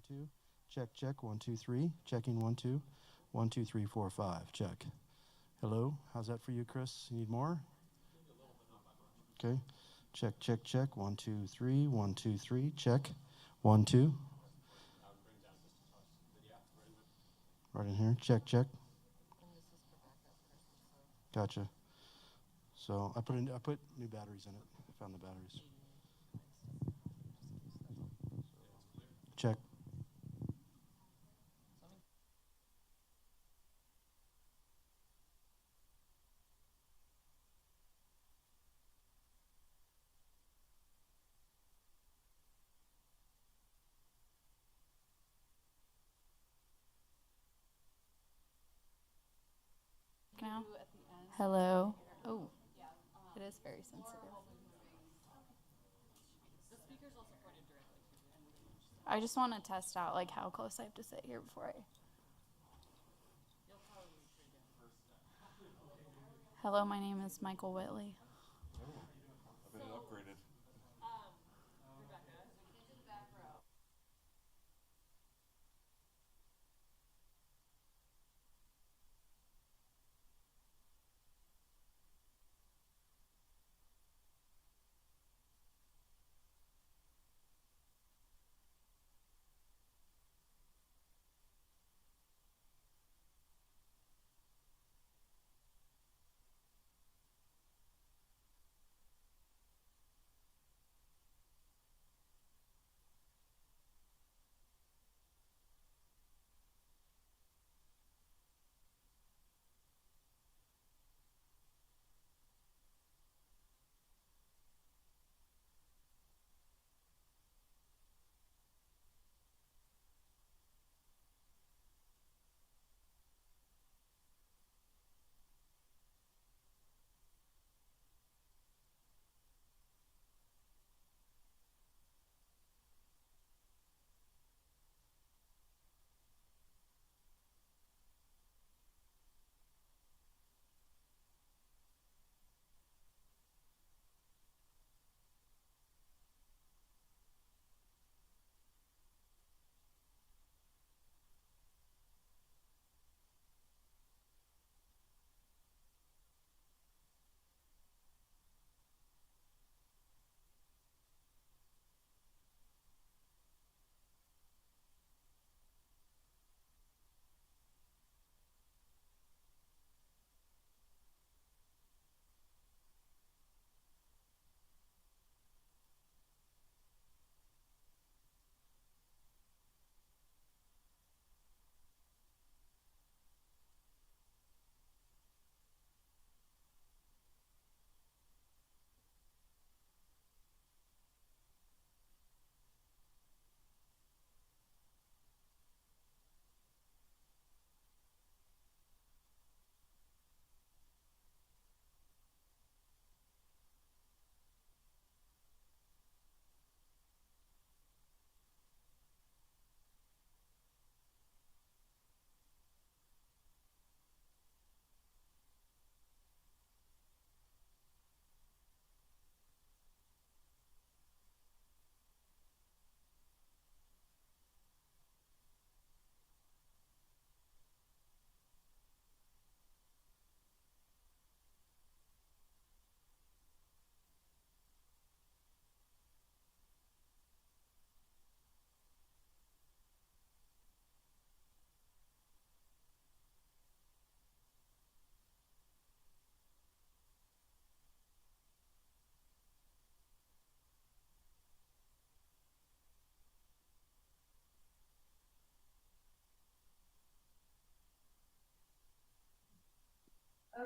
2. Check, check, 1, 2, 3. Checking 1, 2. 1, 2, 3, 4, 5. Check. Hello, how's that for you, Chris? You need more? Okay. Check, check, check. 1, 2, 3. 1, 2, 3. Check. 1, 2. Right in here. Check, check. Gotcha. So I put new batteries in it. I found the batteries. Check. Now? Hello. Oh, it is very sensitive. I just want to test out like how close I have to sit here before I. Hello, my name is Michael Whitley. Oh, I've been upgraded.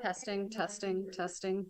Testing, testing, testing.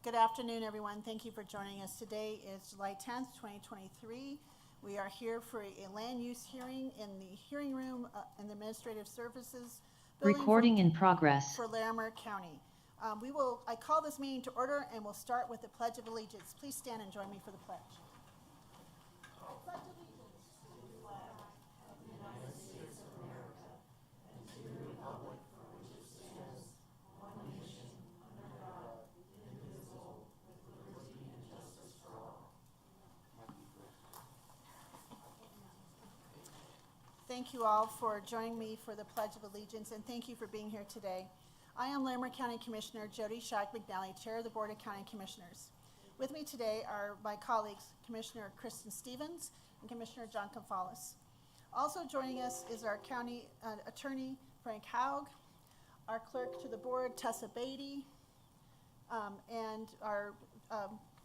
Good afternoon, everyone. Thank you for joining us. Today is July 10th, 2023. We are here for a land use hearing in the hearing room in the Administrative Services building Recording in progress. for Larimer County. I call this meeting to order, and we'll start with the Pledge of Allegiance. Please stand and join me for the pledge. Pledge allegiance to the flag of the United States of America and to the republic for which it stands, one nation, under God, indivisible, with liberty and justice for all. Thank you all for joining me for the Pledge of Allegiance, and thank you for being here today. I am Larimer County Commissioner Jody Shack McNally, Chair of the Board of County Commissioners. With me today are my colleagues, Commissioner Kristen Stevens and Commissioner John Gonzalez. Also joining us is our County Attorney, Frank Haug, our Clerk to the Board, Tessa Beatty, and our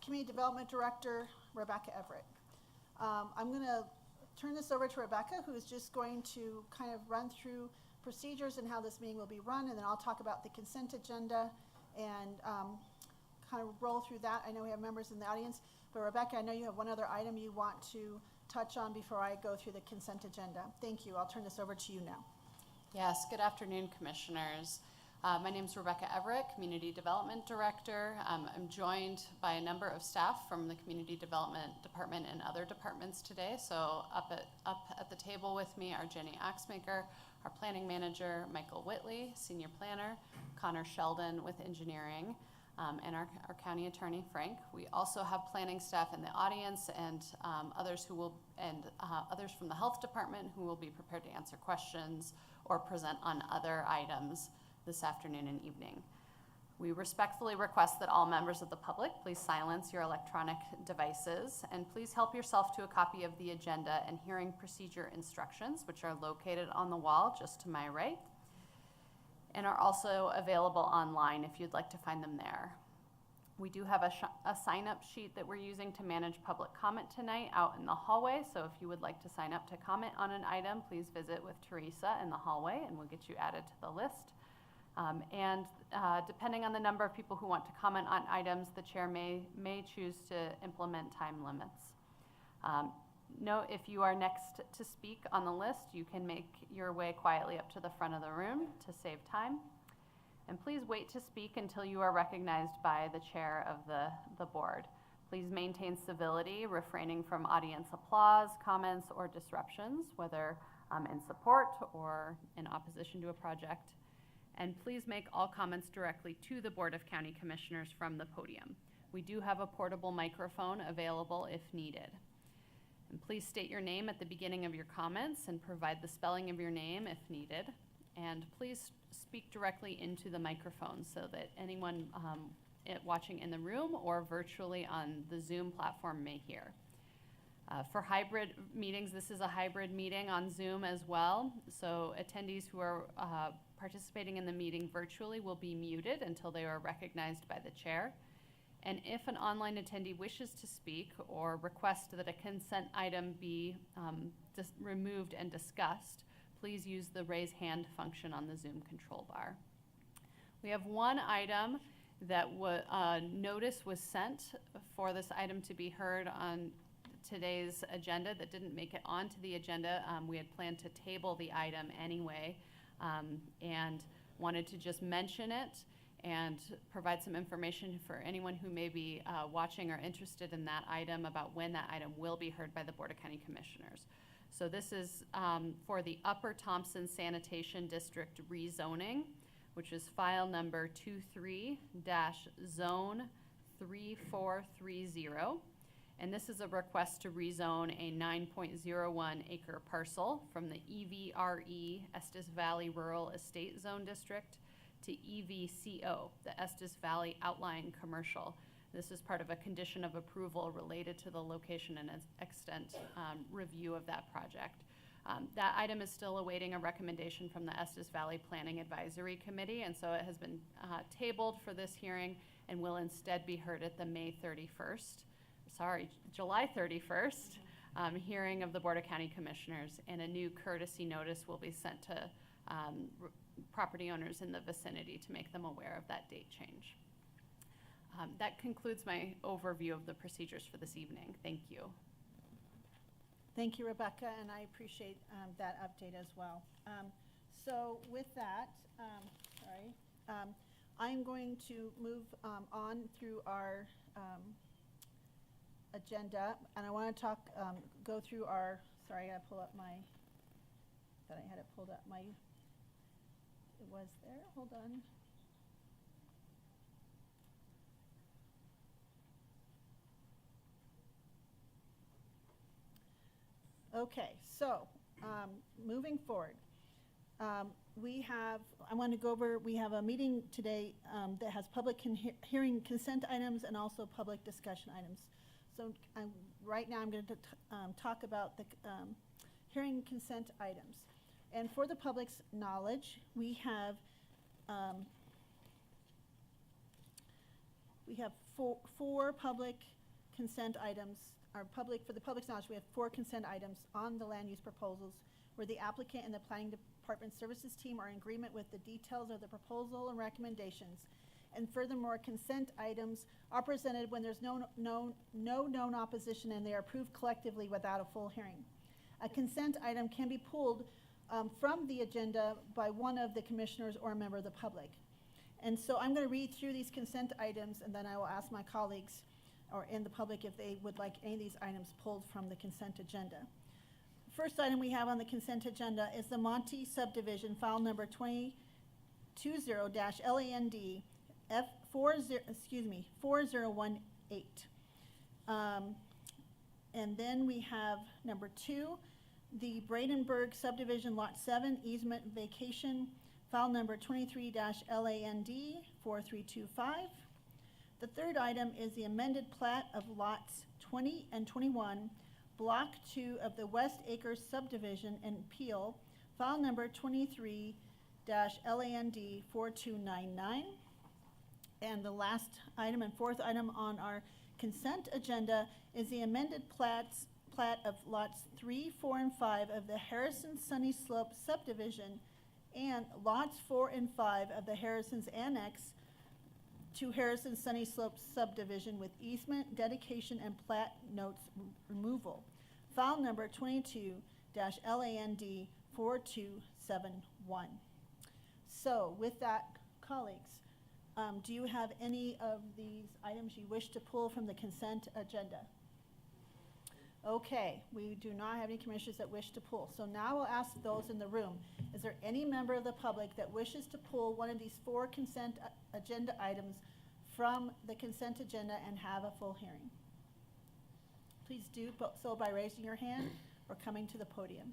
Community Development Director, Rebecca Everett. I'm going to turn this over to Rebecca, who is just going to kind of run through procedures and how this meeting will be run, and then I'll talk about the consent agenda and kind of roll through that. I know we have members in the audience, but Rebecca, I know you have one other item you want to touch on before I go through the consent agenda. Thank you. I'll turn this over to you now. Yes, good afternoon, Commissioners. My name is Rebecca Everett, Community Development Director. I'm joined by a number of staff from the Community Development Department and other departments today. So up at the table with me are Jenny Axmaker, our Planning Manager, Michael Whitley, Senior Planner, Connor Sheldon with Engineering, and our County Attorney, Frank. We also have planning staff in the audience and others from the Health Department who will be prepared to answer questions or present on other items this afternoon and evening. We respectfully request that all members of the public please silence your electronic devices, and please help yourself to a copy of the agenda and hearing procedure instructions, which are located on the wall just to my right and are also available online if you'd like to find them there. We do have a sign-up sheet that we're using to manage public comment tonight out in the hallway, so if you would like to sign up to comment on an item, please visit with Teresa in the hallway and we'll get you added to the list. Depending on the number of people who want to comment on items, the chair may choose to implement time limits. Note, if you are next to speak on the list, you can make your way quietly up to the front of the room to save time. And please wait to speak until you are recognized by the chair of the board. Please maintain civility, refraining from audience applause, comments, or disruptions, whether in support or in opposition to a project. And please make all comments directly to the Board of County Commissioners from the podium. We do have a portable microphone available if needed. And please state your name at the beginning of your comments and provide the spelling of your name if needed. And please speak directly into the microphone so that anyone watching in the room or virtually on the Zoom platform may hear. For hybrid meetings, this is a hybrid meeting on Zoom as well. So attendees who are participating in the meeting virtually will be muted until they are recognized by the chair. And if an online attendee wishes to speak or request that a consent item be removed and discussed, please use the raise hand function on the Zoom control bar. We have one item that notice was sent for this item to be heard on today's agenda that didn't make it onto the agenda. We had planned to table the item anyway and wanted to just mention it and provide some information for anyone who may be watching or interested in that item about when that item will be heard by the Board of County Commissioners. So this is for the Upper Thompson Sanitation District rezoning, which is file number 23-Zone3430. And this is a request to rezone a 9.01 acre parcel from the EVRE, Estes Valley Rural Estate Zone District, to EVCO, the Estes Valley Outlying Commercial. This is part of a condition of approval related to the location and extent review of that project. That item is still awaiting a recommendation from the Estes Valley Planning Advisory Committee, and so it has been tabled for this hearing and will instead be heard at the July 31st hearing of the Board of County Commissioners, and a new courtesy notice will be sent to property owners in the vicinity to make them aware of that date change. That concludes my overview of the procedures for this evening. Thank you. Thank you, Rebecca, and I appreciate that update as well. So with that, I'm going to move on through our agenda, and I want to go through our, sorry, I gotta pull up my, thought I had it pulled up, it was there, hold on. Okay, so moving forward, we have a meeting today that has public hearing consent items and also public discussion items. So right now I'm going to talk about the hearing consent items. And for the public's knowledge, we have four public consent items. For the public's knowledge, we have 4 consent items on the land use proposals where the applicant and the planning department services team are in agreement with the details of the proposal and recommendations. And furthermore, consent items are presented when there's no known opposition and they are approved collectively without a full hearing. A consent item can be pulled from the agenda by one of the commissioners or a member of the public. And so I'm going to read through these consent items, and then I will ask my colleagues or in the public if they would like any of these items pulled from the consent agenda. First item we have on the consent agenda is the Monty subdivision, file number 2020-LAND F4018. And then we have number 2, the Bradenburg subdivision, lot 7, easement vacation, file number 23-LAND 4325. The third item is the amended plat of lots 20 and 21, block 2 of the West Acres subdivision in Peel, file number 23-LAND 4299. And the last item and fourth item on our consent agenda is the amended plat of lots 3, 4, and 5 of the Harrison Sunny Slope subdivision and lots 4 and 5 of the Harrison's Annex to Harrison Sunny Slope subdivision with easement, dedication, and plat notes removal. File number 22-LAND 4271. So with that, colleagues, do you have any of these items you wish to pull from the consent agenda? Okay, we do not have any commissioners that wish to pull. So now we'll ask those in the room. Is there any member of the public that wishes to pull one of these 4 consent agenda items from the consent agenda and have a full hearing? Please do so by raising your hand or coming to the podium.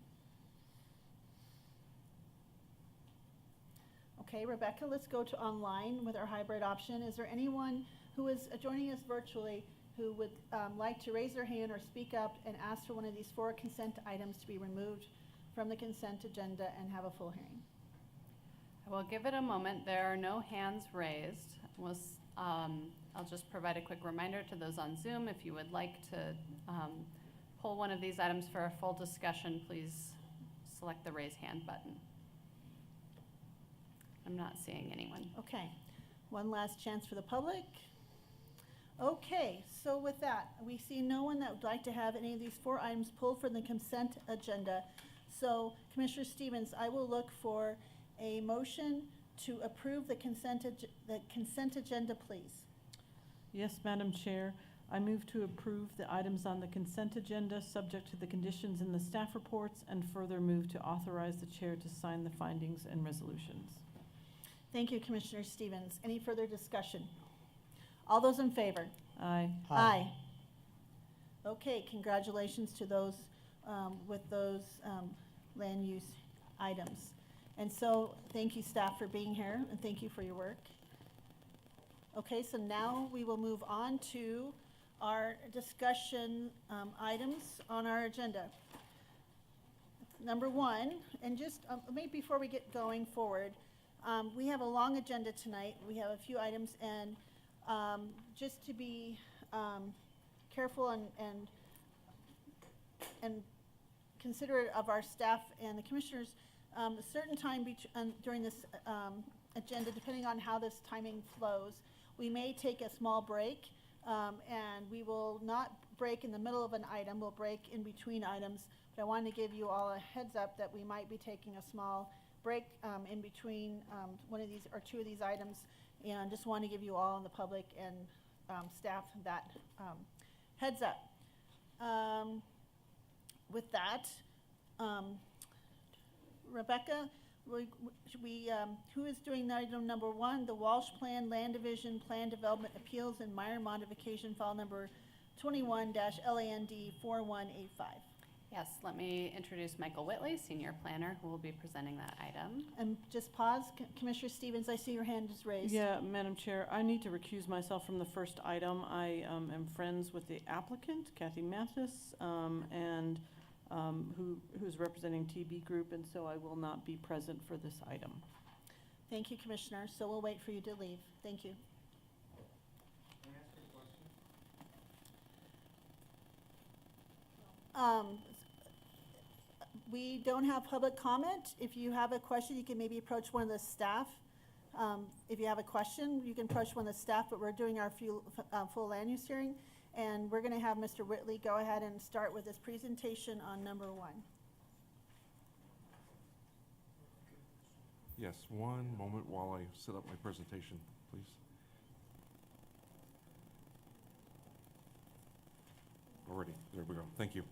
Okay, Rebecca, let's go to online with our hybrid option. Is there anyone who is joining us virtually who would like to raise their hand or speak up and ask for one of these 4 consent items to be removed from the consent agenda and have a full hearing? I will give it a moment. There are no hands raised. I'll just provide a quick reminder to those on Zoom. If you would like to pull one of these items for a full discussion, please select the raise hand button. I'm not seeing anyone. Okay, one last chance for the public. Okay, so with that, we see no one that would like to have any of these 4 items pulled from the consent agenda. So, Commissioner Stevens, I will look for a motion to approve the consent agenda, please. Yes, Madam Chair. I move to approve the items on the consent agenda subject to the conditions in the staff reports and further move to authorize the chair to sign the findings and resolutions. Thank you, Commissioner Stevens. Any further discussion? All those in favor? Aye. Aye. Okay, congratulations to those with those land use items. And so thank you, staff, for being here, and thank you for your work. Okay, so now we will move on to our discussion items on our agenda. Number 1, and just maybe before we get going forward, we have a long agenda tonight. We have a few items, and just to be careful and considerate of our staff and the commissioners, a certain time during this agenda, depending on how this timing flows, We may take a small break, and we will not break in the middle of an item, we'll break in between items. But I wanted to give you all a heads up that we might be taking a small break in between one of these or two of these items, and just want to give you all in the public and staff that heads up. With that, Rebecca, who is doing item number 1, the Walsh Plan Land Division Plan Development Appeals and Minor Modification File number 21-LAND 4185. Yes, let me introduce Michael Whitley, Senior Planner, who will be presenting that item. And just pause, Commissioner Stevens, I see your hand is raised. Yeah, Madam Chair, I need to recuse myself from the first item. I am friends with the applicant, Kathy Mathis, and who's representing TB Group, and so I will not be present for this item. Thank you, Commissioner. So we'll wait for you to leave. Thank you. We don't have public comment. If you have a question, you can maybe approach one of the staff. If you have a question, you can approach one of the staff, but we're doing our full land use hearing, and we're going to have Mr. Whitley go ahead and start with his presentation on number 1. Yes, one moment while I set up my presentation, please. Alrighty, there we go. Thank you.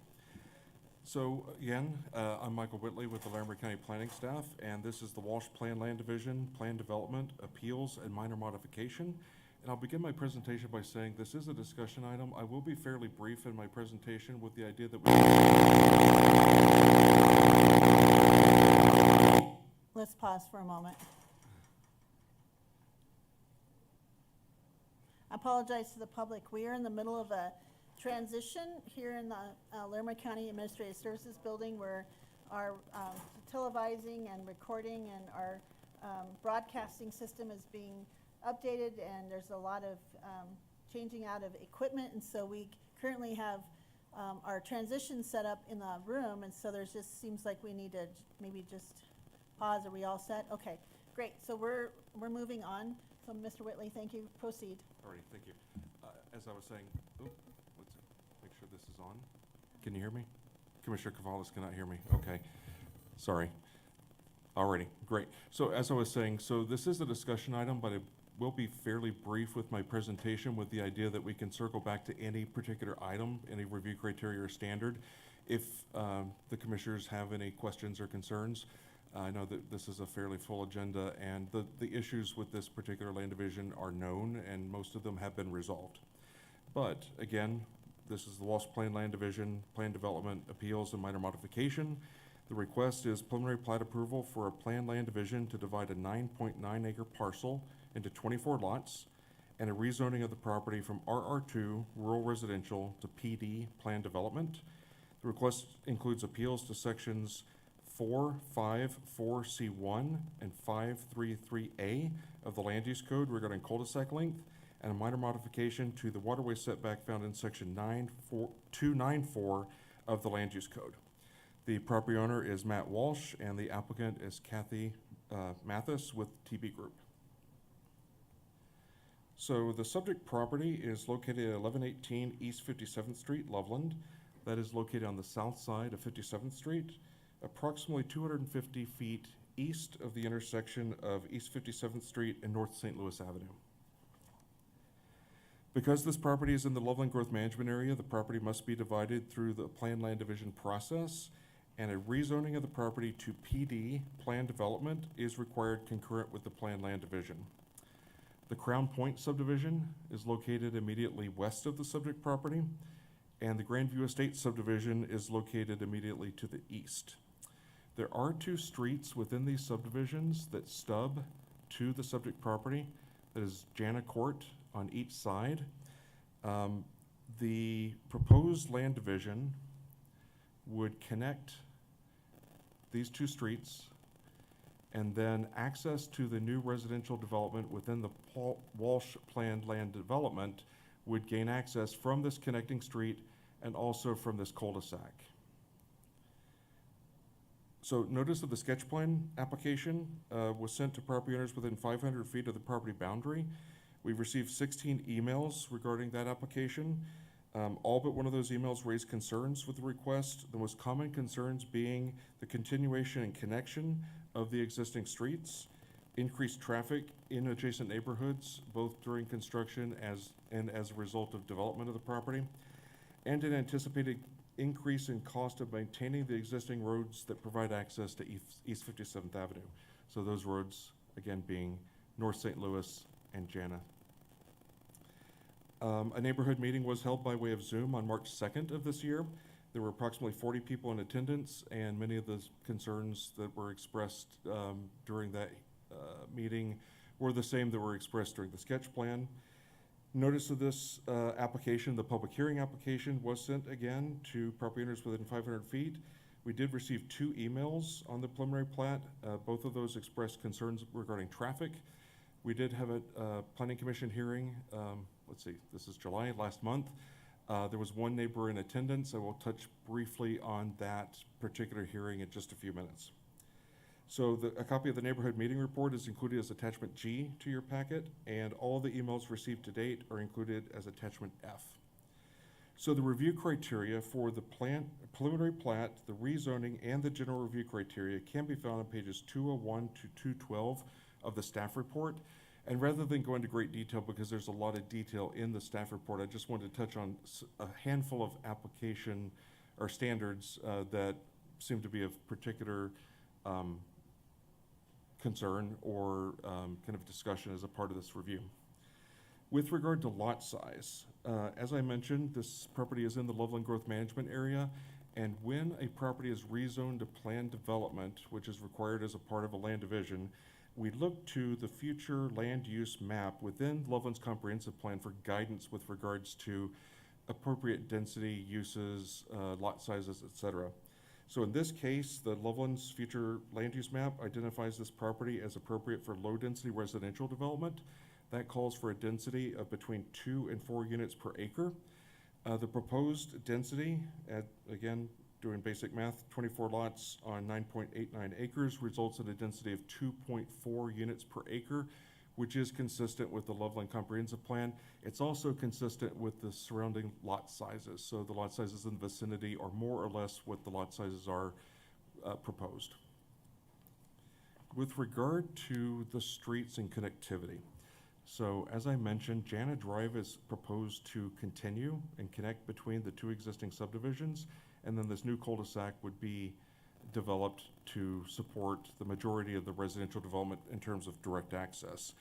So again, I'm Michael Whitley with the Larimer County Planning Staff, and this is the Walsh Plan Land Division, Plan Development, Appeals, and Minor Modification. And I'll begin my presentation by saying this is a discussion item. I will be fairly brief in my presentation with the idea that Let's pause for a moment. I apologize to the public. We are in the middle of a transition here in the Larimer County Administrative Services Building, where our televising and recording and our broadcasting system is being updated, and there's a lot of changing out of equipment, and so we currently have our transition set up in the room, and so there's just seems like we need to maybe just pause. Are we all set? Okay, great. So we're moving on. So Mr. Whitley, thank you. Proceed. All right, thank you. As I was saying, let's make sure this is on. Can you hear me? Commissioner Cavales cannot hear me. Okay, sorry. Alrighty, great. So as I was saying, so this is a discussion item, but it will be fairly brief with my presentation, with the idea that we can circle back to any particular item, any review criteria or standard, if the commissioners have any questions or concerns. I know that this is a fairly full agenda, and the issues with this particular land division are known, and most of them have been resolved. But again, this is the Walsh Plan Land Division, Plan Development, Appeals, and Minor Modification. The request is preliminary plat approval for a planned land division to divide a 9.9 acre parcel into 24 lots, and a rezoning of the property from RR2, Rural Residential, to PD, Planned Development. The request includes appeals to sections 454C1 and 533A of the Land Use Code regarding cul-de-sac length, and a minor modification to the waterway setback found in section 294 of the Land Use Code. The property owner is Matt Walsh, and the applicant is Kathy Mathis with TB Group. So the subject property is located at 1118 East 57th Street, Loveland. That is located on the south side of 57th Street, approximately 250 feet east of the intersection of East 57th Street and North St. Louis Avenue. Because this property is in the Loveland Growth Management Area, the property must be divided through the planned land division process, and a rezoning of the property to PD, planned development, is required concurrent with the planned land division. The Crown Point subdivision is located immediately west of the subject property, and the Grandview Estates subdivision is located immediately to the east. There are 2 streets within these subdivisions that stub to the subject property. That is Jana Court on each side. The proposed land division would connect these 2 streets, and then access to the new residential development within the Walsh planned land development would gain access from this connecting street and also from this cul-de-sac. So notice of the sketch plan application was sent to property owners within 500 feet of the property boundary. We've received 16 emails regarding that application. All but one of those emails raised concerns with the request. The most common concerns being the continuation and connection of the existing streets, increased traffic in adjacent neighborhoods, both during construction and as a result of development of the property, and an anticipated increase in cost of maintaining the existing roads that provide access to East 57th Avenue. So those roads, again, being North St. Louis and Jana. A neighborhood meeting was held by way of Zoom on March 2nd of this year. There were approximately 40 people in attendance, and many of the concerns that were expressed during that meeting were the same that were expressed during the sketch plan. Notice of this application, the public hearing application, was sent again to property owners within 500 feet. We did receive 2 emails on the preliminary plat. Both of those expressed concerns regarding traffic. We did have a planning commission hearing, let's see, this is July, last month. There was one neighbor in attendance. I will touch briefly on that particular hearing in just a few minutes. So a copy of the neighborhood meeting report is included as attachment G to your packet, and all the emails received to date are included as attachment F. So the review criteria for the preliminary plat, the rezoning, and the general review criteria can be found on pages 201 to 212 of the staff report. And rather than go into great detail, because there's a lot of detail in the staff report, I just wanted to touch on a handful of application or standards that seem to be of particular concern or kind of discussion as a part of this review. With regard to lot size, as I mentioned, this property is in the Loveland Growth Management Area, and when a property is rezoned to planned development, which is required as a part of a land division, we look to the future land use map within Loveland's comprehensive plan for guidance with regards to appropriate density, uses, lot sizes, etc. So in this case, the Loveland's future land use map identifies this property as appropriate for low-density residential development. That calls for a density of between 2 and 4 units per acre. The proposed density, again, doing basic math, 24 lots on 9.89 acres results in a density of 2.4 units per acre, which is consistent with the Loveland Comprehensive Plan. It's also consistent with the surrounding lot sizes. So the lot sizes in the vicinity are more or less what the lot sizes are proposed. With regard to the streets and connectivity, so as I mentioned, Jana Drive is proposed to continue and connect between the 2 existing subdivisions, and then this new cul-de-sac would be developed to support the majority of the residential development in terms of direct access.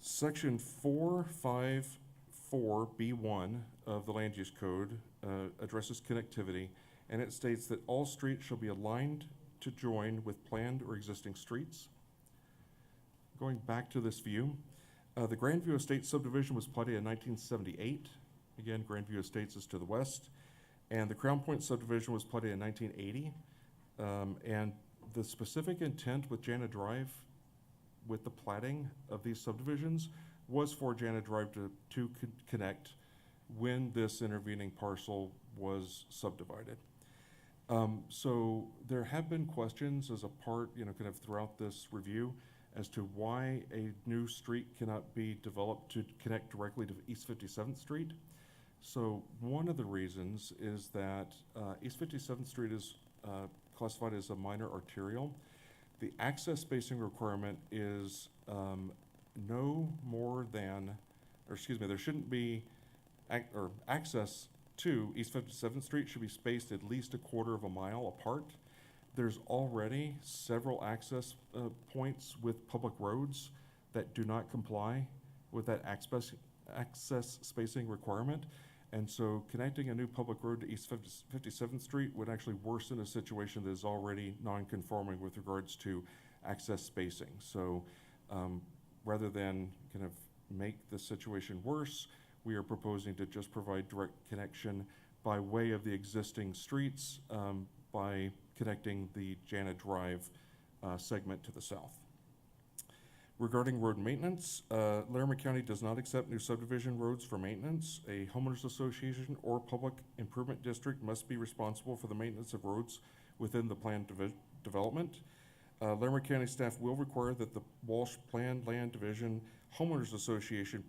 Section 454B1 of the Land Use Code addresses connectivity, and it states that all streets shall be aligned to join with planned or existing streets. Going back to this view, the Grandview Estates subdivision was platted in 1978. Again, Grandview Estates is to the west. And the Crown Point subdivision was platted in 1980. And the specific intent with Jana Drive, with the platting of these subdivisions, was for Jana Drive to connect when this intervening parcel was subdivided. So there have been questions as a part, kind of throughout this review as to why a new street cannot be developed to connect directly to East 57th Street. So one of the reasons is that East 57th Street is classified as a minor arterial. The access spacing requirement is no more than, there shouldn't be, access to East 57th Street should be spaced at least a quarter of a mile apart. There's already several access points with public roads that do not comply with that access spacing requirement. And so connecting a new public road to East 57th Street would actually worsen a situation that is already non-conforming with regards to access spacing. So rather than kind of make the situation worse, we are proposing to just provide direct connection by way of the existing streets by connecting the Jana Drive segment to the south. Regarding road maintenance, Larimer County does not accept new subdivision roads for maintenance. A homeowners association or public improvement district must be responsible for the maintenance of roads within the planned development. Larimer County staff will require that the Walsh Planned Land Division Homeowners Association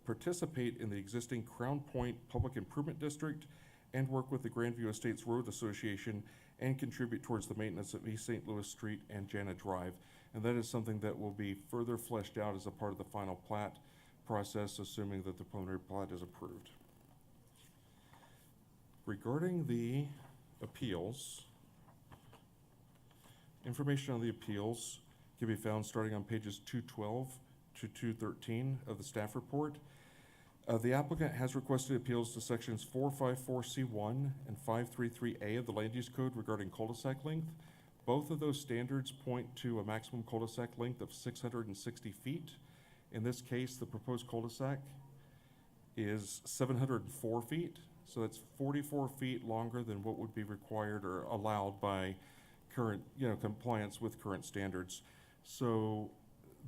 participate in the existing Crown Point Public Improvement District and work with the Grandview Estates Road Association and contribute towards the maintenance of East St. Louis Street and Jana Drive. And that is something that will be further fleshed out as a part of the final plat process, assuming that the preliminary plat is approved. Regarding the appeals, information on the appeals can be found starting on pages 212 to 213 of the staff report. The applicant has requested appeals to sections 454C1 and 533A of the Land Use Code regarding cul-de-sac length. Both of those standards point to a maximum cul-de-sac length of 660 feet. In this case, the proposed cul-de-sac is 704 feet, so that's 44 feet longer than what would be required or allowed by current, compliance with current standards. So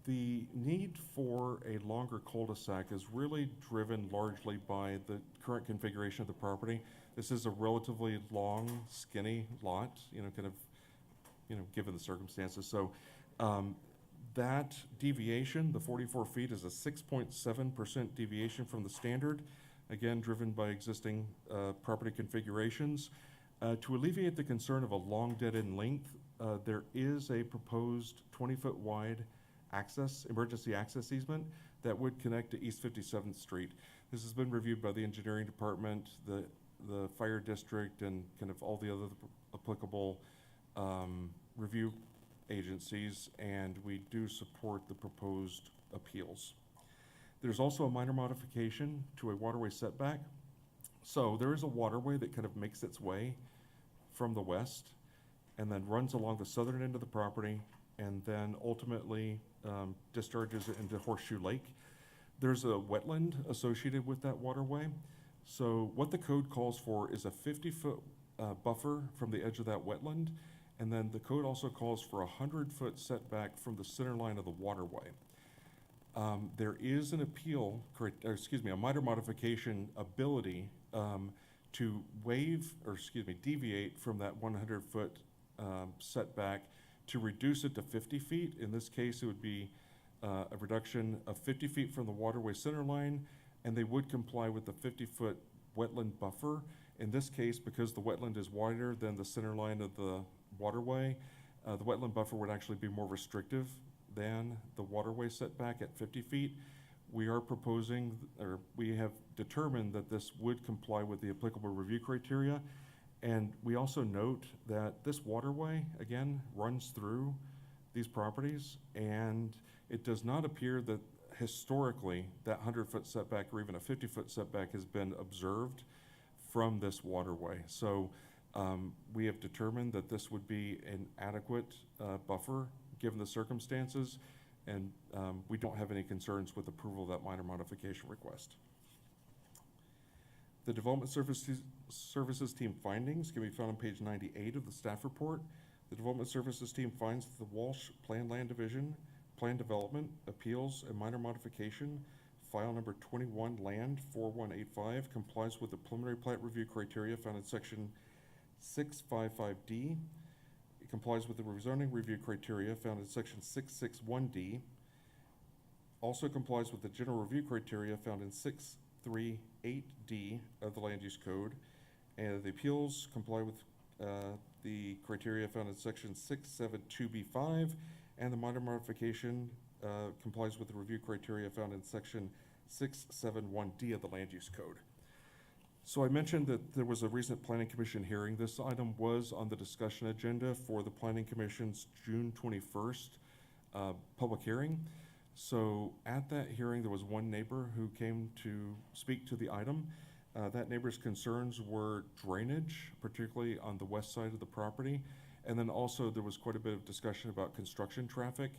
the need for a longer cul-de-sac is really driven largely by the current configuration of the property. This is a relatively long, skinny lot, given the circumstances. So that deviation, the 44 feet, is a 6.7% deviation from the standard, again, driven by existing property configurations. To alleviate the concern of a long dead-end length, there is a proposed 20-foot wide emergency access easement that would connect to East 57th Street. This has been reviewed by the engineering department, the fire district, and kind of all the other applicable review agencies, and we do support the proposed appeals. There's also a minor modification to a waterway setback. So there is a waterway that kind of makes its way from the west and then runs along the southern end of the property and then ultimately discharges into Horseshoe Lake. There's a wetland associated with that waterway. So what the code calls for is a 50-foot buffer from the edge of that wetland, and then the code also calls for a 100-foot setback from the center line of the waterway. There is an a minor modification ability to deviate from that 100-foot setback to reduce it to 50 feet. In this case, it would be a reduction of 50 feet from the waterway center line, and they would comply with the 50-foot wetland buffer. In this case, because the wetland is wider than the center line of the waterway, the wetland buffer would actually be more restrictive than the waterway setback at 50 feet. We are proposing, or we have determined that this would comply with the applicable review criteria. And we also note that this waterway, again, runs through these properties, and it does not appear that historically that 100-foot setback or even a 50-foot setback has been observed from this waterway. So we have determined that this would be an adequate buffer given the circumstances, and we don't have any concerns with approval of that minor modification request. The Development Services Team findings can be found on page 98 of the staff report. The Development Services Team finds that the Walsh Planned Land Division, Plan Development, Appeals, and Minor Modification, file number 21 Land 4185, complies with the preliminary plat review criteria found in section 655D. It complies with the rezoning review criteria found in section 661D. Also complies with the general review criteria found in 638D of the Land Use Code. And the appeals comply with the criteria found in section 672B5, and the minor modification complies with the review criteria found in section 671D of the Land Use Code. So I mentioned that there was a recent Planning Commission hearing. This item was on the discussion agenda for the Planning Commission's June 21st public hearing. So at that hearing, there was one neighbor who came to speak to the item. That neighbor's concerns were drainage, particularly on the west side of the property. And then also there was quite a bit of discussion about construction traffic.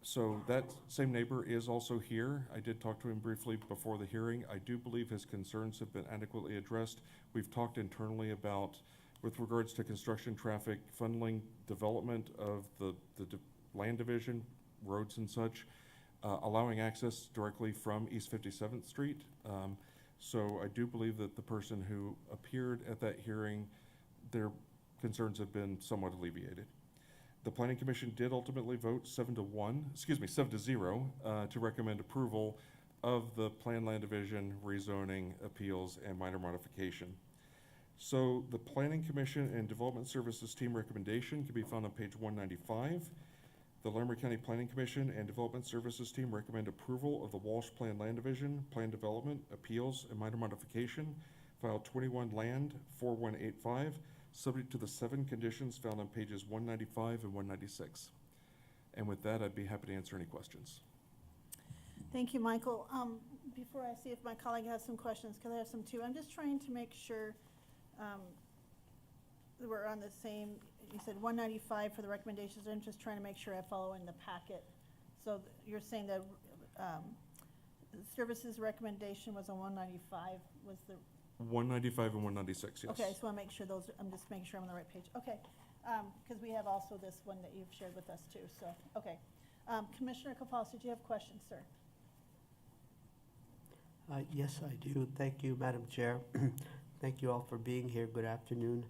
So that same neighbor is also here. I did talk to him briefly before the hearing. I do believe his concerns have been adequately addressed. We've talked internally about, with regards to construction traffic, funneling development of the land division, roads and such, allowing access directly from East 57th Street. So I do believe that the person who appeared at that hearing, their concerns have been somewhat alleviated. The Planning Commission did ultimately vote 7-0, to recommend approval of the Plan Land Division rezoning appeals and minor modification. So the Planning Commission and Development Services Team recommendation can be found on page 195. The Larimer County Planning Commission and Development Services Team recommend approval of the Walsh Plan Land Division, Plan Development, Appeals, and Minor Modification, file 21 Land 4185, subject to the 7 conditions found on pages 195 and 196. And with that, I'd be happy to answer any questions. Thank you, Michael. Before I see if my colleague has some questions, because I have some too, I'm just trying to make sure that we're on the same, you said 195 for the recommendations. I'm just trying to make sure I follow in the packet. So you're saying that services recommendation was on 195, was the 195 and 196, yes. okay, I just want to make sure those, I'm just making sure I'm on the right page. Okay, because we have also this one that you've shared with us too, so, okay. Commissioner Kafalis, did you have questions, sir? Yes, I do. Thank you, Madam Chair. Thank you all for being here. Good afternoon.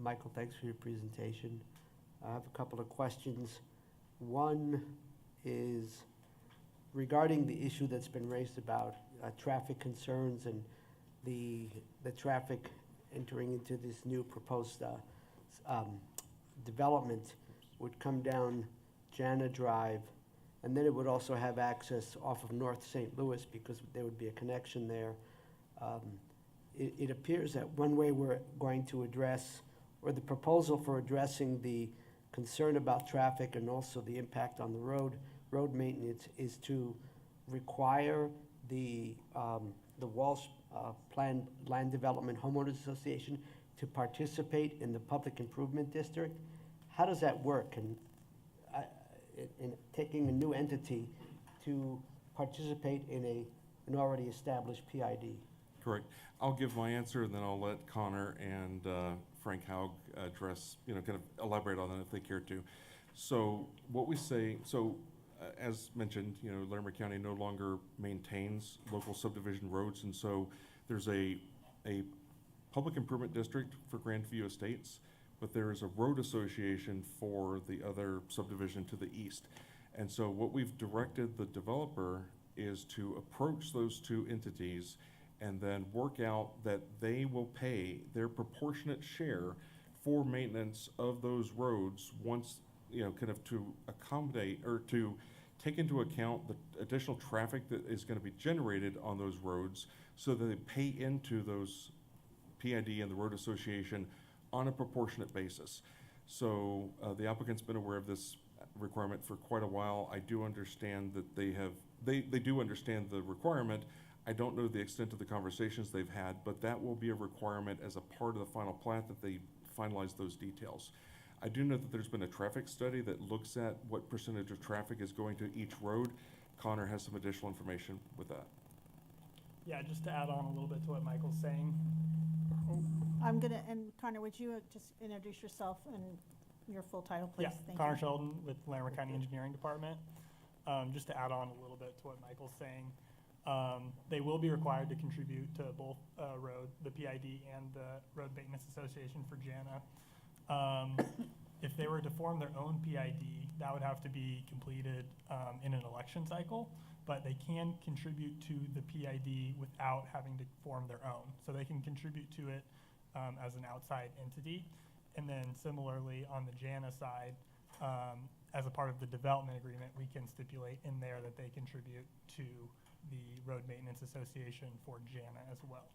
Michael, thanks for your presentation. I have a couple of questions. One is regarding the issue that's been raised about traffic concerns and the traffic entering into this new proposed development would come down Jana Drive, and then it would also have access off of North St. Louis because there would be a connection there. It appears that one way we're going to address, or the proposal for addressing the concern about traffic and also the impact on the road maintenance is to require the Walsh Plan Land Development Homeowners Association to participate in the Public Improvement District. How does that work? And in taking a new entity to participate in an already established PID? Correct. I'll give my answer, and then I'll let Connor and Frank Haug address, kind of elaborate on that if they care to. So what we say, as mentioned, Larimer County no longer maintains local subdivision roads, and so there's a public improvement district for Grandview Estates, but there is a road association for the other subdivision to the east. And so what we've directed the developer is to approach those two entities and then work out that they will pay their proportionate share for maintenance of those roads once, kind of to accommodate or to take into account the additional traffic that is going to be generated on those roads so that they pay into those PID and the road association on a proportionate basis. So the applicant's been aware of this requirement for quite a while. I do understand that they do understand the requirement. I don't know the extent of the conversations they've had, but that will be a requirement as a part of the final plat that they finalize those details. I do know that there's been a traffic study that looks at what percentage of traffic is going to each road. Connor has some additional information with that. Yeah, just to add on a little bit to what Michael's saying. I'm gonna, and Connor, would you just introduce yourself and your full title, please? Yeah, Thank Connor you. Sheldon with Larimer County Engineering Department. Just to add on a little bit to what Michael's saying. They will be required to contribute to both the PID and the Road Maintenance Association for JANA. If they were to form their own PID, that would have to be completed in an election cycle, but they can contribute to the PID without having to form their own. So they can contribute to it as an outside entity. And then similarly on the JANA side, as a part of the development agreement, we can stipulate in there that they contribute to the Road Maintenance Association for JANA as well.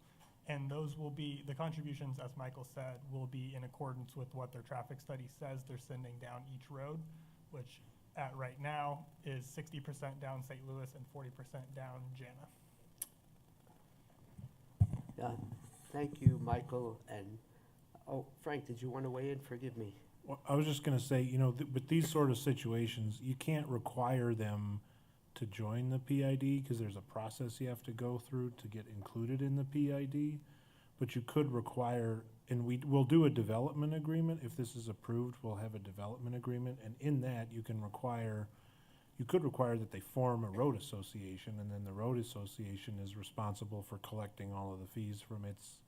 And those will be, the contributions, as Michael said, will be in accordance with what their traffic study says they're sending down each road, which at right now is 60% down St. Louis and 40% down Jana. Thank you, Michael. And, Frank, did you want to weigh in? Forgive me. Well, I was just going to say, with these sort of situations, you can't require them to join the PID because there's a process you have to go through to get included in the PID. But you could require, and we'll do a development agreement. If this is approved, we'll have a development agreement. And in that, you could require that they form a road association, and then the road association is responsible for collecting all of the fees from its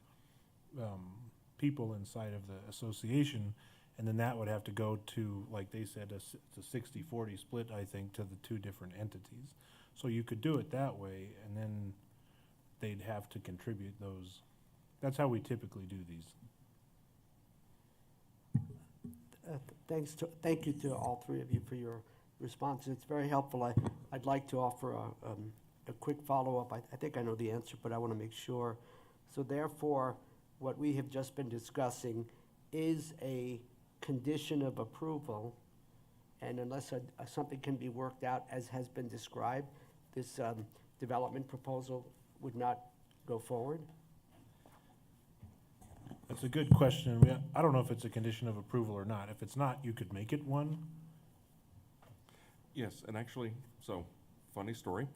people inside of the association. And then that would have to go to, like they said, it's a 60-40 split, I think, to the two different entities. So you could do it that way, and then they'd have to contribute those. That's how we typically do these. Thank you to all three of you for your responses. It's very helpful. I'd like to offer a quick follow-up. I think I know the answer, but I want to make sure. So therefore, what we have just been discussing is a condition of approval, and unless something can be worked out as has been described, this development proposal would not go forward? That's a good question. I don't know if it's a condition of approval or not. If it's not, you could make it one. Yes, and actually, so, funny story.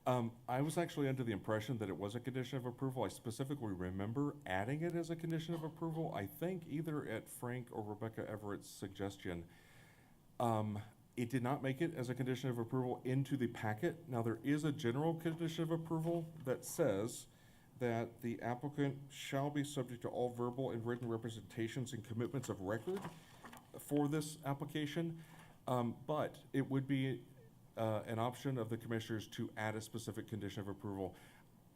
I was actually under the impression that it was a condition of approval. I specifically remember adding it as a condition of approval, I think either at Frank or Rebecca Everett's suggestion. It did not make it as a condition of approval into the packet. Now, there is a general condition of approval that says that the applicant shall be subject to all verbal and written representations and commitments of record for this application. But it would be an option of the commissioners to add a specific condition of approval.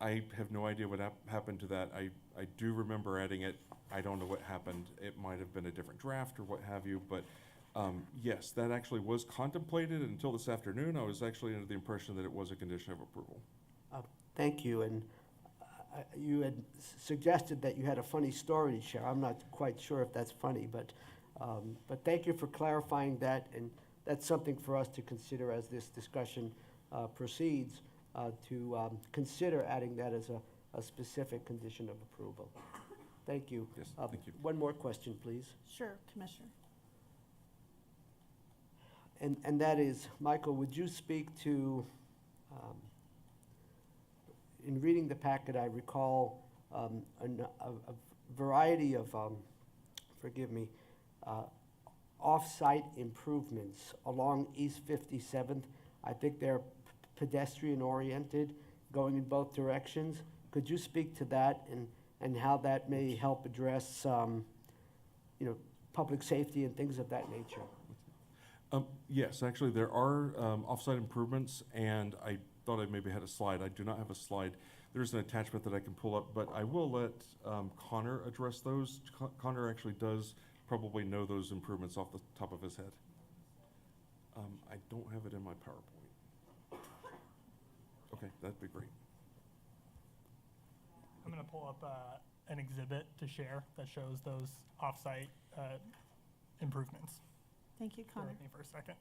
I have no idea what happened to that. I do remember adding it. I don't know what happened. It might have been a different draft or what have you, but yes, that actually was contemplated until this afternoon. I was actually under the impression that it was a condition of approval. Thank you, and you had suggested that you had a funny story to share. I'm not quite sure if that's funny, but thank you for clarifying that, and that's something for us to consider as this discussion proceeds, to consider adding that as a specific condition of approval. Thank you. Yes, thank you. One more question, please. Sure, Commissioner. And that is, Michael, would you speak to, in reading the packet, I recall a variety of, forgive me, off-site improvements along East 57th. I think they're pedestrian-oriented, going in both directions. Could you speak to that and how that may help address, public safety and things of that nature? Yes, actually, there are off-site improvements, and I thought I maybe had a slide. I do not have a slide. There's an attachment that I can pull up, but I will let Connor address those. Connor actually does probably know those improvements off the top of his head. I don't have it in my PowerPoint. Okay, that'd be great. I'm going to pull up an exhibit to share that shows those off-site improvements. Thank you, Bear Connor. with me for a second.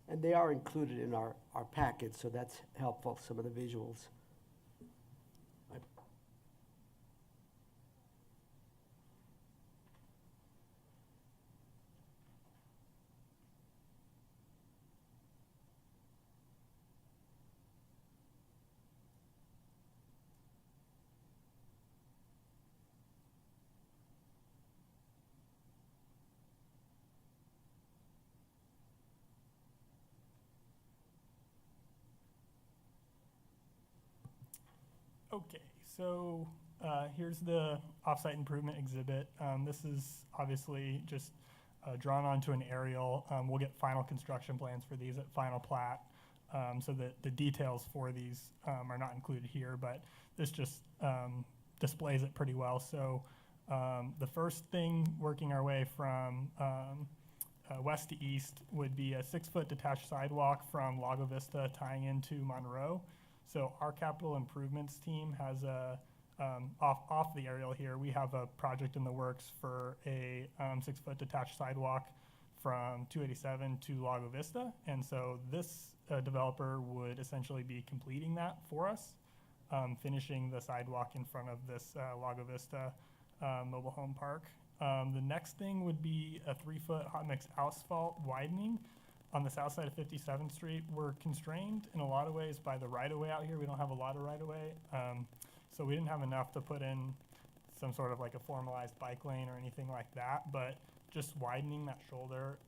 And they are included in our packet, so that's helpful, some of the visuals. Okay, so here's the offsite improvement exhibit. This is obviously just drawn onto an aerial. We'll get final construction plans for these at final plat, so that the details for these are not included here, but this just displays it pretty well. So the first thing, working our way from west to east, would be a 6-foot detached sidewalk from Lago Vista tying into Monroe. So our capital improvements team has a, off the aerial here, we have a project in the works for a 6-foot detached sidewalk from 287 to Lago Vista. And so this developer would essentially be completing that for us, finishing the sidewalk in front of this Lago Vista mobile home park. The next thing would be a 3-foot hot mix asphalt widening on the south side of 57th Street. We're constrained in a lot of ways by the right-of-way out here. We don't have a lot of right-of-way. So we didn't have enough to put in some sort of like a formalized bike lane or anything like that, but just widening that shoulder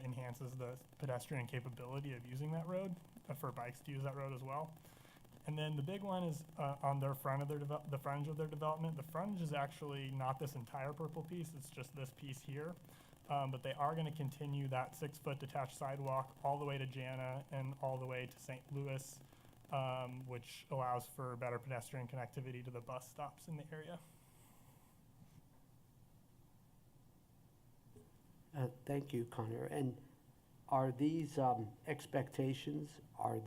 enhances the pedestrian capability of using that road, for bikes to use that road as well. And then the big one is on their front of the frontage of their development. The frontage is actually not this entire purple piece, it's just this piece here. But they are gonna continue that 6-foot detached sidewalk all the way to Jana and all the way to St. Louis, which allows for better pedestrian connectivity to the bus stops in the area. Thank you, Connor. And are these expectations, are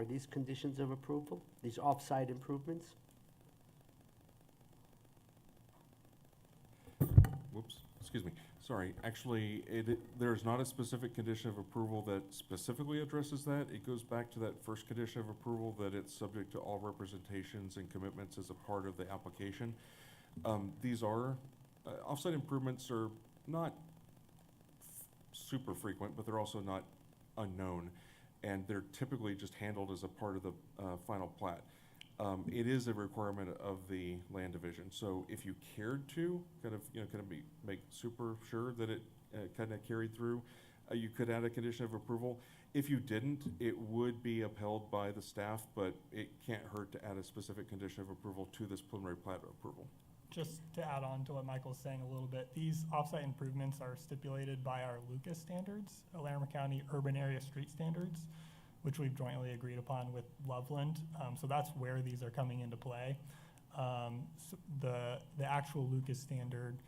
these conditions of approval, these off-site improvements? Whoops, excuse me. Sorry, actually, there's not a specific condition of approval that specifically addresses that. It goes back to that first condition of approval, that it's subject to all representations and commitments as a part of the application. These are, off-site improvements are not super frequent, but they're also not unknown. And they're typically just handled as a part of the final plat. It is a requirement of the land division. So if you cared to make super sure that it kind of carried through, you could add a condition of approval. If you didn't, it would be upheld by the staff, but it can't hurt to add a specific condition of approval to this preliminary plat approval. Just to add on to what Michael's saying a little bit, these offsite improvements are stipulated by our Lucas standards, Larimer County Urban Area Street Standards, which we've jointly agreed upon with Loveland. So that's where these are coming into play. So the actual Lucas standard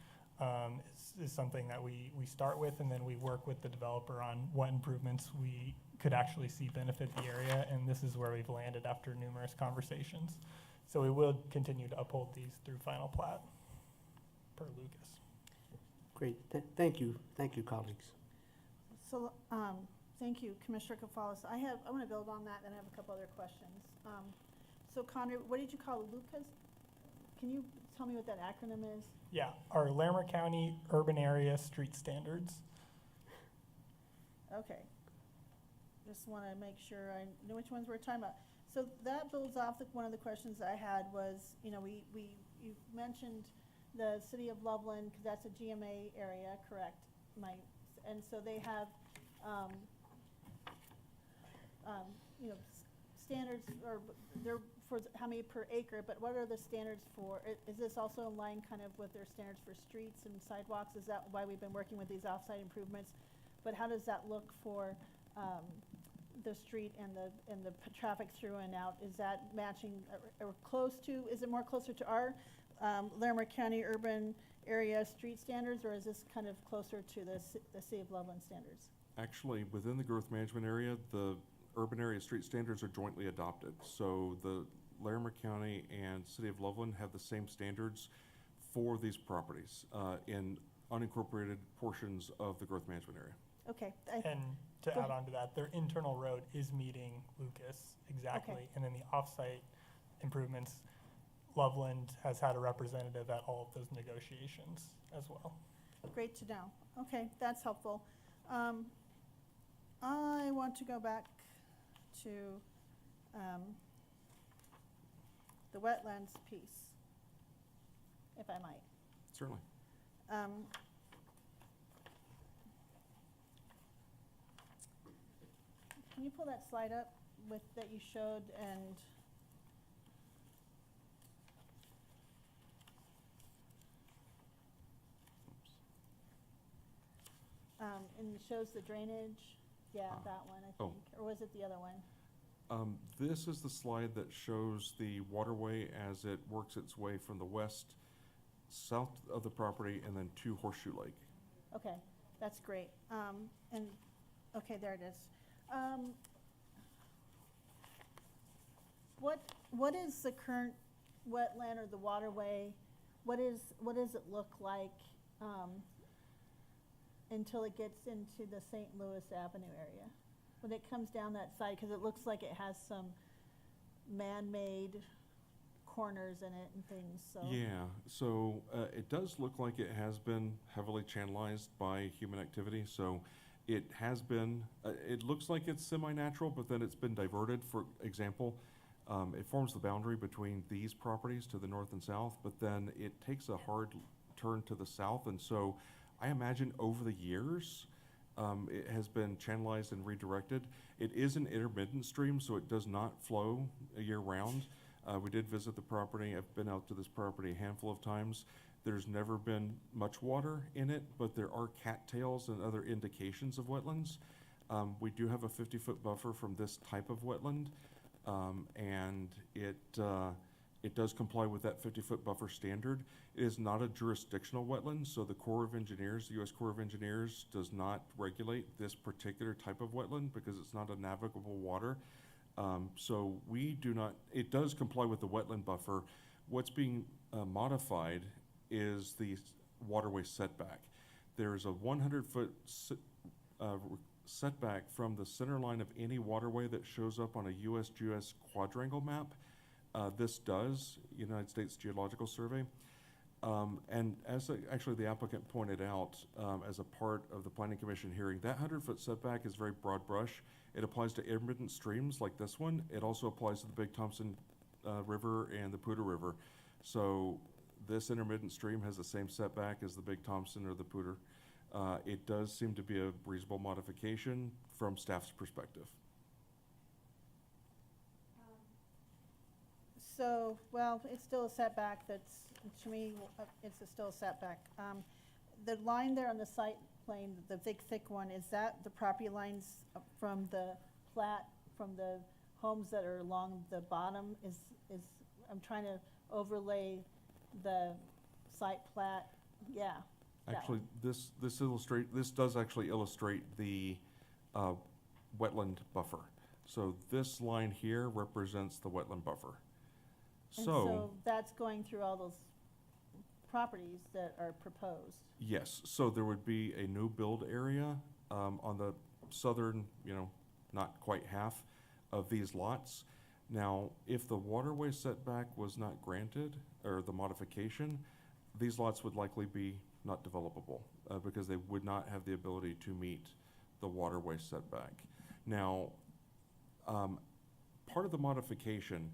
is something that we start with, and then we work with the developer on what improvements we could actually see benefit the area, and this is where we've landed after numerous conversations. So we will continue to uphold these through final plat per Lucas. Great, thank you, colleagues. So, thank you, Commissioner Kafalis. I want to build on that, and I have a couple other questions. So Connor, what did you call Lucas? Can you tell me what that acronym is? Yeah, our Larimer County Urban Area Street Standards. Okay. Just want to make sure I know which ones we're talking about. So that builds off one of the questions I had was, you mentioned the city of Loveland, because that's a GMA area, correct? And so they have, standards, or they're for how many per acre, but what are the standards for, is this also in line kind of with their standards for streets and sidewalks? Is that why we've been working with these offsite improvements? But how does that look for, the street and the traffic through and out? Is that matching or close to, is it more closer to our Larimer County Urban Area Street Standards, or is this kind of closer to the City of Loveland standards? Actually, within the growth management area, the urban area street standards are jointly adopted. So the Larimer County and City of Loveland have the same standards for these properties in unincorporated portions of the growth management area. Okay. And to add on to that, their internal road is meeting Lucas exactly. Okay. And then the offsite improvements, Loveland has had a representative at all of those negotiations as well. Great to know. Okay, that's helpful. I want to go back to the wetlands piece, if I might. Certainly. Can you pull that slide up that you showed and it shows the drainage? Yeah, that one, I think. Or was it the other one? This is the slide that shows the waterway as it works its way from the west, south of the property, and then to Horseshoe Lake. Okay, that's great. Okay, there it is. What is the current wetland or the waterway? What does it look like until it gets into the St. Louis Avenue area? When it comes down that side, because it looks like it has some man-made corners in it and things, so. Yeah, so it does look like it has been heavily channelized by human activity. So it has been, it looks like it's semi-natural, but then it's been diverted. For example, it forms the boundary between these properties to the north and south, but then it takes a hard turn to the south. And so I imagine over the years, It has been channelized and redirected. It is an intermittent stream, so it does not flow year-round. We did visit the property. I've been out to this property a handful of times. There's never been much water in it, but there are cattails and other indications of wetlands. We do have a 50-foot buffer from this type of wetland, and it does comply with that 50-foot buffer standard. It is not a jurisdictional wetland, so the Corps of Engineers, the U.S. Corps of Engineers, does not regulate this particular type of wetland because it's not a navigable water. So we do not, it does comply with the wetland buffer. What's being modified is the waterway setback. There's a 100-foot setback from the center line of any waterway that shows up on a USGS quadrangle map. This does, United States Geological Survey. And as actually the applicant pointed out as a part of the Planning Commission hearing, that 100-foot setback is very broad brush. It applies to intermittent streams like this one. It also applies to the Big Thompson River and the Poudre River. So this intermittent stream has the same setback as the Big Thompson or the Poudre. It does seem to be a reasonable modification from staff's perspective. So, well, it's still a setback that's, to me, still a setback. The line there on the site plane, the big thick one, is that the property lines from the plat, from the homes that are along the bottom? I'm trying to overlay the site plat, yeah. Actually, this does actually illustrate the wetland buffer. So this line here represents the wetland buffer. And so that's going through all those properties that are proposed. Yes, so there would be a new build area on the southern, not quite half of these lots. Now, if the waterway setback was not granted, or the modification, these lots would likely be not developable because they would not have the ability to meet the waterway setback. Now, part of the modification,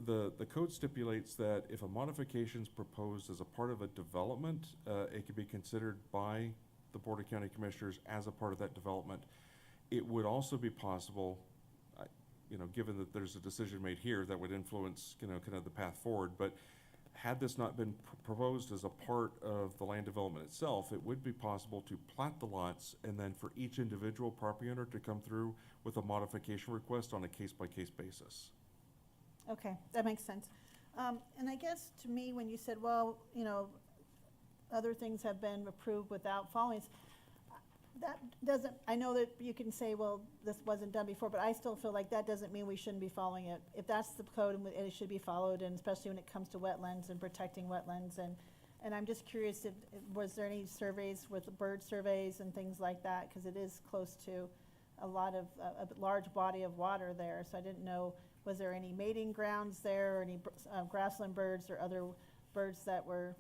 the code stipulates that if a modification is proposed as a part of a development, it can be considered by the Board of County Commissioners as a part of that development. It would also be possible, given that there's a decision made here that would influence, kind of the path forward, but had this not been proposed as a part of the land development itself, it would be possible to plat the lots and then for each individual property owner to come through with a modification request on a case-by-case basis. Okay, that makes sense. And I guess to me, when you said, well, other things have been approved without following, that doesn't, I know that you can say, well, this wasn't done before, but I still feel like that doesn't mean we shouldn't be following it. If that's the code, it should be followed, and especially when it comes to wetlands and protecting wetlands. And I'm just curious, was there any surveys with bird surveys and things like that? Because it is close to a large body of water there. So I didn't know, was there any mating grounds there, or any grassland birds or other birds that were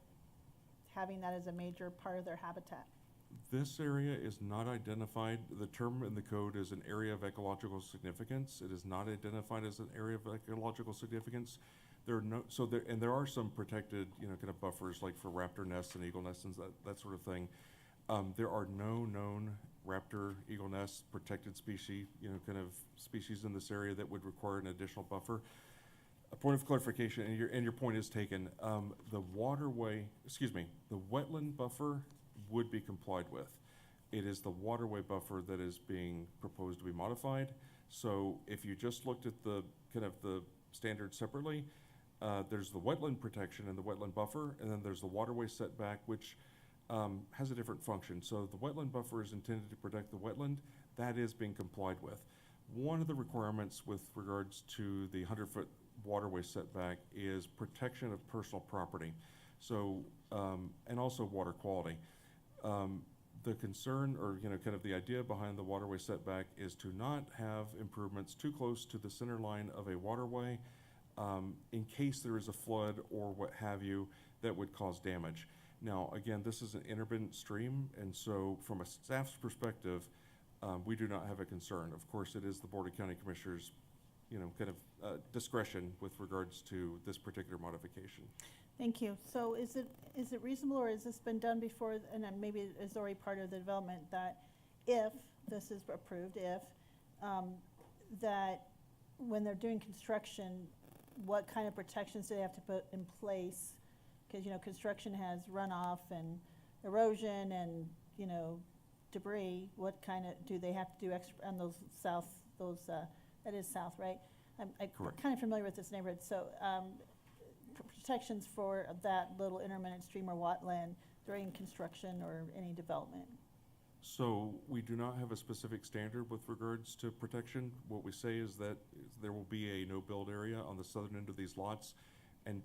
having that as a major part of their habitat? This area is not identified. The term in the code is an area of ecological significance. It is not identified as an area of ecological significance. There are some protected, kind of buffers like for raptor nests and eagle nests and that sort of thing. There are no known raptor, eagle nests, protected species, kind of species in this area that would require an additional buffer. A point of clarification, and your point is taken. The wetland buffer would be complied with. It is the waterway buffer that is being proposed to be modified. So if you just looked at the kind of the standards separately, there's the wetland protection and the wetland buffer, and then there's the waterway setback, which has a different function. So the wetland buffer is intended to protect the wetland. That is being complied with. One of the requirements with regards to the 100-foot waterway setback is protection of personal property. So, and also water quality. The concern, or kind of the idea behind the waterway setback, is to not have improvements too close to the center line of a waterway in case there is a flood or what have you that would cause damage. Now, again, this is an intermittent stream, and so from a staff's perspective, we do not have a concern. Of course, it is the Board of County Commissioners, kind of discretion with regards to this particular modification. Thank you. So is it reasonable, or has this been done before, and then maybe it's already part of the development, that if this is approved, that when they're doing construction, what kind of protections do they have to put in place? Because, construction has runoff and erosion and, debris. What kind of, do they have to do extra on those that is south, right? I'm Correct. kind of familiar with this neighborhood, so protections for that little intermittent stream or wetland during construction or any development. So we do not have a specific standard with regards to protection. What we say is that there will be a no-build area on the southern end of these lots, and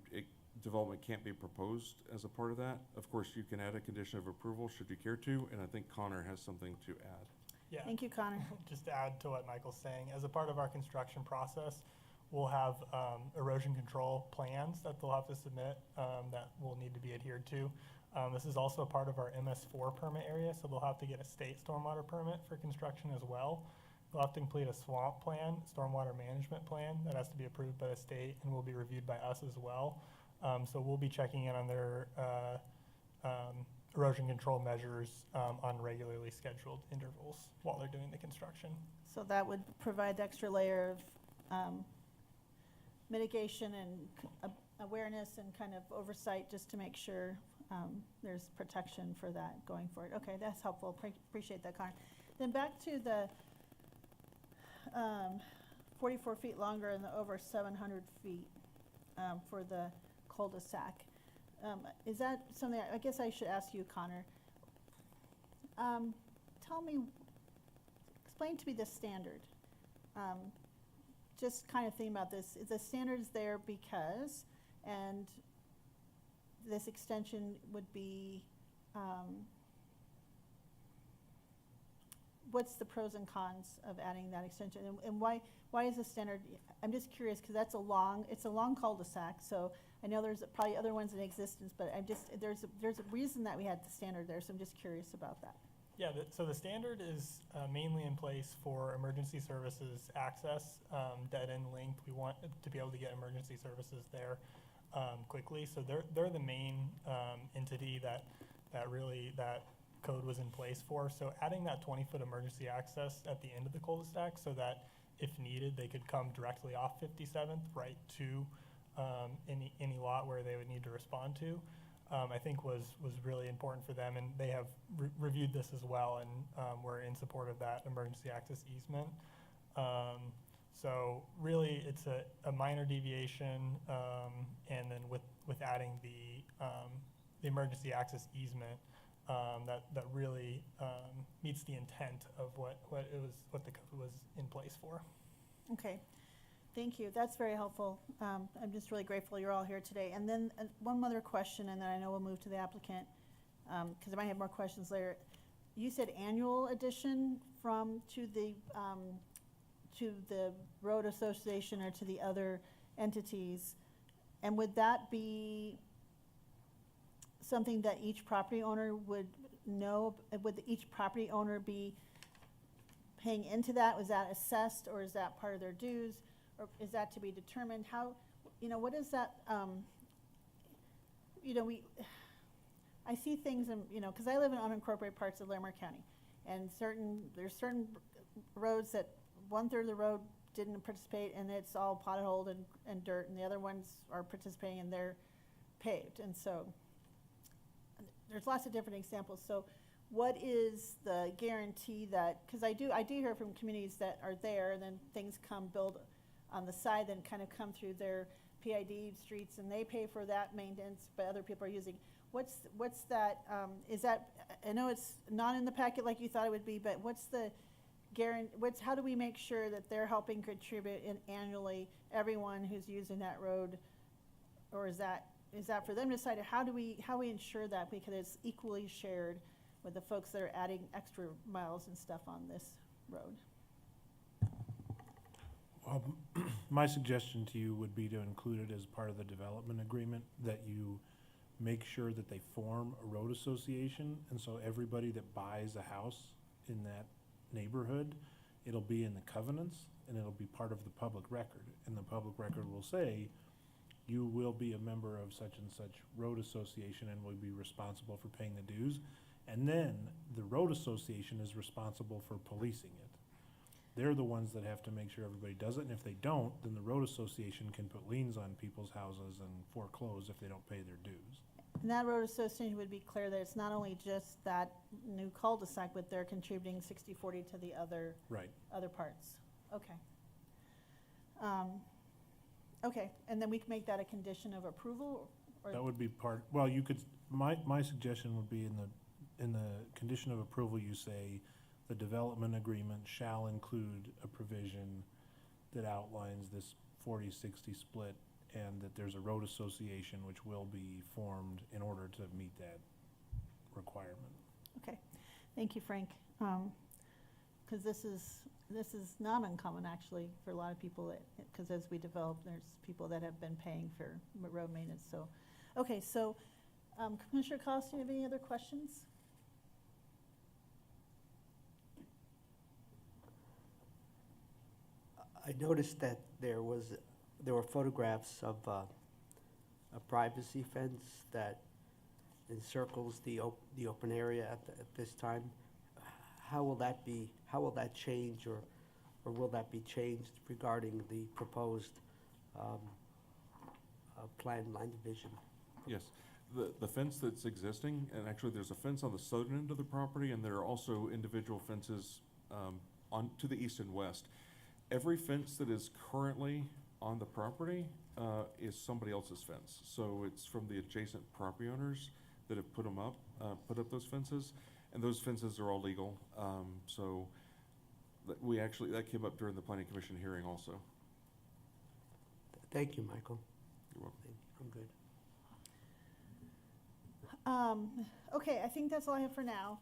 development can't be proposed as a part of that. Of course, you can add a condition of approval should you care to, and I think Connor has something to add. Yeah. Thank you, Connor. Just to add to what Michael's saying, as a part of our construction process, we'll have erosion control plans that they'll have to submit that will need to be adhered to. This is also a part of our MS4 permit area, so they'll have to get a state stormwater permit for construction as well. They'll have to complete a swamp plan, stormwater management plan that has to be approved by the state and will be reviewed by us as well. So we'll be checking in on their erosion control measures on regularly scheduled intervals while they're doing the construction. So that would provide the extra layer of mitigation and awareness and kind of oversight just to make sure there's protection for that going forward. Okay, that's helpful. Appreciate that, Connor. Then back to the 44 feet longer and the over 700 feet for the cul-de-sac. Is that something, I guess I should ask you, Connor. Explain to me the standard. Just kind of think about this. The standard's there because, and this extension would be, what's the pros and cons of adding that extension? And why is the standard, I'm just curious, because it's a long cul-de-sac, so I know there's probably other ones in existence, but there's a reason that we had the standard there, so I'm just curious about that. Yeah, so the standard is mainly in place for emergency services access, dead-end linked. We want to be able to get emergency services there quickly. So they're the main entity that code was in place for. So adding that 20-foot emergency access at the end of the cul-de-sac so that if needed, they could come directly off 57th right to any lot where they would need to respond to, I think was really important for them. And they have reviewed this as well, and we're in support of that emergency access easement. So really it's a minor deviation, and then with adding the emergency access easement, that really meets the intent of what the code was in place for. Okay, thank you. That's very helpful. I'm just really grateful you're all here today. And then one other question, and then I know we'll move to the applicant, because I might have more questions later. You said annual addition to the road association or to the other entities, and would that be something that each property owner would know? Would each property owner be paying into that? Was that assessed, or is that part of their dues, or is that to be determined? How, what is that? I see things in, because I live in unincorporated parts of Larimer County, and there's certain roads that 1/3 of the road didn't participate, and it's all potholed and dirt, and the other ones are participating and they're paved. And so there's lots of different examples. So what is the guarantee that, because I do hear from communities that are there, and then things come build on the side, then kind of come through their PID streets, and they pay for that maintenance, but other people are using. What's that, is that, I know it's not in the packet like you thought it would be, but what's the how do we make sure that they're helping contribute annually everyone who's using that road? Or is that for them to decide? How we ensure that, because it's equally shared with the folks that are adding extra miles and stuff on this road? Well, my suggestion to you would be to include it as part of the development agreement, that you make sure that they form a road association, and so everybody that buys a house in that neighborhood, it'll be in the covenants, and it'll be part of the public record. And the public record will say, you will be a member of such and such road association and will be responsible for paying the dues. And then the road association is responsible for policing it. They're the ones that have to make sure everybody does it, and if they don't, then the road association can put liens on people's houses and foreclose if they don't pay their dues. And that road association would be clear that it's not only just that new cul-de-sac, but they're contributing 60/40 to the other, Right. other parts. Okay. Okay, and then we can make that a condition of approval, or? That would be part, well, you could, my suggestion would be in the condition of approval, you say, the development agreement shall include a provision that outlines this 40-60 split, and that there's a road association which will be formed in order to meet that requirement. Okay, thank you, Frank. Because this is not uncommon, actually, for a lot of people, because as we develop, there's people that have been paying for road maintenance, so. Okay, so Commissioner Cost, do you have any other questions? I noticed that there were photographs of a privacy fence that encircles the open area at this time. How will that change, or will that be changed regarding the proposed planned line division? Yes, the fence that's existing, and actually there's a fence on the southern end of the property, and there are also individual fences on to the east and west. Every fence that is currently on the property is somebody else's fence. So it's from the adjacent property owners that have put up those fences, and those fences are all legal. So that came up during the planning commission hearing also. Thank you, Michael. You're welcome. I'm good. Okay, I think that's all I have for now.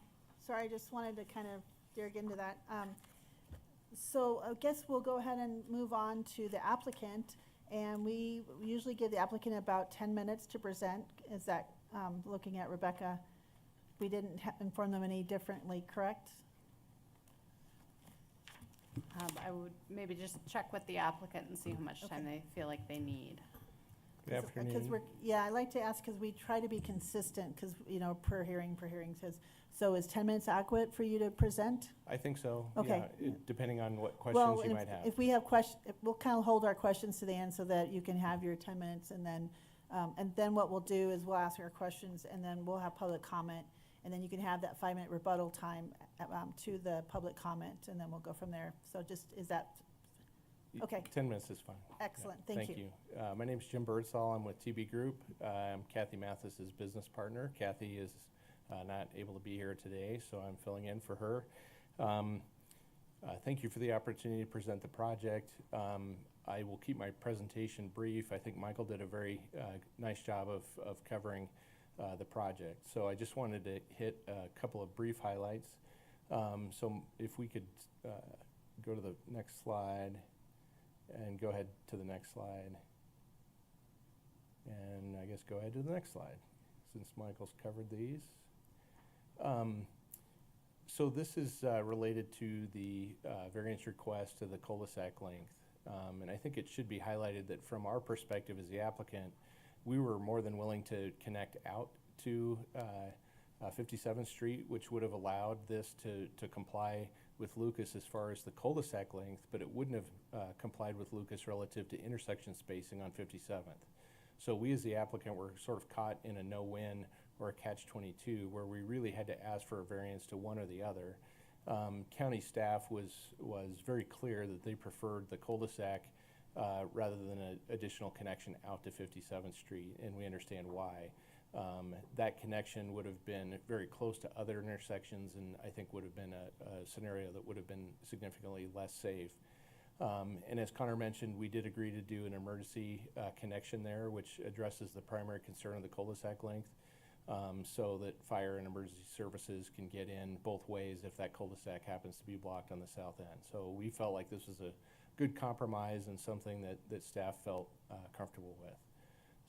Sorry, I just wanted to kind of dig into that. So I guess we'll go ahead and move on to the applicant, and we usually give the applicant about 10 minutes to present. Is that, looking at Rebecca, we didn't inform them any differently, correct? I would maybe just check with the applicant and see how much time they feel like they need. Good afternoon. Yeah, I like to ask, because we try to be consistent, because, per hearing says, so is 10 minutes adequate for you to present? I think so. Okay. Yeah, depending on what questions you might have. If we have questions, we'll kind of hold our questions to the end so that you can have your 10 minutes, and then what we'll do is we'll ask our questions, and then we'll have public comment, and then you can have that 5-minute rebuttal time to the public comment, and then we'll go from there. So is that, okay. 10 minutes is fine. Excellent, Yeah, thank you. My name's Jim Birdsall. I'm with TB Group. I'm Kathy Mathis's business partner. Kathy is not able to be here today, so I'm filling in for her. Thank you for the opportunity to present the project. I will keep my presentation brief. I think Michael did a very nice job of covering the project. So I just wanted to hit a couple of brief highlights. So if we could go to the next slide, and go ahead to the next slide. And I guess go ahead to the next slide, since Michael's covered these. So this is related to the variance request to the cul-de-sac length. And I think it should be highlighted that from our perspective as the applicant, we were more than willing to connect out to 57th Street, which would have allowed this to comply with Lucas as far as the cul-de-sac length, but it wouldn't have complied with Lucas relative to intersection spacing on 57th. So we as the applicant were sort of caught in a no-win or a catch-22 where we really had to ask for a variance to one or the other. County staff was very clear that they preferred the cul-de-sac rather than an additional connection out to 57th Street, and we understand why. That connection would have been very close to other intersections, and I think would have been a scenario that would have been significantly less safe. And as Connor mentioned, we did agree to do an emergency connection there, which addresses the primary concern of the cul-de-sac length, so that fire and emergency services can get in both ways if that cul-de-sac happens to be blocked on the south end. So we felt like this was a good compromise and something that staff felt comfortable with.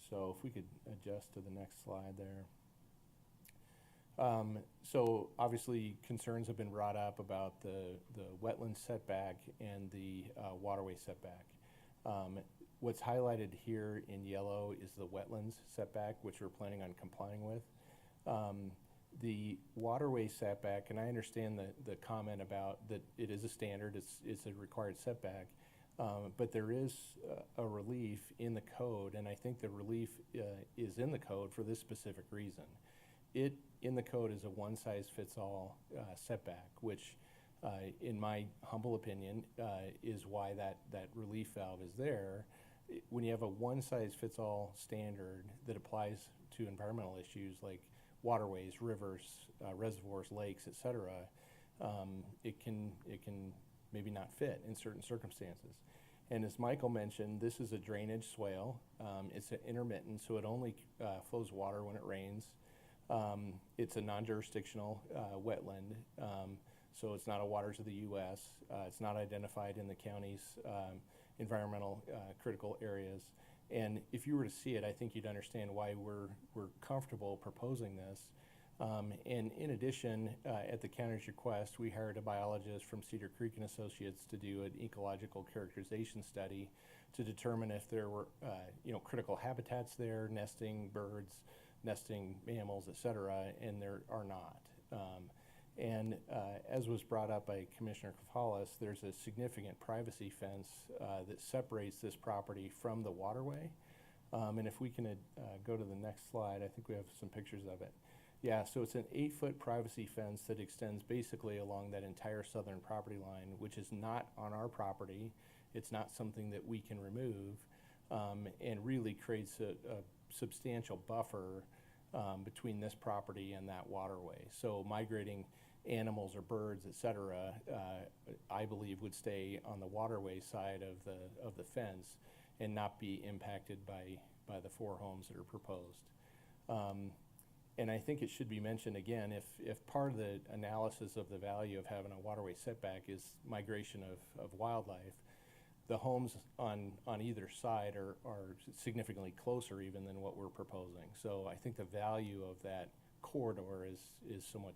So if we could adjust to the next slide there. So obviously concerns have been brought up about the wetland setback and the waterway setback. What's highlighted here in yellow is the wetlands setback, which we're planning on complying with. The waterway setback, and I understand the comment about that it is a standard, it's a required setback, but there is a relief in the code, and I think the relief is in the code for this specific reason. It, in the code, is a one-size-fits-all setback, which, in my humble opinion, is why that relief valve is there. When you have a one-size-fits-all standard that applies to environmental issues like waterways, rivers, reservoirs, lakes, et cetera, it can maybe not fit in certain circumstances. And as Michael mentioned, this is a drainage swale. It's intermittent, so it only flows water when it rains. It's a non-jurisdictional wetland, so it's not a waters of the U.S. It's not identified in the county's environmental critical areas. And if you were to see it, I think you'd understand why we're comfortable proposing this. And in addition, at the county's request, we hired a biologist from Cedar Creek and Associates to do an ecological characterization study to determine if there were, critical habitats there, nesting birds, nesting mammals, et cetera, and there are not. As was brought up by Commissioner Kafalis, there's a significant privacy fence that separates this property from the waterway. And if we can go to the next slide, I think we have some pictures of it. Yeah, so it's an 8-foot privacy fence that extends basically along that entire southern property line, which is not on our property. It's not something that we can remove, and really creates a substantial buffer between this property and that waterway. So migrating animals or birds, et cetera, I believe would stay on the waterway side of the fence and not be impacted by the 4 homes that are proposed. And I think it should be mentioned again, if part of the analysis of the value of having a waterway setback is migration of wildlife, the homes on either side are significantly closer even than what we're proposing. So I think the value of that corridor is somewhat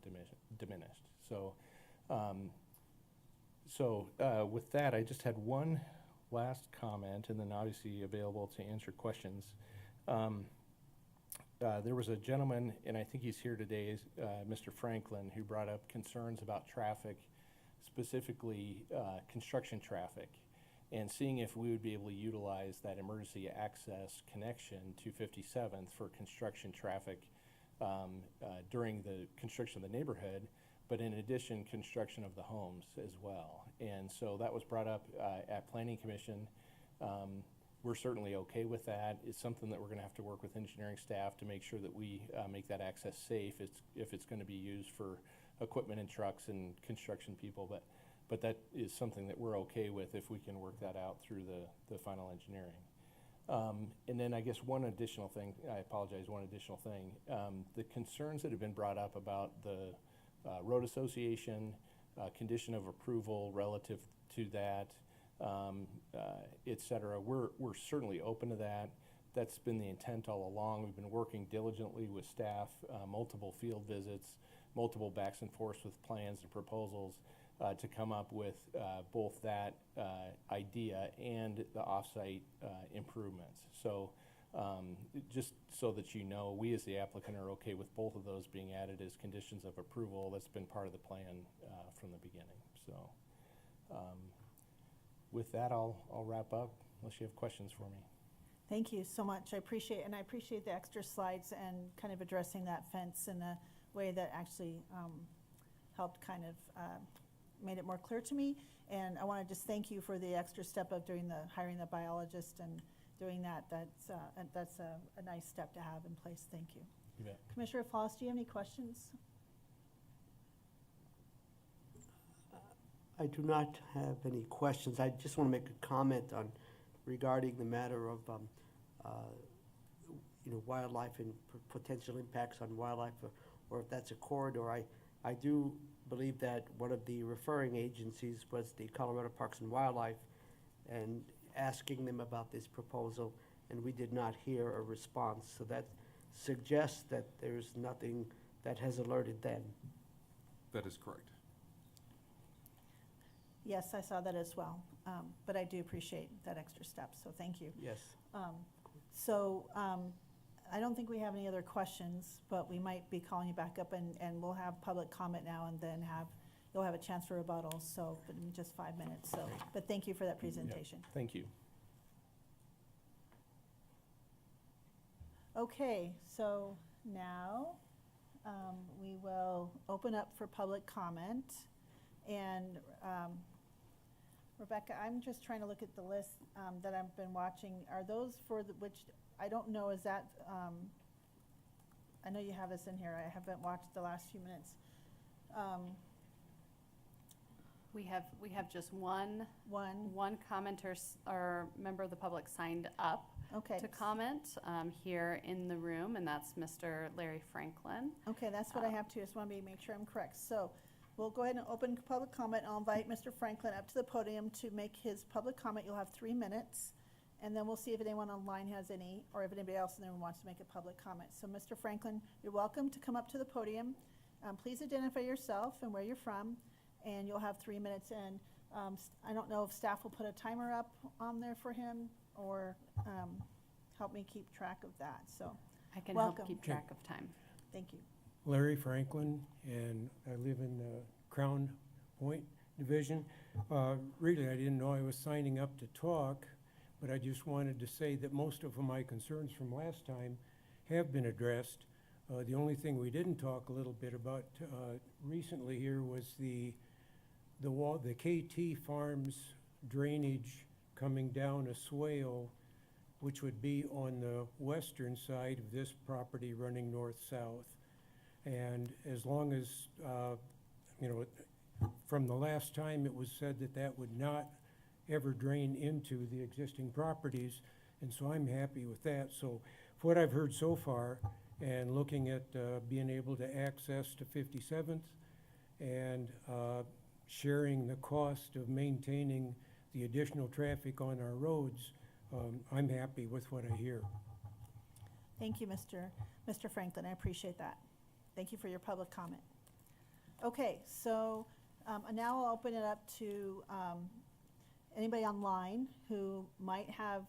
diminished. So with that, I just had one last comment, and then obviously available to answer questions. There was a gentleman, and I think he's here today, Mr. Franklin, who brought up concerns about traffic, specifically construction traffic, and seeing if we would be able to utilize that emergency access connection to 57th for construction traffic during the construction of the neighborhood, but in addition, construction of the homes as well. And so that was brought up at Planning Commission. We're certainly okay with that. It's something that we're going to have to work with engineering staff to make sure that we make that access safe if it's going to be used for equipment and trucks and construction people. But that is something that we're okay with if we can work that out through the final engineering. And then I guess one additional thing, the concerns that have been brought up about the road association, condition of approval relative to that, et cetera, we're certainly open to that. That's been the intent all along. We've been working diligently with staff, multiple field visits, multiple backs and forths with plans and proposals to come up with both that idea and the off-site improvements. So just so that you know, we as the applicant are okay with both of those being added as conditions of approval. That's been part of the plan from the beginning. So with that, I'll wrap up unless you have questions for me. Thank you so much. I appreciate the extra slides and kind of addressing that fence in a way that actually helped kind of made it more clear to me. And I want to just thank you for the extra step of hiring the biologist and doing that. That's a nice step to have in place. Thank you. You bet. Commissioner Foss, do you have any questions? I do not have any questions. I just want to make a comment regarding the matter of wildlife and potential impacts on wildlife, or if that's a corridor. I do believe that one of the referring agencies was the Colorado Parks and Wildlife, and asking them about this proposal, and we did not hear a response. So that suggests that there's nothing that has alerted them. That is correct. Yes, I saw that as well, but I do appreciate that extra step, so thank you. Yes. I don't think we have any other questions, but we might be calling you back up, and we'll have public comment now and then you'll have a chance for rebuttals, so, but in just 5 minutes, so. But thank you for that presentation. Thank you. Okay, so now we will open up for public comment. And Rebecca, I'm just trying to look at the list that I've been watching. Are those for which, I don't know, is that, I know you have this in here. I haven't watched the last few minutes. We have just one commenter or member of the public signed up Okay. to comment here in the room, and that's Mr. Larry Franklin. Okay, that's what I have too. Just want to make sure I'm correct. So we'll go ahead and open public comment. I'll invite Mr. Franklin up to the podium to make his public comment. You'll have 3 minutes, and then we'll see if anyone online has any, or if anybody else in the room wants to make a public comment. So Mr. Franklin, you're welcome to come up to the podium. Please identify yourself and where you're from, and you'll have 3 minutes. And I don't know if staff will put a timer up on there for him, or help me keep track of that. So I can welcome. help keep track of time. Thank you. Larry Franklin, and I live in the Crown Point Division. Really, I didn't know I was signing up to talk, but I just wanted to say that most of my concerns from last time have been addressed. The only thing we didn't talk a little bit about recently here was the KT Farms drainage coming down a swale, which would be on the western side of this property running north-south. And as long as, from the last time it was said that that would not ever drain into the existing properties, and so I'm happy with that. So for what I've heard so far, and looking at being able to access to 57th and sharing the cost of maintaining the additional traffic on our roads, I'm happy with what I hear. Thank you, Mr. Franklin. I appreciate that. Thank you for your public comment. Okay, so now I'll open it up to anybody online who might have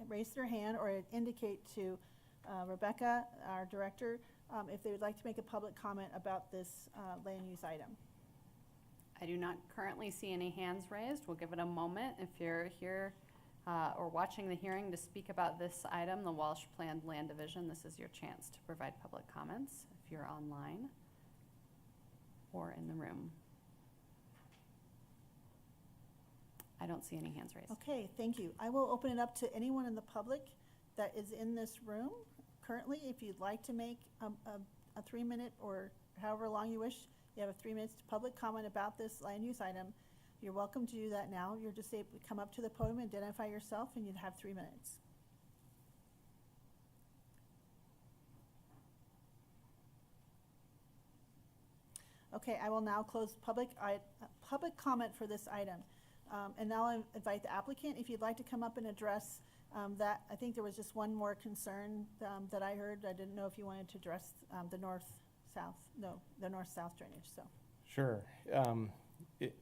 raised their hand or indicate to Rebecca, our director, if they would like to make a public comment about this land use item. I do not currently see any hands raised. We'll give it a moment. If you're here or watching the hearing to speak about this item, the Walsh Planned Land Division, this is your chance to provide public comments if you're online or in the room. I don't see any hands raised. Okay, thank you. I will open it up to anyone in the public that is in this room currently. If you'd like to make a 3-minute or however long you wish, you have 3 minutes to public comment about this land use item. You're welcome to do that now. You're just able to come up to the podium, identify yourself, and you'd have 3 minutes. Okay, I will now close public comment for this item. And now I invite the applicant, if you'd like to come up and address that. I think there was just one more concern that I heard. I didn't know if you wanted to address the north-south drainage, so. Sure.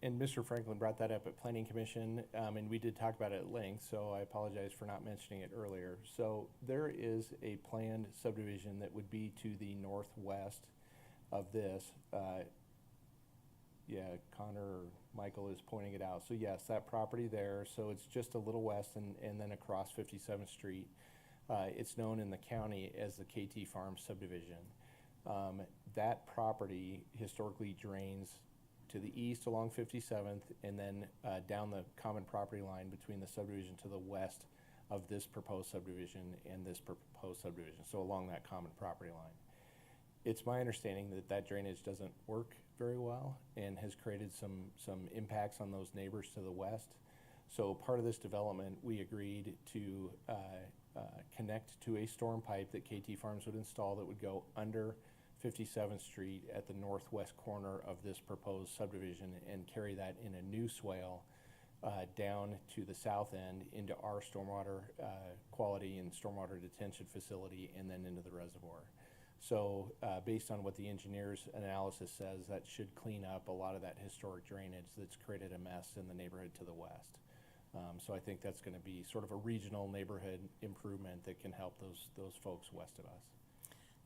And Mr. Franklin brought that up at Planning Commission, and we did talk about it at length, so I apologize for not mentioning it earlier. So there is a planned subdivision that would be to the northwest of this. Yeah, Connor or Michael is pointing it out. So yes, that property there, so it's just a little west and then across 57th Street. It's known in the county as the KT Farms subdivision. That property historically drains to the east along 57th and then down the common property line between the subdivision to the west of this proposed subdivision and this proposed subdivision, so along that common property line. It's my understanding that that drainage doesn't work very well and has created some impacts on those neighbors to the west. So part of this development, we agreed to connect to a storm pipe that KT Farms would install that would go under 57th Street at the northwest corner of this proposed subdivision and carry that in a new swale down to the south end into our stormwater quality and stormwater detention facility and then into the reservoir. So based on what the engineer's analysis says, that should clean up a lot of that historic drainage that's created a mess in the neighborhood to the west. So I think that's going to be sort of a regional neighborhood improvement that can help those folks west of us.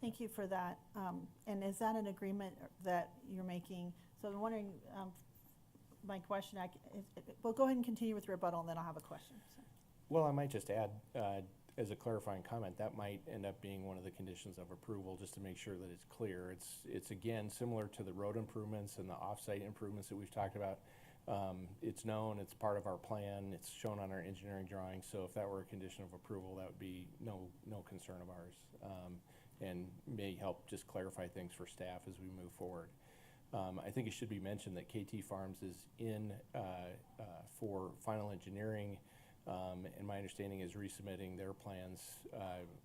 Thank you for that. And is that an agreement that you're making? So I'm wondering, my question, well, go ahead and continue with your rebuttal, and then I'll have a question. So. Well, I might just add, as a clarifying comment, that might end up being one of the conditions of approval, just to make sure that it's clear. It's again, similar to the road improvements and the off-site improvements that we've talked about. It's known, it's part of our plan, it's shown on our engineering drawings, so if that were a condition of approval, that would be no concern of ours, and may help just clarify things for staff as we move forward. I think it should be mentioned that KT Farms is in for final engineering, and my understanding is resubmitting their plans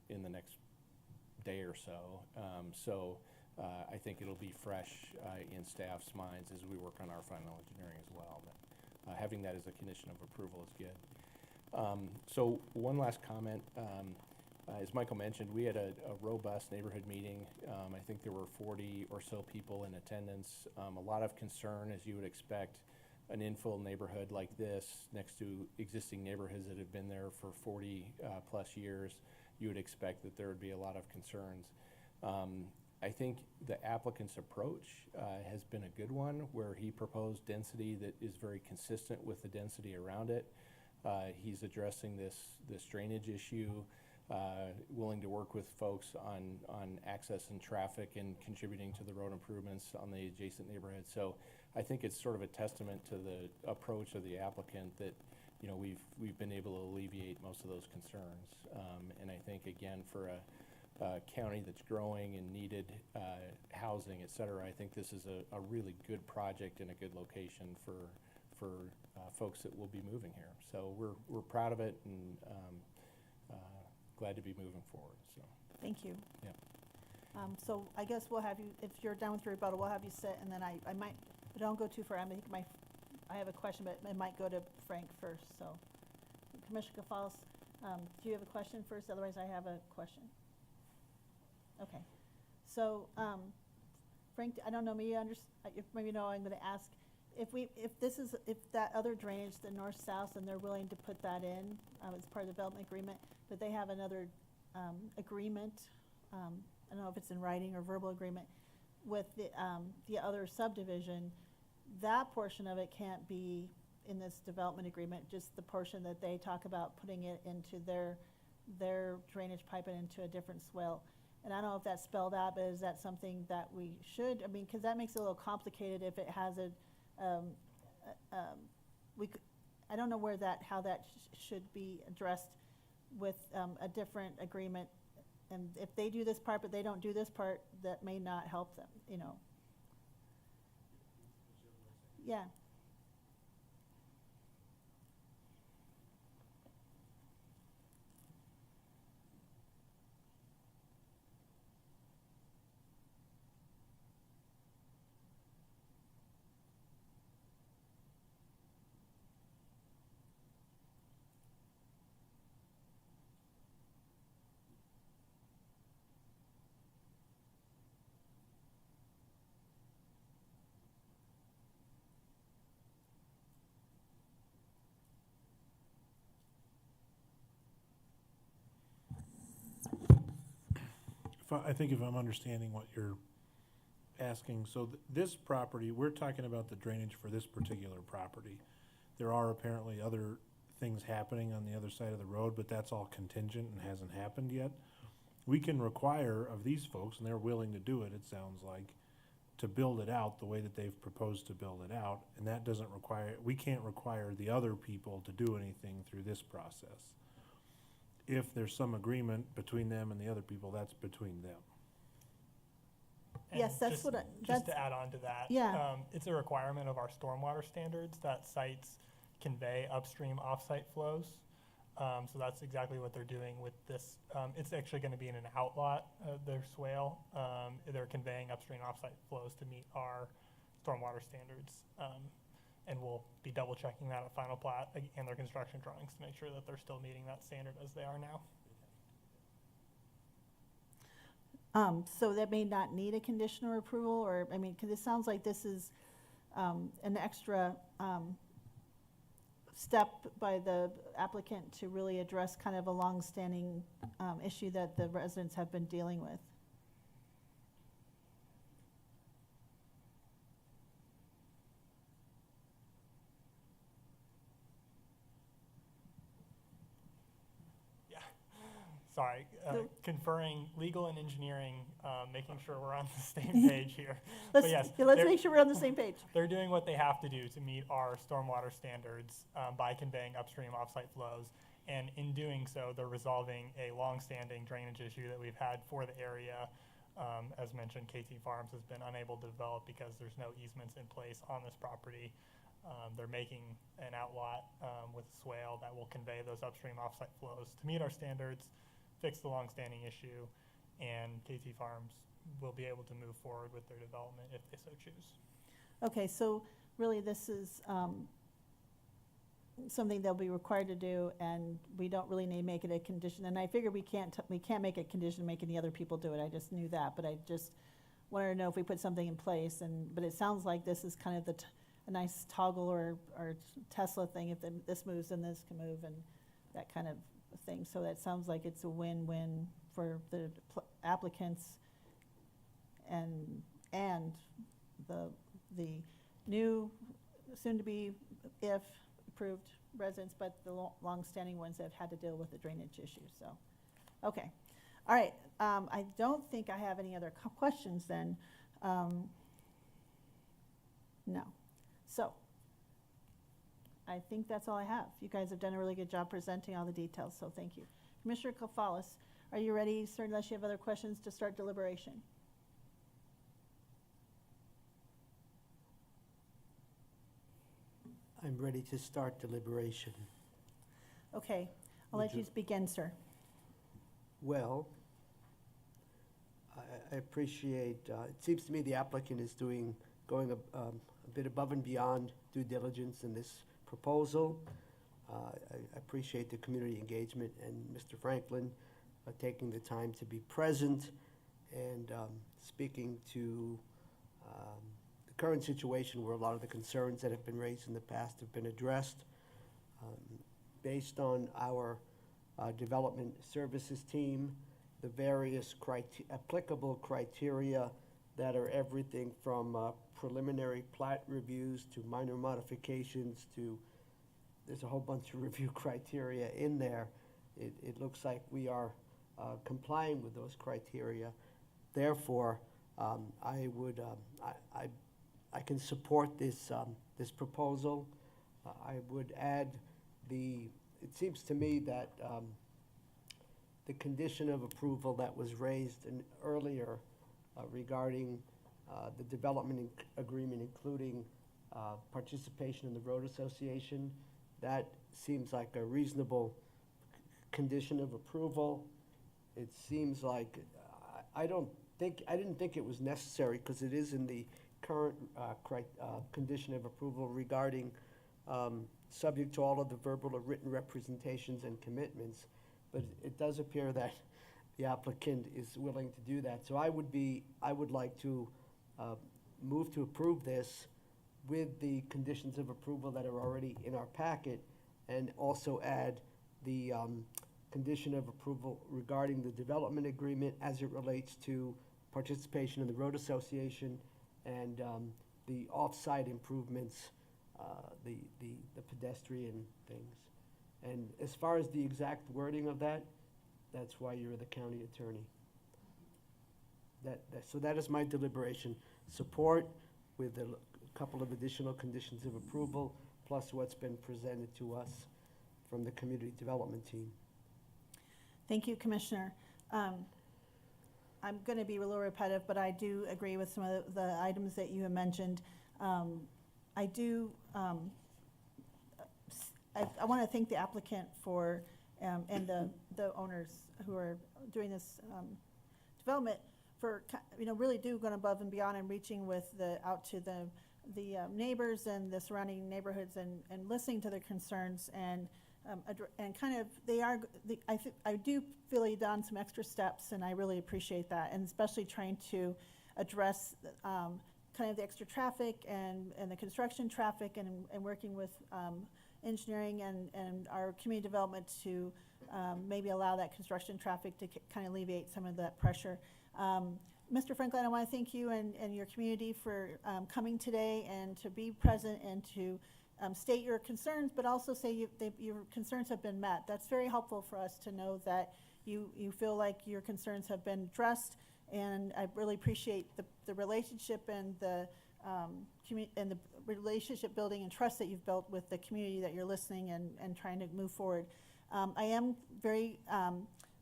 in the next day or so. I think it'll be fresh in staff's minds as we work on our final engineering as well. But having that as a condition of approval is good. So one last comment. As Michael mentioned, we had a robust neighborhood meeting. I think there were 40 or so people in attendance. A lot of concern, as you would expect, an infill neighborhood like this next to existing neighborhoods that have been there for 40 plus years. You would expect that there would be a lot of concerns. I think the applicant's approach has been a good one, where he proposed density that is very consistent with the density around it. He's addressing this drainage issue, willing to work with folks on access and traffic and contributing to the road improvements on the adjacent neighborhood. So I think it's sort of a testament to the approach of the applicant that, you know, we've been able to alleviate most of those concerns. And I think, again, for a county that's growing and needed housing, et cetera, I think this is a really good project and a good location for folks that will be moving here. So we're proud of it and glad to be moving forward. So Thank you. yeah. So I guess we'll have you, if you're done with your rebuttal, we'll have you sit, and then I might, but don't go too far. I have a question, but it might go to Frank first. So Commissioner Gonzalez, do you have a question first? Otherwise, I have a question. Okay. So Frank, I don't know, maybe you know, I'm going to ask if that other drainage, the north-south, and they're willing to put that in as part of the development agreement, but they have another agreement. I don't know if it's in writing or verbal agreement with the other subdivision. That portion of it can't be in this development agreement, just the portion that they talk about putting it into their drainage pipe and into a different swale. And I don't know if that's spelled out, but is that something that we should, I mean, because that makes it a little complicated if it has I don't know how that should be addressed with a different agreement. And if they do this part, but they don't do this part, that may not help them, you know. Yeah. I think if I'm understanding what you're asking, so this property, we're talking about the drainage for this particular property. There are apparently other things happening on the other side of the road, but that's all contingent and hasn't happened yet. We can require of these folks, and they're willing to do it, it sounds like, to build it out the way that they've proposed to build it out, and that doesn't require, we can't require the other people to do anything through this process. If there's some agreement between them and the other people, that's between them. And Yes, that's just- what I, Just that's, to add on to that. Yeah. It's a requirement of our stormwater standards that sites convey upstream offsite flows. So that's exactly what they're doing with this. It's actually going to be in an outlot of their swale. They're conveying upstream offsite flows to meet our stormwater standards. And we'll be double checking that at final plat and their construction drawings to make sure that they're still meeting that standard as they are now. so that may not need a conditional approval, or, I mean, because it sounds like this is an extra step by the applicant to really address kind of a long-standing issue that the residents have been dealing with. Sorry, No. conferring legal and engineering, making sure we're on the same page here. Let's, But yes, let's they're- make sure we're on the same page. They're doing what they have to do to meet our stormwater standards by conveying upstream offsite flows. And in doing so, they're resolving a longstanding drainage issue that we've had for the area. As mentioned, KT Farms has been unable to develop because there's no easements in place on this property. They're making an outlot with a swale that will convey those upstream offsite flows to meet our standards, fix the longstanding issue, and KT Farms will be able to move forward with their development if they so choose. Okay, so really this is something they'll be required to do, and we don't really need to make it a condition. And I figure we can't make a condition making the other people do it. I just knew that, but I just wanted to know if we put something in place. But it sounds like this is kind of a nice toggle or Tesla thing. If this moves, then this can move, and that kind of thing. So that sounds like it's a win-win for the applicants and the new, soon-to-be, if approved residents, but the long-standing ones that have had to deal with the drainage issues. So, okay, all right. I don't think I have any other questions then. No. So, I think that's all I have. You guys have done a really good job presenting all the details, so thank you. Commissioner Kofalis, are you ready, sir, unless you have other questions, to start deliberation? I'm ready to start deliberation. Okay, I'll Would let you you- begin, sir. Well, I appreciate, it seems to me the applicant is going a bit above and beyond due diligence in this proposal. I appreciate the community engagement and Mr. Franklin taking the time to be present and speaking to the current situation where a lot of the concerns that have been raised in the past have been addressed. Based on our development services team, the various applicable criteria that are everything from preliminary plat reviews to minor modifications to, there's a whole bunch of review criteria in there. It looks like we are complying with those criteria. Therefore, I can support this proposal. I would add it seems to me that the condition of approval that was raised earlier regarding the development agreement, including participation in the road association, that seems like a reasonable condition of approval. It seems like, I didn't think it was necessary because it is in the current condition of approval regarding subject to all of the verbal or written representations and commitments. But it does appear that the applicant is willing to do that. So I would like to move to approve this with the conditions of approval that are already in our packet, and also add the condition of approval regarding the development agreement as it relates to participation in the road association and the off-site improvements, the pedestrian things. And as far as the exact wording of that, that's why you're the county attorney. So that is my deliberation. Support with a couple of additional conditions of approval, plus what's been presented to us from the community development team. Thank you, Commissioner. I'm going to be a little repetitive, but I do agree with some of the items that you have mentioned. I do, I want to thank the applicant for, and the owners who are doing this development for, really going above and beyond and reaching out to the neighbors and the surrounding neighborhoods and listening to their concerns and kind of, I do feel you've done some extra steps, and I really appreciate that, and especially trying to address kind of the extra traffic and the construction traffic and working with engineering and our community development to maybe allow that construction traffic to kind of alleviate some of that pressure. Mr. Franklin, I want to thank you and your community for coming today and to be present and to state your concerns, but also say your concerns have been met. That's very helpful for us to know that you feel like your concerns have been addressed, and I really appreciate the relationship and the relationship building and trust that you've built with the community that you're listening and trying to move forward. I am very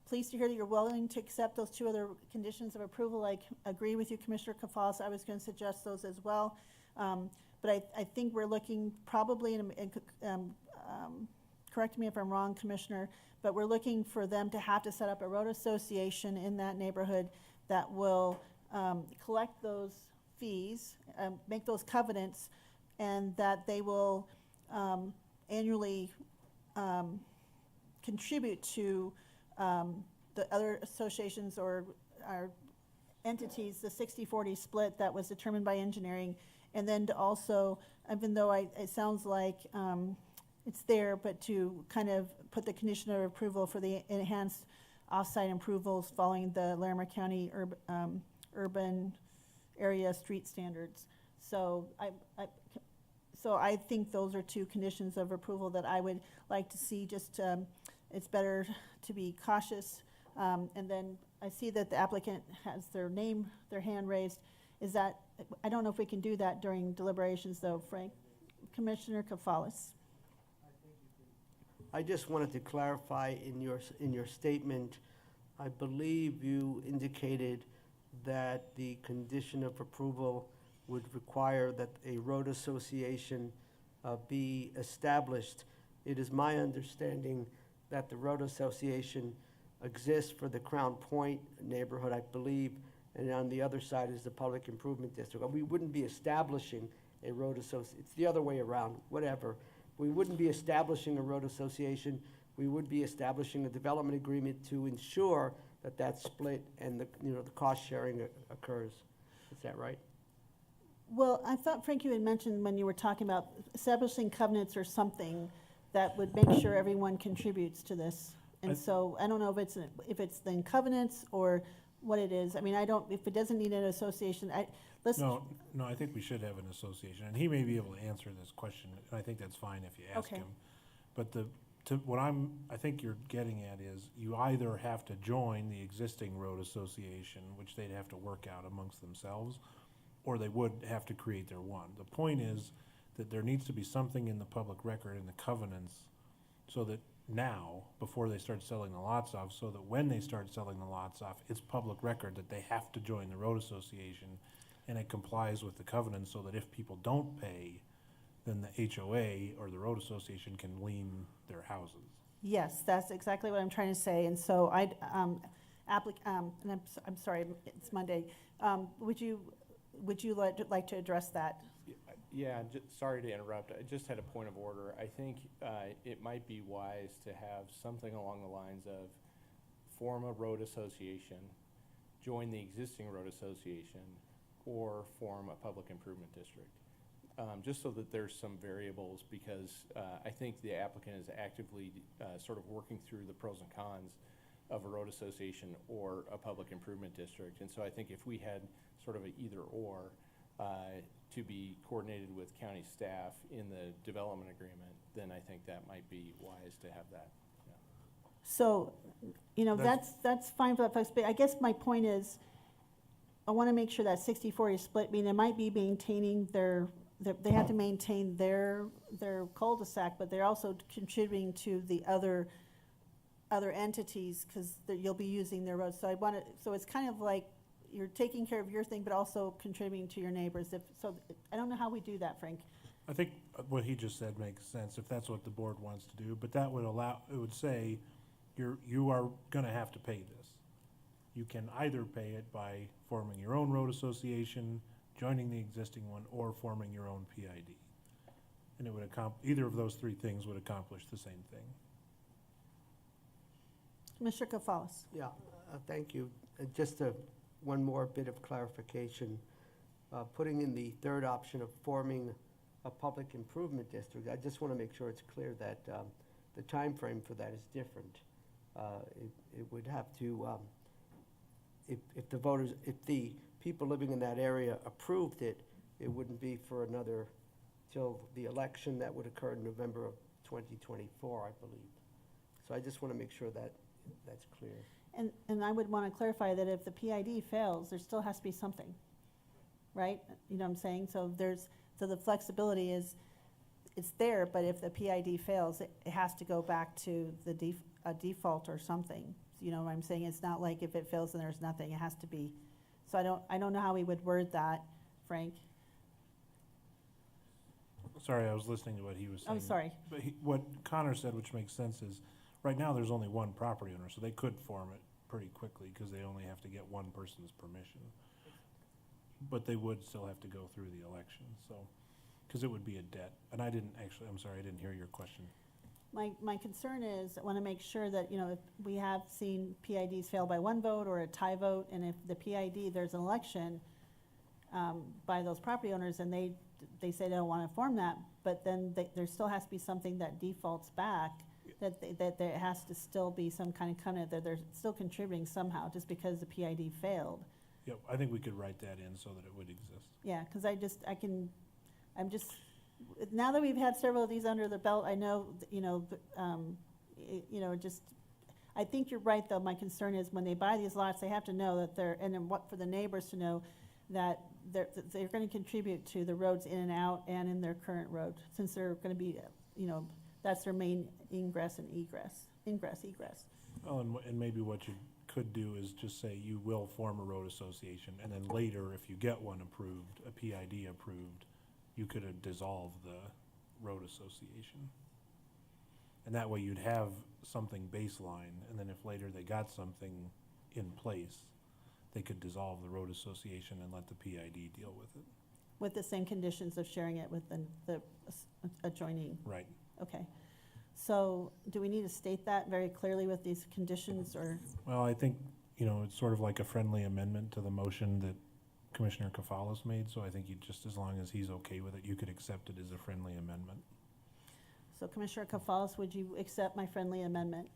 pleased to hear that you're willing to accept those 2 other conditions of approval. I agree with you, Commissioner Cafalas. I was going to suggest those as well. But I think we're looking probably, correct me if I'm wrong, Commissioner, but we're looking for them to have to set up a road association in that neighborhood that will collect those fees, make those covenants, and that they will annually contribute to the other associations or our entities, the 60-40 split that was determined by engineering, and then to also, even though it sounds like it's there, but to kind of put the condition of approval for the enhanced off-site approvals following the Larimer County urban area street standards. So I think those are 2 conditions of approval that I would like to see. Just it's better to be cautious. And then I see that the applicant has their hand raised. Is that, I don't know if we can do that during deliberations though, Frank. Commissioner Cafalas. I just wanted to clarify in your statement, I believe you indicated that the condition of approval would require that a road association be established. It is my understanding that the road association exists for the Crown Point neighborhood, I believe, and on the other side is the Public Improvement District. We wouldn't be establishing a road association. It's the other way around, whatever. We wouldn't be establishing a road association. We would be establishing a development agreement to ensure that that split and the cost sharing occurs. Is that right? Well, I thought, Frank, you had mentioned when you were talking about establishing covenants or something that would make sure everyone contributes to this. And so I don't know if it's then covenants or what it is. I mean, if it doesn't need an association, No, I think we should have an association, and he may be able to answer this question, and I think that's fine if you ask Okay. him. But what I think you're getting at is, you either have to join the existing road association, which they'd have to work out amongst themselves, or they would have to create their one. The point is that there needs to be something in the public record, in the covenants, so that now, before they start selling the lots off, so that when they start selling the lots off, it's public record that they have to join the road association, and it complies with the covenants, so that if people don't pay, then the HOA or the road association can lien their houses. Yes, that's exactly what I'm trying to say. And so and I'm sorry, it's Monday. Would you like to address that? Yeah, sorry to interrupt. I just had a point of order. I think it might be wise to have something along the lines of form a road association, join the existing road association, or form a public improvement district. Just so that there's some variables, because I think the applicant is actively sort of working through the pros and cons of a road association or a public improvement district. And so I think if we had sort of an either or to be coordinated with county staff in the development agreement, then I think that might be wise to have that. Yeah. So, that's fine for that flexibility. I guess my point is, I want to make sure that 60-40 split, I mean, they might be maintaining they have to maintain their cul-de-sac, but they're also contributing to the other entities, because you'll be using their roads. So so it's kind of like you're taking care of your thing, but also contributing to your neighbors. I don't know how we do that, Frank. I think what he just said makes sense, if that's what the board wants to do, but that would it would say, you are gonna have to pay this. You can either pay it by forming your own road association, joining the existing one, or forming your own PID. And it would either of those 3 things would accomplish the same thing. Mr. Cafalas. Yeah, thank you. Just one more bit of clarification. Putting in the third option of forming a public improvement district. I just want to make sure it's clear that the time frame for that is different. It would have to, if the voters, if the people living in that area approved it, it wouldn't be for another, till the election that would occur in November of 2024, I believe. So I just want to make sure that that's clear. And I would want to clarify that if the PID fails, there still has to be something, right? You know what I'm saying? So the flexibility is, it's there, but if the PID fails, it has to go back to a default or something. You know what I'm saying? It's not like if it fails and there's nothing, it has to be. So I don't know how we would word that, Frank. Sorry, I was listening to what he was saying. I'm sorry. But what Connor said, which makes sense, is right now there's only one property owner, so they could form it pretty quickly because they only have to get one person's permission. But they would still have to go through the election, so, because it would be a debt. And I didn't actually, I'm sorry, I didn't hear your question. My concern is, I want to make sure that, you know, if we have seen PIDs fail by one vote or a tie vote, and if the PID, there's an election by those property owners, and they say they don't want to form that, but then there still has to be something that defaults back, that there has to still be some kind of covenant that they're still contributing somehow, just because the PID failed. Yep, I think we could write that in so that it would exist. Yeah, because now that we've had several of these under the belt, I know, I think you're right, though. My concern is when they buy these lots, they have to know that and then for the neighbors to know that they're going to contribute to the roads in and out and in their current road, since they're going to be, that's their main ingress and egress. Well, and maybe what you could do is just say you will form a road association, and then later, if you get one approved, a PID approved, you could dissolve the road association. And that way you'd have something baseline, and then if later they got something in place, they could dissolve the road association and let the PID deal with it. With the same conditions of sharing it with the adjoining. Right. Okay. So do we need to state that very clearly with these conditions, or? Well, I think, it's sort of like a friendly amendment to the motion that Commissioner Kafalas made, so I think just as long as he's okay with it, you could accept it as a friendly amendment. So Commissioner Kafalas, would you accept my friendly amendment?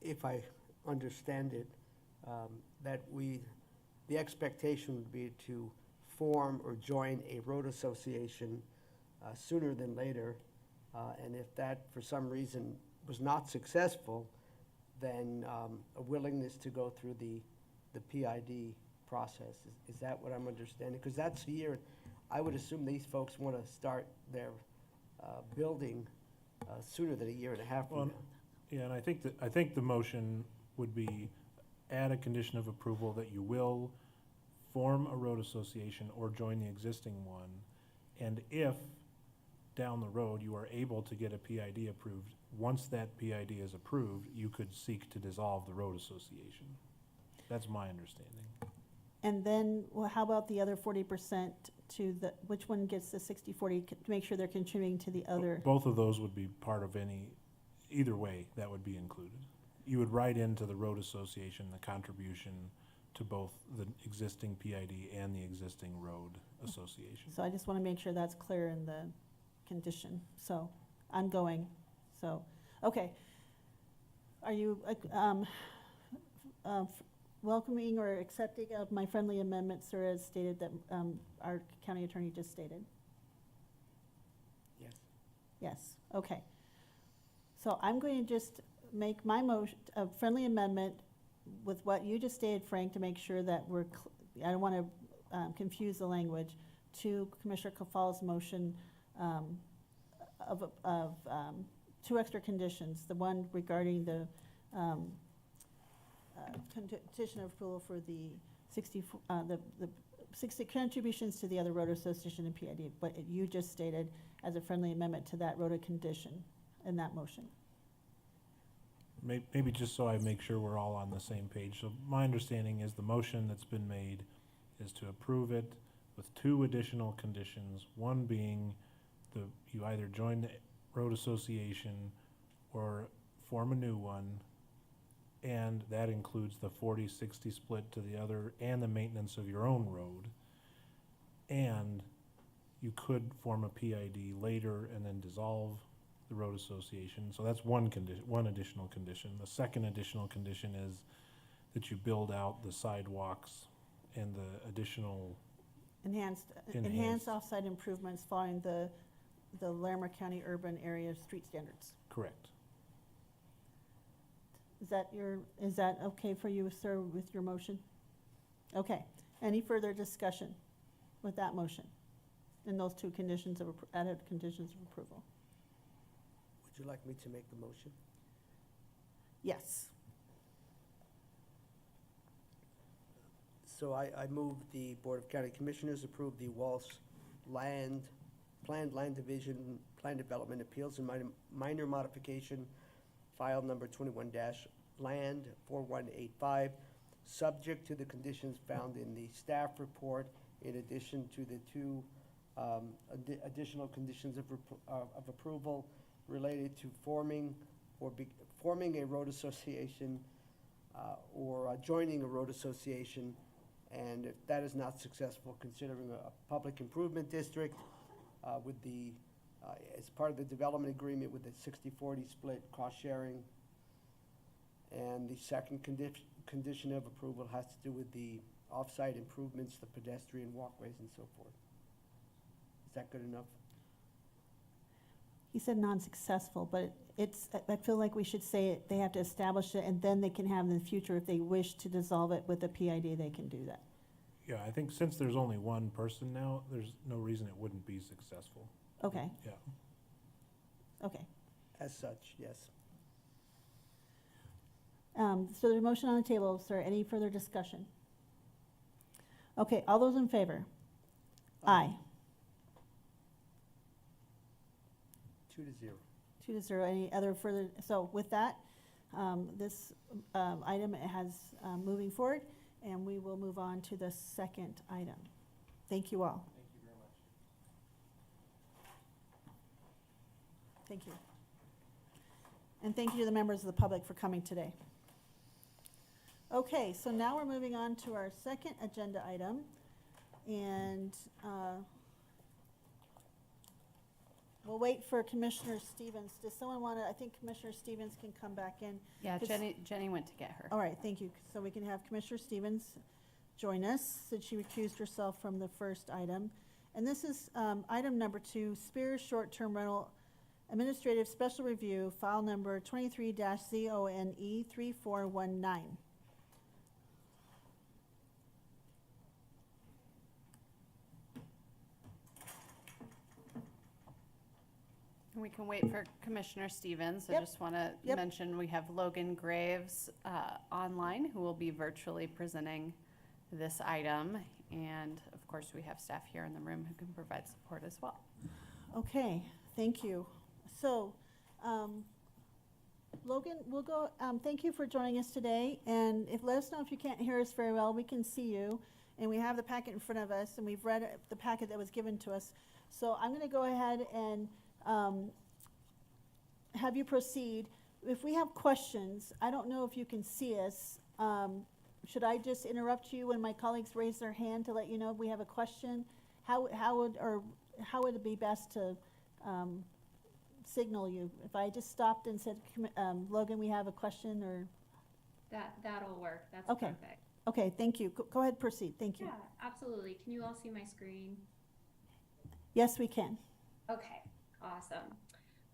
If I understand it, the expectation would be to form or join a road association sooner than later, and if that for some reason was not successful, then a willingness to go through the PID process. Is that what I'm understanding? Because that's the year, I would assume these folks want to start their building sooner than a year and a half from now. Yeah, and I think the motion would be add a condition of approval that you will form a road association or join the existing one, and if down the road you are able to get a PID approved, once that PID is approved, you could seek to dissolve the road association. That's my understanding. And then, well, how about the other 40% which one gets the 60-40, to make sure they're contributing to the other? Both of those would be part of either way, that would be included. You would write into the road association the contribution to both the existing PID and the existing road association. So I just want to make sure that's clear in the condition. So I'm going. So, okay. Are you welcoming or accepting of my friendly amendment, sir, as stated that our county attorney just stated? Yes. Yes. Okay. So I'm going to just make my motion, a friendly amendment with what you just stated, Frank, to make sure that I don't want to confuse the language, to Commissioner Kafalas' motion of two extra conditions. The one regarding the condition of approval for the 60 contributions to the other road association and PID, but you just stated as a friendly amendment to that road condition in that motion. Maybe just so I make sure we're all on the same page. So my understanding is the motion that's been made is to approve it with two additional conditions, one being you either join the road association or form a new one, and that includes the 40-60 split to the other and the maintenance of your own road. And you could form a PID later and then dissolve the road association. So that's one additional condition. The second additional condition is that you build out the sidewalks and the additional, Enhanced Enhanced. off-site improvements following the Larimer County Urban Area Street Standards. correct. Is that okay for you, sir, with your motion? Okay. Any further discussion with that motion? And those two conditions of, added conditions of approval? Would you like me to make the motion? Yes. So I move the Board of County Commissioners approve the Walsh Planned Land Division Plan Development Appeals and minor modification, file number 21-Land 4185, subject to the conditions found in the staff report, in addition to the two additional conditions of approval related to forming a road association or joining a road association. And if that is not successful, considering a public improvement district with the, as part of the development agreement with the 60-40 split cost sharing. And the second condition of approval has to do with the off-site improvements, the pedestrian walkways and so forth. Is that good enough? He said non-successful, but I feel like we should say it, they have to establish it, and then they can have in the future, if they wish to dissolve it with a PID, they can do that. Yeah, I think since there's only one person now, there's no reason it wouldn't be successful. Okay, Yeah. okay. As such, yes. So there's a motion on the table, sir. Any further discussion? Okay, all those in favor? Aye. 2-0. 2-0. Any other further? So with that, this item has moving forward, and we will move on to the second item. Thank you all. Thank you very much. Thank you. And thank you to the members of the public for coming today. Okay, so now we're moving on to our second agenda item, and we'll wait for Commissioner Stevens. Does someone want to, I think Commissioner Stevens can come back in. Yeah, 'Cause- Jenny went to get her. All right, thank you. So we can have Commissioner Stevens join us, since she recused herself from the first item. And this is item number 2, Spears Short-Term Rental Administrative Special Review, file number 23-ZONE 3419. We can wait for Commissioner Stevens. I Yep. just want to Yep. mention we have Logan Graves online, who will be virtually presenting this item. And of course, we have staff here in the room who can provide support as well. Okay, thank you. So, Logan, we'll go, thank you for joining us today. And let us know if you can't hear us very well. We can see you. And we have the packet in front of us, and we've read the packet that was given to us. So I'm going to go ahead and have you proceed. If we have questions, I don't know if you can see us. Should I just interrupt you when my colleagues raise their hand to let you know if we have a question? How would it be best to signal you? If I just stopped and said, Logan, we have a question, or? That'll work. That's Okay. perfect. Okay, thank you. Go ahead, proceed. Thank you. Yeah, absolutely. Can you all see my screen? Yes, we can. Okay, awesome.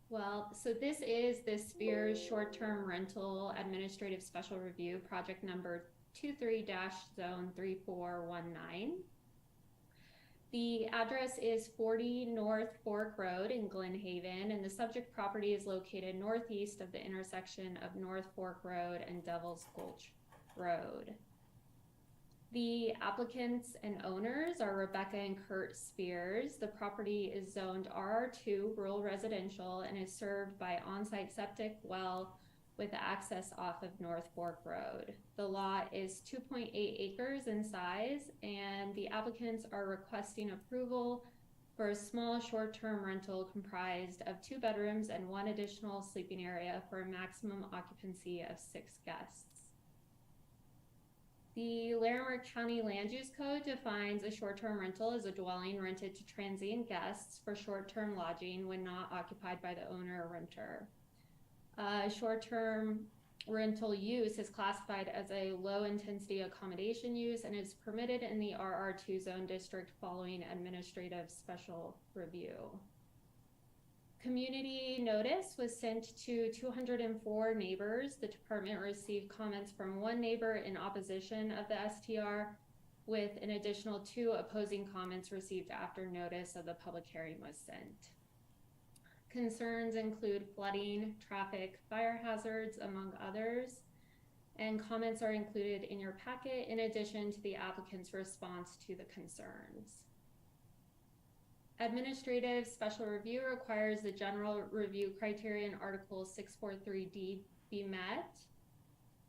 Well, so this is the Spears Short-Term Rental Administrative Special Review, project number 23-Zone 3419. The address is 40 North Fork Road in Glen Haven, and the subject property is located northeast of the intersection of North Fork Road and Devil's Gulch Road. The applicants and owners are Rebecca and Kurt Spears. The property is zoned RR2 rural residential and is served by on-site septic well with access off of North Fork Road. The lot is 2.8 acres in size, and the applicants are requesting approval for a small short-term rental comprised of 2 bedrooms and 1 additional sleeping area for a maximum occupancy of 6 guests. The Larimer County Land Use Code defines a short-term rental as a dwelling rented to transient guests for short-term lodging when not occupied by the owner or renter. Short-term rental use is classified as a low-intensity accommodation use and is permitted in the RR2 zone district following administrative special review. Community notice was sent to 204 neighbors. The department received comments from one neighbor in opposition of the STR, with an additional 2 opposing comments received after notice of the public hearing was sent. Concerns include flooding, traffic, fire hazards, among others, and comments are included in your packet in addition to the applicant's response to the concerns. Administrative special review requires the general review criteria in Article 643D be met,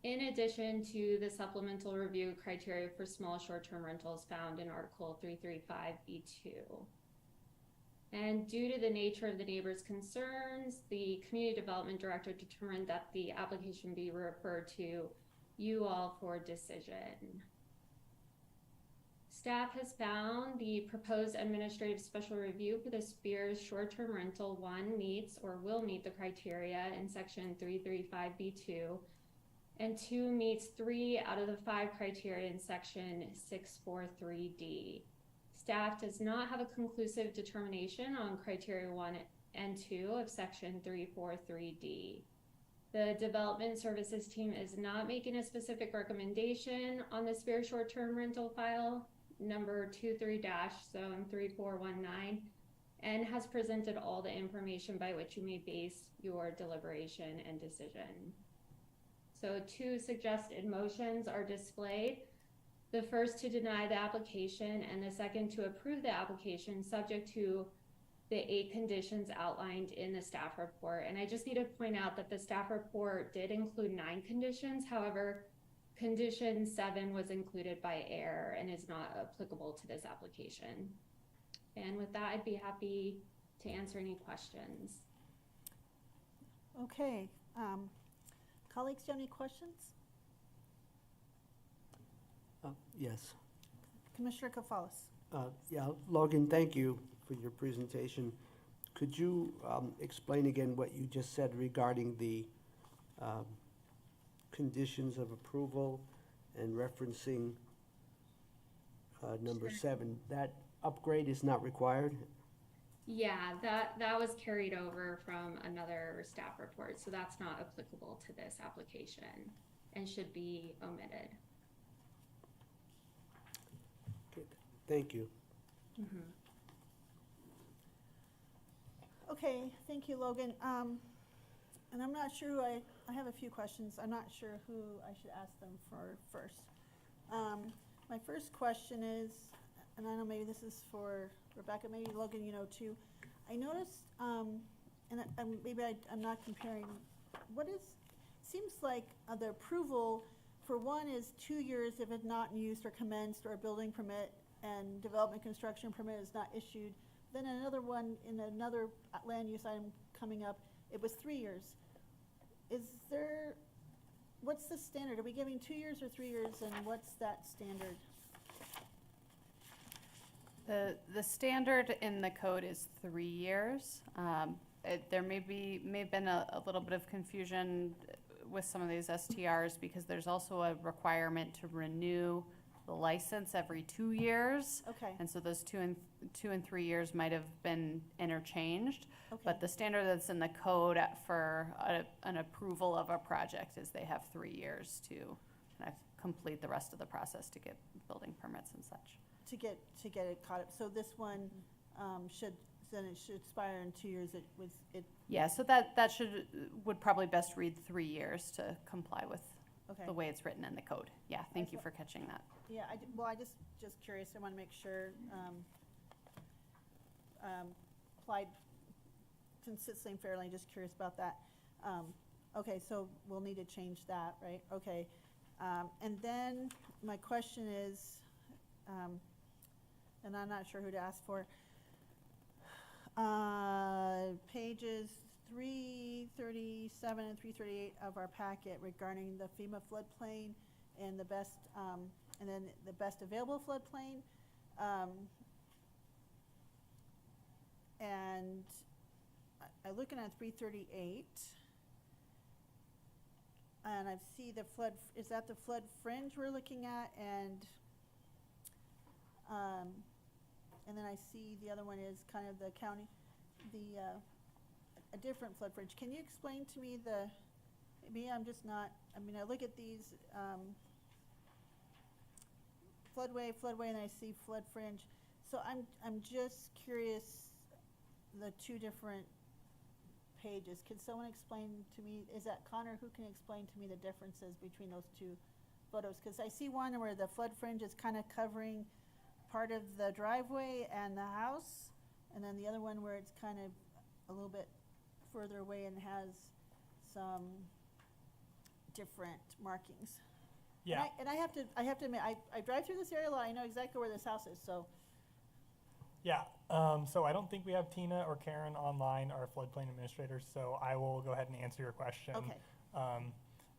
in addition to the supplemental review criteria for small short-term rentals found in Article 335B2. And due to the nature of the neighbors' concerns, the Community Development Director determined that the application be referred to you all for decision. Staff has found the proposed administrative special review for the Spears short-term rental 1 meets or will meet the criteria in section 335B2, and 2 meets 3 out of the 5 criteria in section 643D. Staff does not have a conclusive determination on criteria 1 and 2 of section 343D. The development services team is not making a specific recommendation on the Spears short-term rental file number 23-zone3419 and has presented all the information by which you may base your deliberation and decision. So 2 suggested motions are displayed. The first to deny the application and the second to approve the application subject to the 8 conditions outlined in the staff report. And I just need to point out that the staff report did include 9 conditions. However, condition 7 was included by error and is not applicable to this application. And with that, I'd be happy to answer any questions. Okay, colleagues, do you have any questions? Yes. Commissioner Kafalis. Yeah, Logan, thank you for your presentation. Could you explain again what you just said regarding the conditions of approval and referencing number 7? That upgrade is not required? Yeah, that was carried over from another staff report, so that's not applicable to this application and should be omitted. Good. Thank you. Mm-hmm. Okay, thank you, Logan. And I'm not sure who I have a few questions. I'm not sure who I should ask them for first. My first question is, and I know maybe this is for Rebecca, maybe Logan, you know, too. I noticed, and maybe I'm not comparing, seems like the approval for one is 2 years if it's not in use or commenced, or a building permit and development construction permit is not issued. Then another one in another land use item coming up, it was 3 years. What's the standard? Are we giving 2 years or 3 years, and what's that standard? The standard in the code is 3 years. There may have been a little bit of confusion with some of these STRs because there's also a requirement to renew the license every 2 years. Okay. And so those 2 and 3 years might have been interchanged. Okay. But the standard that's in the code for an approval of a project is they have 3 years to kind of complete the rest of the process to get building permits and such. To get it caught up. So this one should expire in 2 years. Yeah, so that would probably best read 3 years to comply with Okay. the way it's written in the code. Yeah, thank you for catching that. Yeah, I just curious. I want to make sure applied consistently and fairly. Just curious about that. Okay, so we'll need to change that, right? Okay, and then my question is, and I'm not sure who to ask for. Pages 337 and 338 of our packet regarding the FEMA floodplain and the best, and then the best available floodplain. And I looking at 338, and I see the flood. Is that the flood fringe we're looking at? And then I see the other one is kind of the county, a different flood fringe. Can you explain to me maybe I'm just not, I mean, I look at these, floodway, and I see flood fringe. So I'm just curious, the two different pages. Can someone explain to me, is that Connor, who can explain to me the differences between those two photos? Because I see one where the flood fringe is kind of covering part of the driveway and the house, and then the other one where it's kind of a little bit further away and has some different markings. Yeah. And I have to admit, I drive through this area a lot. I know exactly where this house is, so. Yeah, so I don't think we have Tina or Karen online, our floodplain administrators, so I will go ahead and answer your question. Okay.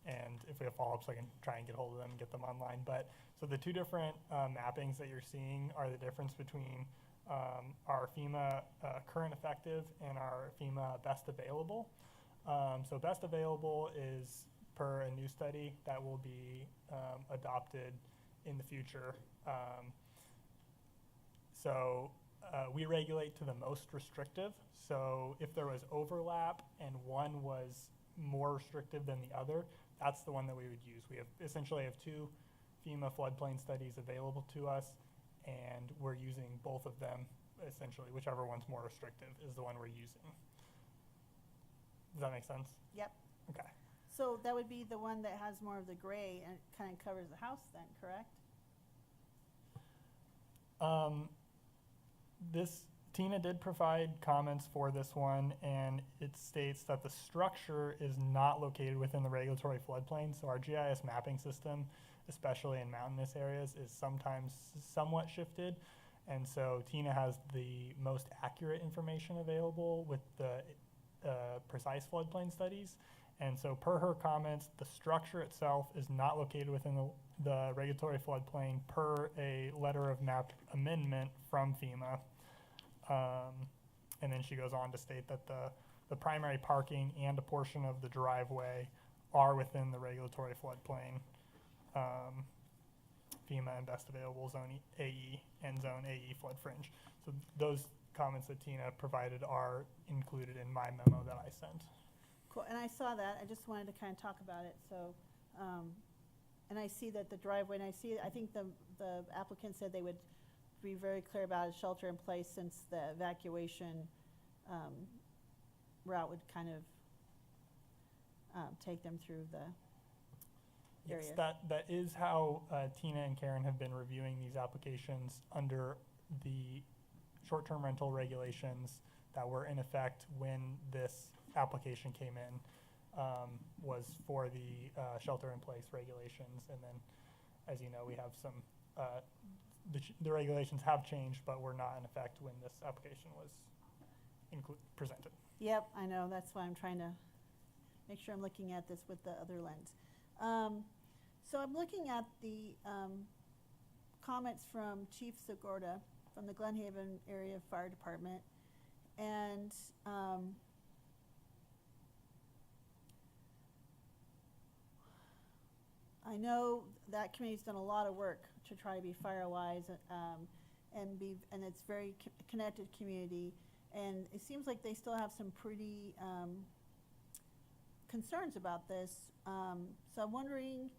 And if we have follow-ups, I can try and get hold of them and get them online. But so the two different mappings that you're seeing are the difference between our FEMA current effective and our FEMA best available. So best available is per a new study that will be adopted in the future. We regulate to the most restrictive. So if there was overlap and one was more restrictive than the other, that's the one that we would use. We essentially have two FEMA floodplain studies available to us, and we're using both of them. Essentially, whichever one's more restrictive is the one we're using. Does that make sense? Yep. Okay. So that would be the one that has more of the gray and kind of covers the house then, correct? Tina did provide comments for this one, and it states that the structure is not located within the regulatory floodplain. So our GIS mapping system, especially in mountainous areas, is sometimes somewhat shifted. And so Tina has the most accurate information available with the precise floodplain studies. And so per her comments, the structure itself is not located within the regulatory floodplain per a letter of map amendment from FEMA. And then she goes on to state that the primary parking and a portion of the driveway are within the regulatory floodplain, FEMA and best available zone AE and zone AE flood fringe. So those comments that Tina provided are included in my memo that I sent. Cool, and I saw that. I just wanted to kind of talk about it. So, and I see that the driveway, and I think the applicant said they would be very clear about a shelter in place since the evacuation route would kind of take them through the area. Yes, that is how Tina and Karen have been reviewing these applications under the short-term rental regulations that were in effect when this application came in, was for the shelter-in-place regulations. And then, as you know, we have some, the regulations have changed, but were not in effect when this application was presented. Yep, I know. That's why I'm trying to make sure I'm looking at this with the other lens. So I'm looking at the comments from Chief Segorda from the Glen Haven Area Fire Department. And I know that committee's done a lot of work to try to be fire-wise, and it's very connected community. And it seems like they still have some pretty concerns about this. So I'm wondering,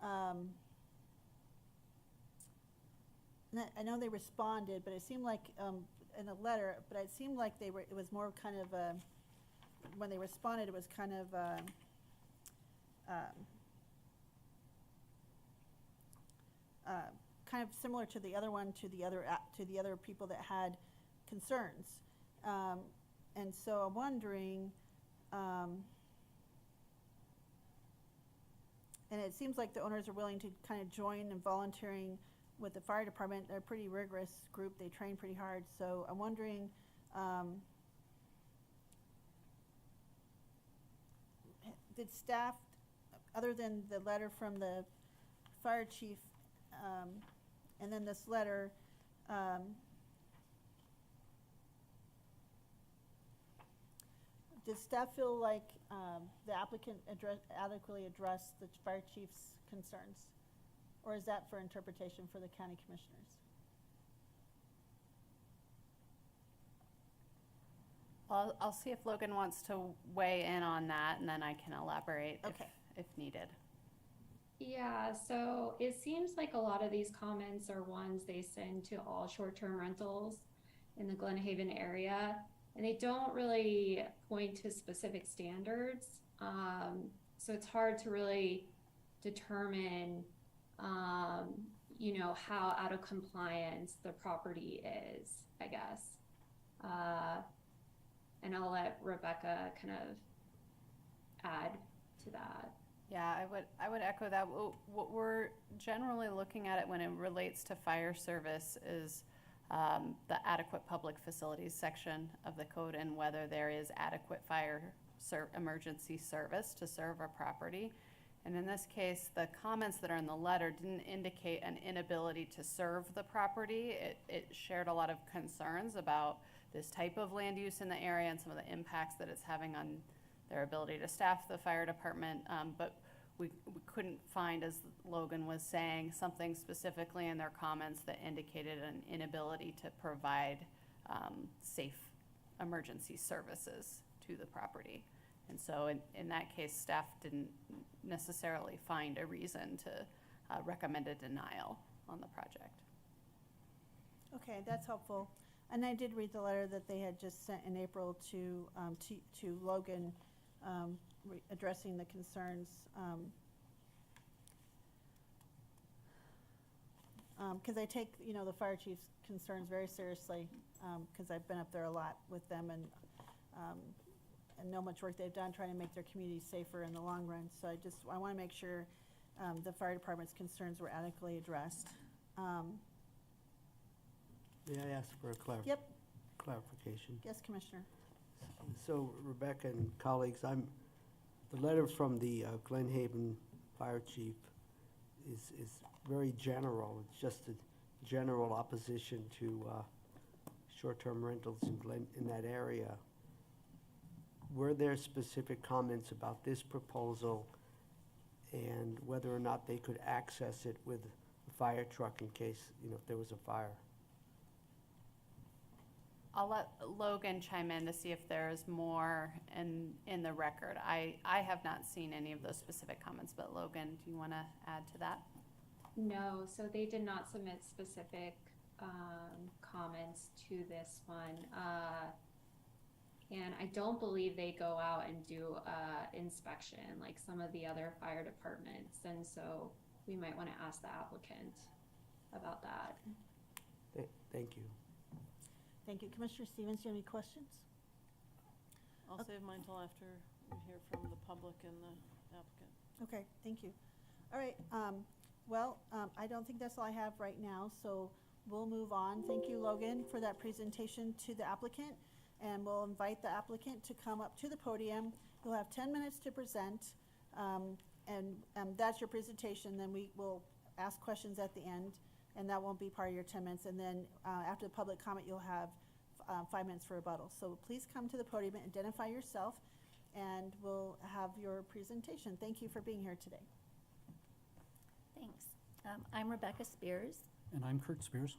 I know they responded, but it seemed like in a letter, but it seemed like it was more kind of when they responded, it was kind of kind of similar to the other one, to the other people that had concerns. And so I'm wondering, and it seems like the owners are willing to kind of join and volunteering with the fire department. They're a pretty rigorous group. They train pretty hard. So I'm wondering, did staff, other than the letter from the fire chief, and then this letter, does staff feel like the applicant adequately addressed the fire chief's concerns? Or is that for interpretation for the county commissioners? I'll see if Logan wants to weigh in on that, and then I can elaborate Okay. if needed. Yeah, so it seems like a lot of these comments are ones they send to all short-term rentals in the Glen Haven area, and they don't really point to specific standards. So it's hard to really determine, how out of compliance the property is, I guess. And I'll let Rebecca kind of add to that. Yeah, I would echo that. What we're generally looking at it when it relates to fire service is the adequate public facilities section of the code and whether there is adequate emergency service to serve a property. And in this case, the comments that are in the letter didn't indicate an inability to serve the property. It shared a lot of concerns about this type of land use in the area and some of the impacts that it's having on their ability to staff the fire department. But we couldn't find, as Logan was saying, something specifically in their comments that indicated an inability to provide safe emergency services to the property. And so in that case, staff didn't necessarily find a reason to recommend a denial on the project. Okay, that's helpful. And I did read the letter that they had just sent in April to Logan, addressing the concerns. Because I take, the fire chief's concerns very seriously, because I've been up there a lot with them and know much work they've done trying to make their community safer in the long run. So I want to make sure the fire department's concerns were adequately addressed. May I ask for a clarification? Yes, Commissioner. So Rebecca and colleagues, the letter from the Glen Haven Fire Chief is very general. It's just a general opposition to short-term rentals in that area. Were there specific comments about this proposal and whether or not they could access it with a fire truck in case, if there was a fire? I'll let Logan chime in to see if there's more in the record. I have not seen any of those specific comments, but Logan, do you want to add to that? No, so they did not submit specific comments to this one. And I don't believe they go out and do inspection like some of the other fire departments. And so we might want to ask the applicant about that. Thank you. Thank you. Commissioner Stevens, do you have any questions? I'll save mine till after we hear from the public and the applicant. Okay, thank you. All right, I don't think that's all I have right now, so we'll move on. Thank you, Logan, for that presentation to the applicant, and we'll invite the applicant to come up to the podium. You'll have 10 minutes to present, and that's your presentation. Then we will ask questions at the end, and that won't be part of your 10 minutes. And then after the public comment, you'll have 5 minutes for rebuttal. So please come to the podium and identify yourself, and we'll have your presentation. Thank you for being here today. Thanks. I'm Rebecca Spears, And I'm Kurt Spears.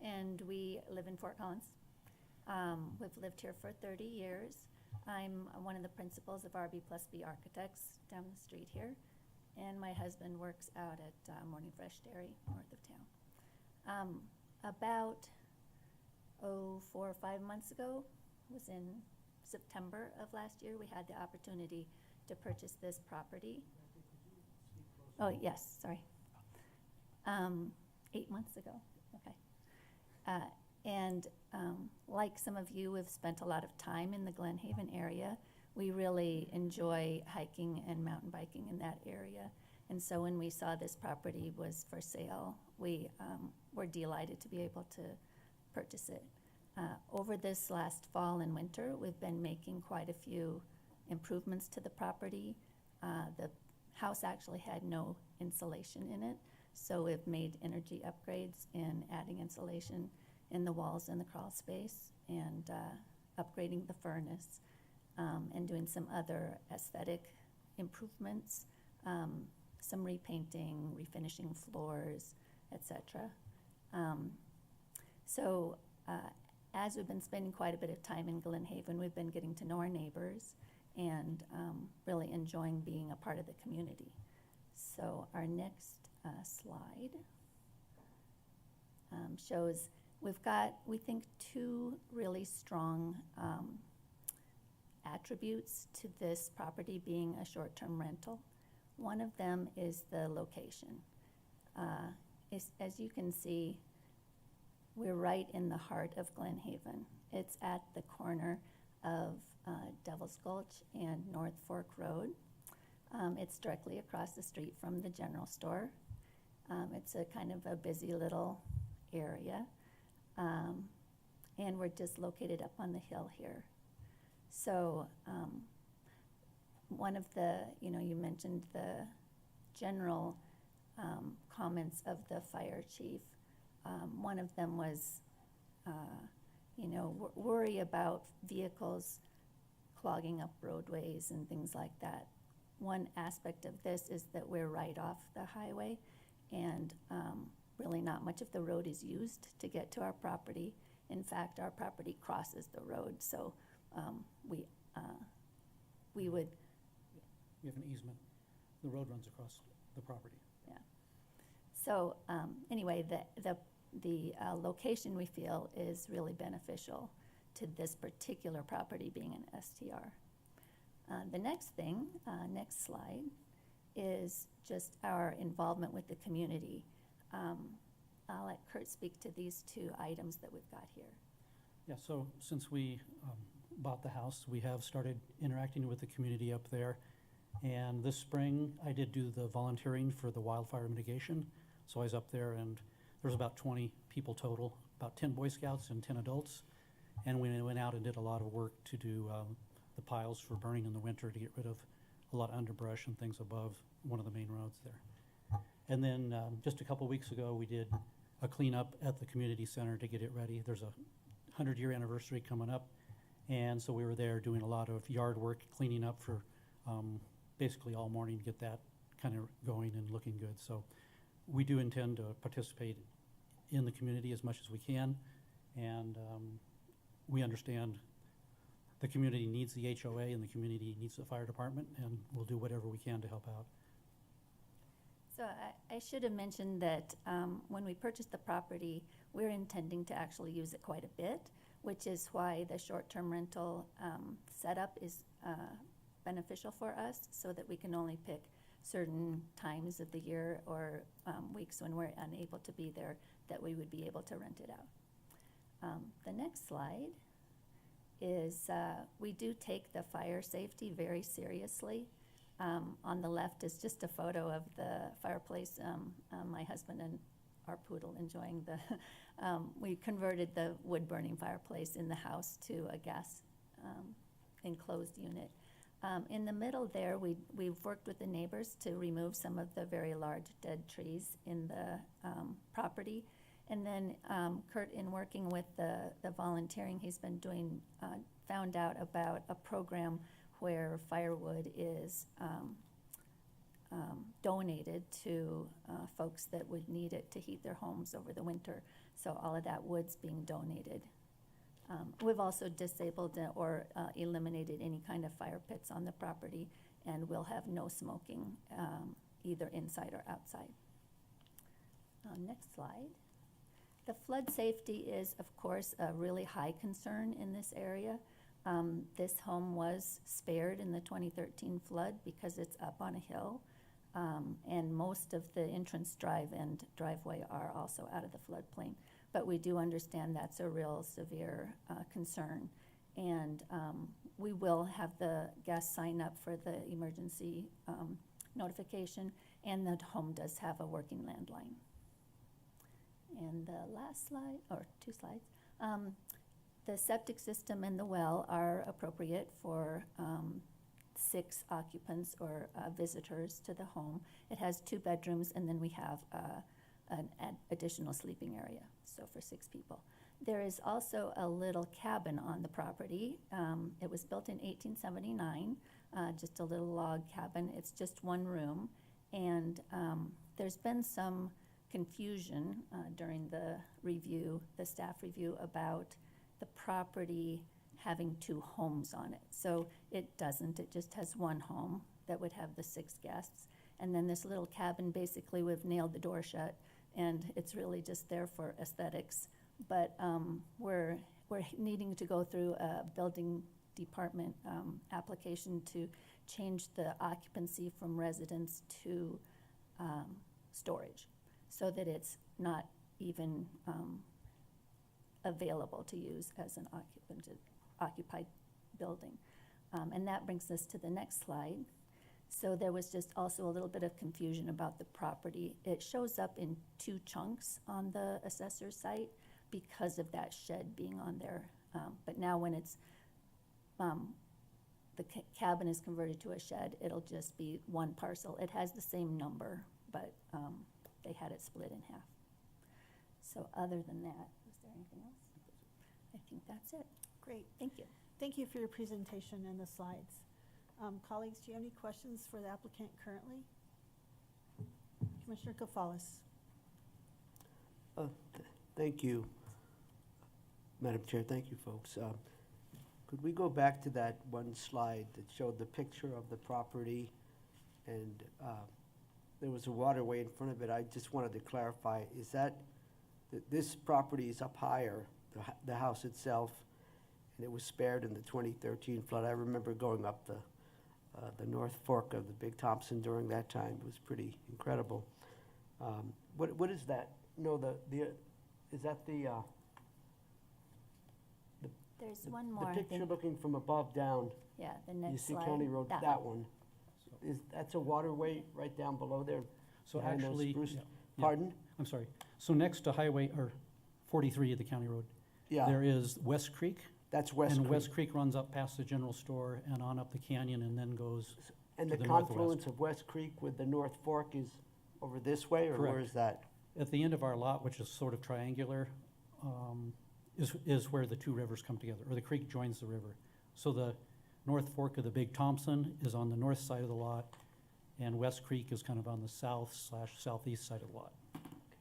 and we live in Fort Collins. We've lived here for 30 years. I'm one of the principals of RB+B Architects down the street here, and my husband works out at Morning Fresh Dairy north of town. About 4 or 5 months ago, was in September of last year, we had the opportunity to purchase this property. Oh, yes, sorry. 8 months ago, okay. And like some of you, we've spent a lot of time in the Glen Haven area. We really enjoy hiking and mountain biking in that area. And so when we saw this property was for sale, we were delighted to be able to purchase it. Over this last fall and winter, we've been making quite a few improvements to the property. The house actually had no insulation in it, So we've made energy upgrades in adding insulation in the walls and the crawl space, and upgrading the furnace, and doing some other aesthetic improvements, some repainting, refinishing floors, etc. So as we've been spending quite a bit of time in Glen Haven, we've been getting to know our neighbors and really enjoying being a part of the community. So our next slide shows we've got, we think, two really strong attributes to this property being a short-term rental. One of them is the location. As you can see, we're right in the heart of Glen Haven. It's at the corner of Devil's Gulch and North Fork Road. It's directly across the street from the general store. It's a kind of a busy little area. And we're just located up on the hill here. So one of the, you mentioned the general comments of the fire chief. One of them was, worry about vehicles clogging up roadways and things like that. One aspect of this is that we're right off the highway, and really not much of the road is used to get to our property. In fact, our property crosses the road, so we would. We have an easement. The road runs across the property. Yeah. So anyway, the location we feel is really beneficial to this particular property being an STR. The next thing, next slide, is just our involvement with the community. I'll let Kurt speak to these two items that we've got here. Yeah, so since we bought the house, we have started interacting with the community up there. And this spring, I did do the volunteering for the wildfire mitigation. So I was up there, and there was about 20 people total, about 10 Boy Scouts and 10 adults. And we went out and did a lot of work to do the piles for burning in the winter to get rid of a lot of underbrush and things above one of the main roads there. And then just a couple weeks ago, we did a cleanup at the community center to get it ready. There's a 100-year anniversary coming up, and so we were there doing a lot of yard work, cleaning up for basically all morning to get that kind of going and looking good. So we do intend to participate in the community as much as we can, and we understand the community needs the HOA and the community needs the fire department, and we'll do whatever we can to help out. So I should have mentioned that when we purchased the property, we're intending to actually use it quite a bit, which is why the short-term rental setup is beneficial for us, so that we can only pick certain times of the year or weeks when we're unable to be there, that we would be able to rent it out. The next slide is we do take the fire safety very seriously. On the left is just a photo of the fireplace. My husband and our poodle enjoying the, we converted the wood burning fireplace in the house to a gas enclosed unit. In the middle there, we've worked with the neighbors to remove some of the very large dead trees in the property. And then Kurt, in working with the volunteering he's been doing, found out about a program where firewood is donated to folks that would need it to heat their homes over the winter. So all of that wood's being donated. We've also disabled or eliminated any kind of fire pits on the property, and we'll have no smoking either inside or outside. Next slide. The flood safety is, of course, a really high concern in this area. This home was spared in the 2013 flood because it's up on a hill, and most of the entrance drive and driveway are also out of the floodplain. But we do understand that's a real severe concern, and we will have the guests sign up for the emergency notification, and the home does have a working landline. And the last slide, or two slides, the septic system and the well are appropriate for 6 occupants or visitors to the home. It has 2 bedrooms, and then we have an additional sleeping area, so for 6 people. There is also a little cabin on the property. It was built in 1879, just a little log cabin. It's just 1 room, and there's been some confusion during the review, the staff review, about the property having 2 homes on it. So it doesn't, it just has 1 home that would have the 6 guests. And then this little cabin, basically we've nailed the door shut, and it's really just there for aesthetics. But we're needing to go through a building department application to change the occupancy from residence to storage, so that it's not even available to use as an occupied building. And that brings us to the next slide. So there was just also a little bit of confusion about the property. It shows up in 2 chunks on the assessor's site because of that shed being on there. But now when it's, the cabin is converted to a shed, it'll just be 1 parcel. It has the same number, but they had it split in half. So other than that, is there anything else? I think that's it. Great. Thank you. Thank you for your presentation and the slides. Colleagues, do you have any questions for the applicant currently? Commissioner Gonzalez. Thank you, Madam Chair. Thank you, folks. Could we go back to that one slide that showed the picture of the property, and there was a waterway in front of it? I just wanted to clarify, is that this property is up higher, the house itself, and it was spared in the 2013 flood? I remember going up the North Fork of the Big Thompson during that time. It was pretty incredible. What is that? No, is that There's one more. the picture looking from above down? Yeah, the next You see slide. County Road, that one. That's a waterway right down below there? So behind those actually, spruce- yeah. Pardon? I'm sorry. So next to Highway, or 43 of the county road, Yeah, there is West Creek. that's West And Creek. West Creek runs up past the general store and on up the canyon and then goes, And to the the northwest. confluence of West Creek with the North Fork is over this way, or where Correct. is that? at the end of our lot, which is sort of triangular, is where the 2 rivers come together, or the creek joins the river. So the North Fork of the Big Thompson is on the north side of the lot, and West Creek is kind of on the south/southeast side of the lot.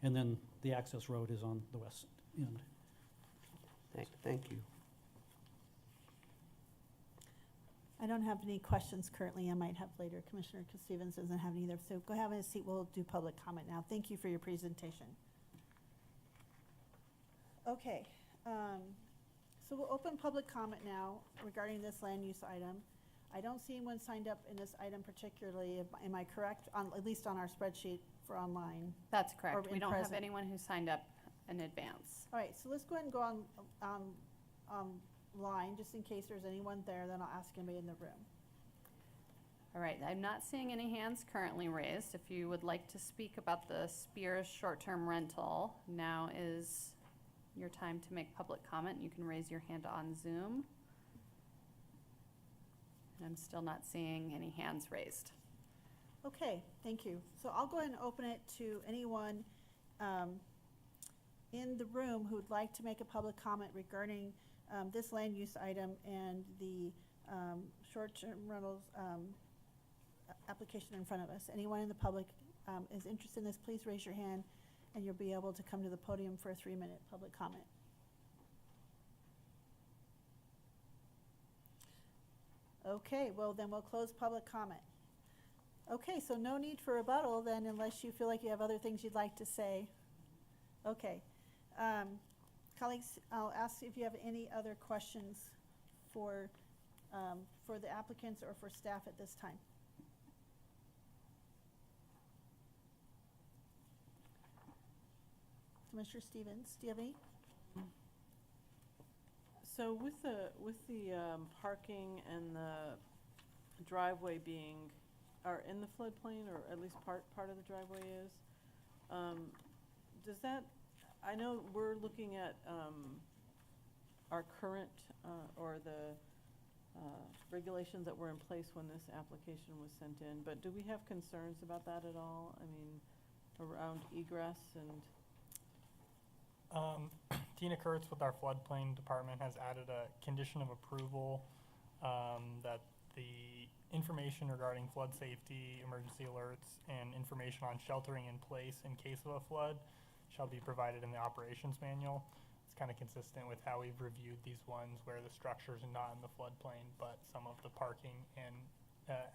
And then the access road is on the west end. Thank you. I don't have any questions currently. I might have later. Commissioner Stevens doesn't have any either. So go have a seat. We'll do public comment now. Thank you for your presentation. Okay. So we'll open public comment now regarding this land use item. I don't see anyone signed up in this item particularly. Am I correct? At least on our spreadsheet for online. That's Or correct. in We don't have present. anyone who signed up in advance. All right. So let's go ahead and go online just in case there's anyone there. Then I'll ask anybody in the room. All right, I'm not seeing any hands currently raised. If you would like to speak about the Spears short-term rental, now is your time to make public comment. You can raise your hand on Zoom. And I'm still not seeing any hands raised. Okay, thank you. So I'll go ahead and open it to anyone in the room who would like to make a public comment regarding this land use item and the short-term rentals application in front of us. Anyone in the public is interested in this, please raise your hand and you'll be able to come to the podium for a 3-minute public comment. Okay, well then we'll close public comment. Okay, so no need for rebuttal then unless you feel like you have other things you'd like to say. Okay. Colleagues, I'll ask if you have any other questions for the applicants or for staff at this time. Commissioner Stevens, do you have any? So with the parking and the driveway are in the floodplain, or at least part of the driveway is, does that, I know we're looking at our current, or the regulations that were in place when this application was sent in, but do we have concerns about that at all? I mean, around egress and, Tina Kurtz with our floodplain department has added a condition of approval that the information regarding flood safety, emergency alerts, and information on sheltering in place in case of a flood shall be provided in the operations manual. It's kind of consistent with how we've reviewed these ones where the structures are not in the floodplain, but some of the parking and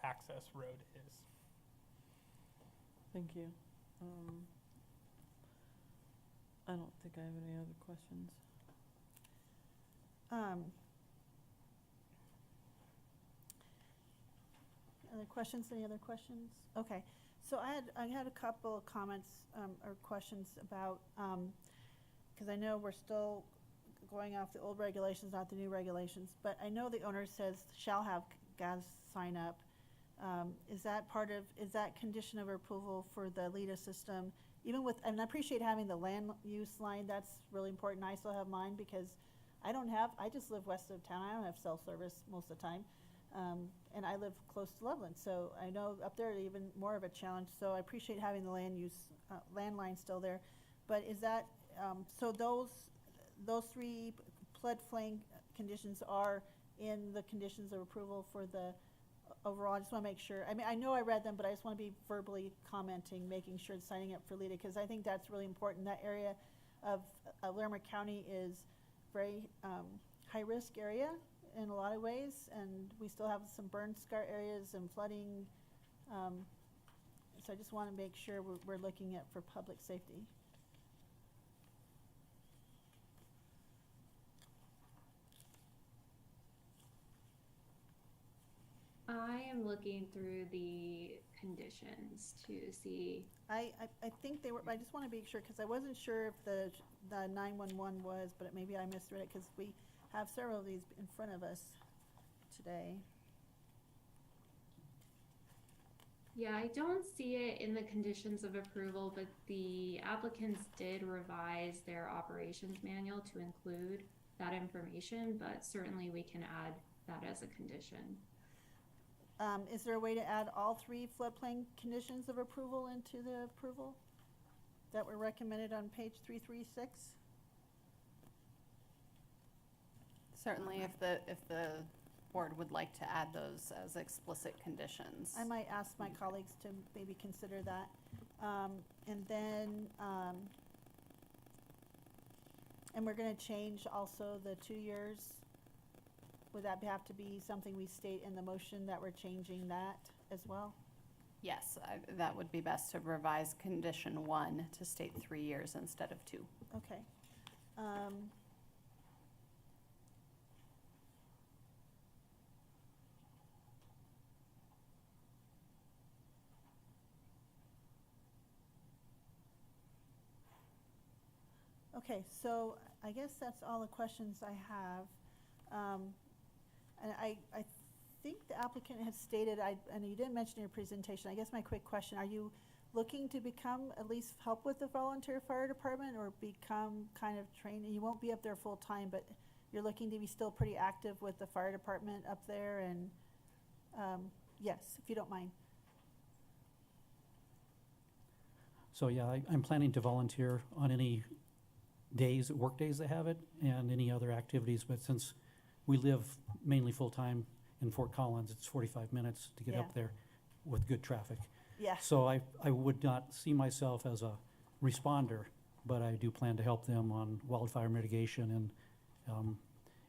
access road is. thank you. I don't think I have any other questions. Other questions? Any other questions? Okay. So I had a couple of comments or questions about, because I know we're still going off the old regulations, not the new regulations, but I know the owner says shall have gas sign up. Is that condition of approval for the LEDA system? Even with, and I appreciate having the land use line, that's really important. I still have mine because I just live west of town. I don't have cell service most of the time. And I live close to Loveland, so I know up there even more of a challenge. So I appreciate having the landline still there. But is that, so those three floodplain conditions are in the conditions of approval for the overall? I just want to make sure. I mean, I know I read them, but I just want to be verbally commenting, making sure it's signing up for LEDA, because I think that's really important. That area of Larimer County is very high-risk area in a lot of ways, and we still have some burn scar areas and flooding. So I just want to make sure we're looking at for public safety. I am looking through the conditions to see. I think they were, I just want to be sure, because I wasn't sure if the 911 was, but maybe I misread it, because we have several of these in front of us today. Yeah, I don't see it in the conditions of approval, but the applicants did revise their operations manual to include that information, but certainly we can add that as a condition. Is there a way to add all three floodplain conditions of approval into the approval that were recommended on page 336? Certainly, if the board would like to add those as explicit conditions. I might ask my colleagues to maybe consider that. And then, and we're going to change also the 2 years. Would that have to be something we state in the motion that we're changing that as well? Yes, that would be best to revise condition 1 to state 3 years instead of 2. Okay. Okay, so I guess that's all the questions I have. And I think the applicant has stated, and you didn't mention in your presentation, I guess my quick question, are you looking to become, at least help with the volunteer fire department, or become kind of trained? You won't be up there full time, but you're looking to be still pretty active with the fire department up there, and yes, if you don't mind. So yeah, I'm planning to volunteer on any days, work days that have it, and any other activities, but since we live mainly full-time in Fort Collins, it's 45 minutes to get up there with good traffic. Yeah. So I would not see myself as a responder, but I do plan to help them on wildfire mitigation, and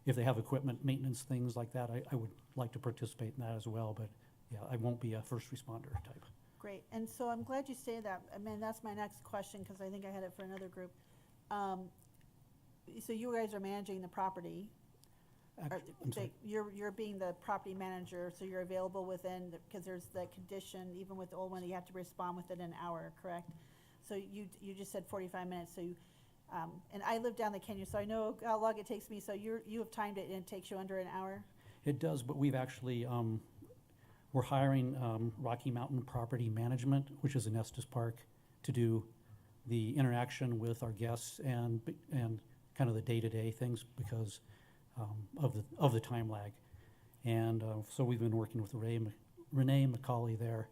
if they have equipment maintenance, things like that, I would like to participate in that as well, but yeah, I won't be a first responder type. Great, and so I'm glad you say that. I mean, that's my next question, because I think I had it for another group. So you guys are managing the property. I'm sorry. You're being the property manager, so you're available within, because there's the condition, even with the old one, you have to respond within an hour, correct? So you just said 45 minutes, so you, and I live down the canyon, so I know how long it takes me, so you have timed it and it takes you under an hour? It does, but we've actually, we're hiring Rocky Mountain Property Management, which is in Estes Park, to do the interaction with our guests and kind of the day-to-day things because of the time lag. And so we've been working with Renee McCauley there.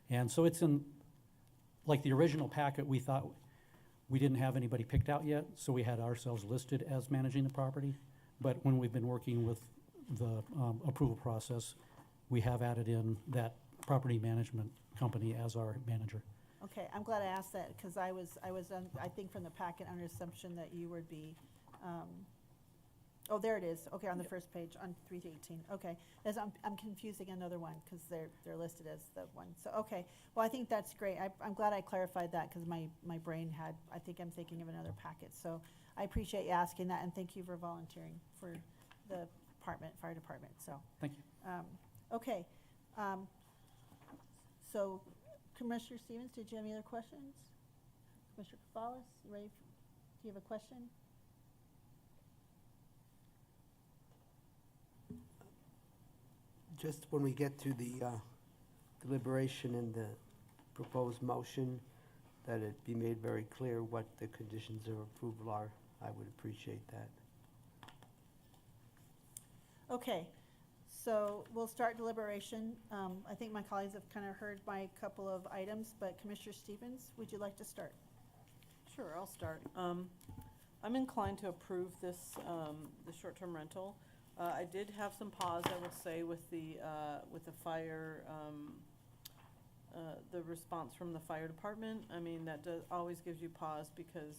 And so it's in, like the original packet, we thought we didn't have anybody picked out yet, so we had ourselves listed as managing the property. But when we've been working with the approval process, we have added in that property management company as our manager. Okay, I'm glad I asked that, because I was, I think from the packet under assumption that you would be, oh, there it is, okay, on the first page, on 318, okay. As I'm confusing another one, because they're listed as the one, so, okay. Well, I think that's great, I'm glad I clarified that, because my brain had, I think I'm thinking of another packet, so I appreciate you asking that, and thank you for volunteering for the fire department, so. Thank you. Okay, so Commissioner Stevens, did you have any other questions? Commissioner Cavallis, you ready? Do you have a question? Just when we get to the deliberation and the proposed motion, that it be made very clear what the conditions of approval are, I would appreciate that. Okay, so we'll start deliberation. I think my colleagues have kind of heard my couple of items, but Commissioner Stevens, would you like to start? Sure, I'll start. I'm inclined to approve this, the short-term rental. I did have some pause, I would say, with the fire, the response from the fire department. I mean, that always gives you pause because,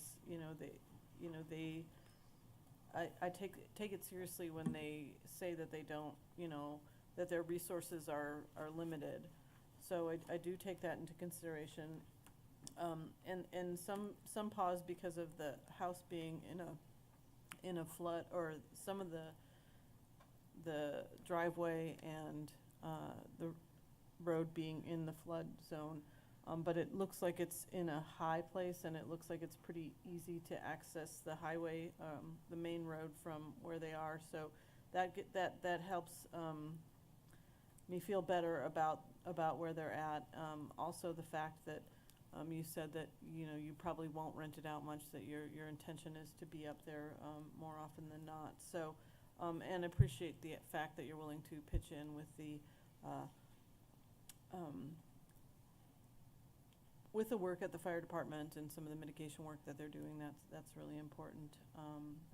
I take it seriously when they say that they don't, that their resources are limited. So I do take that into consideration. And some pause because of the house being in a flood, or some of the driveway and the road being in the flood zone. But it looks like it's in a high place, and it looks like it's pretty easy to access the highway, the main road from where they are. So that helps me feel better about where they're at. Also, the fact that you said that you probably won't rent it out much. That your intention is to be up there more often than not. So, and appreciate the fact that you're willing to pitch in with the work at the fire department and some of the mitigation work that they're doing. That's really important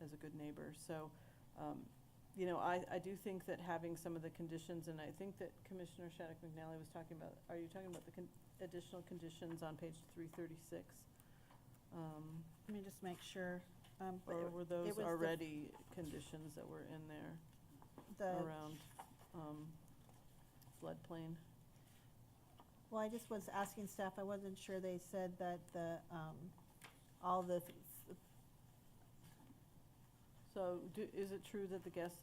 as a good neighbor. So, I do think that having some of the conditions, and I think that Commissioner Shattuck McNally was talking about. Are you talking about the additional conditions on page 336? Let me just make sure. Or were those already conditions that were in there around floodplain? Well, I just was asking staff, I wasn't sure they said that all the. So is it true that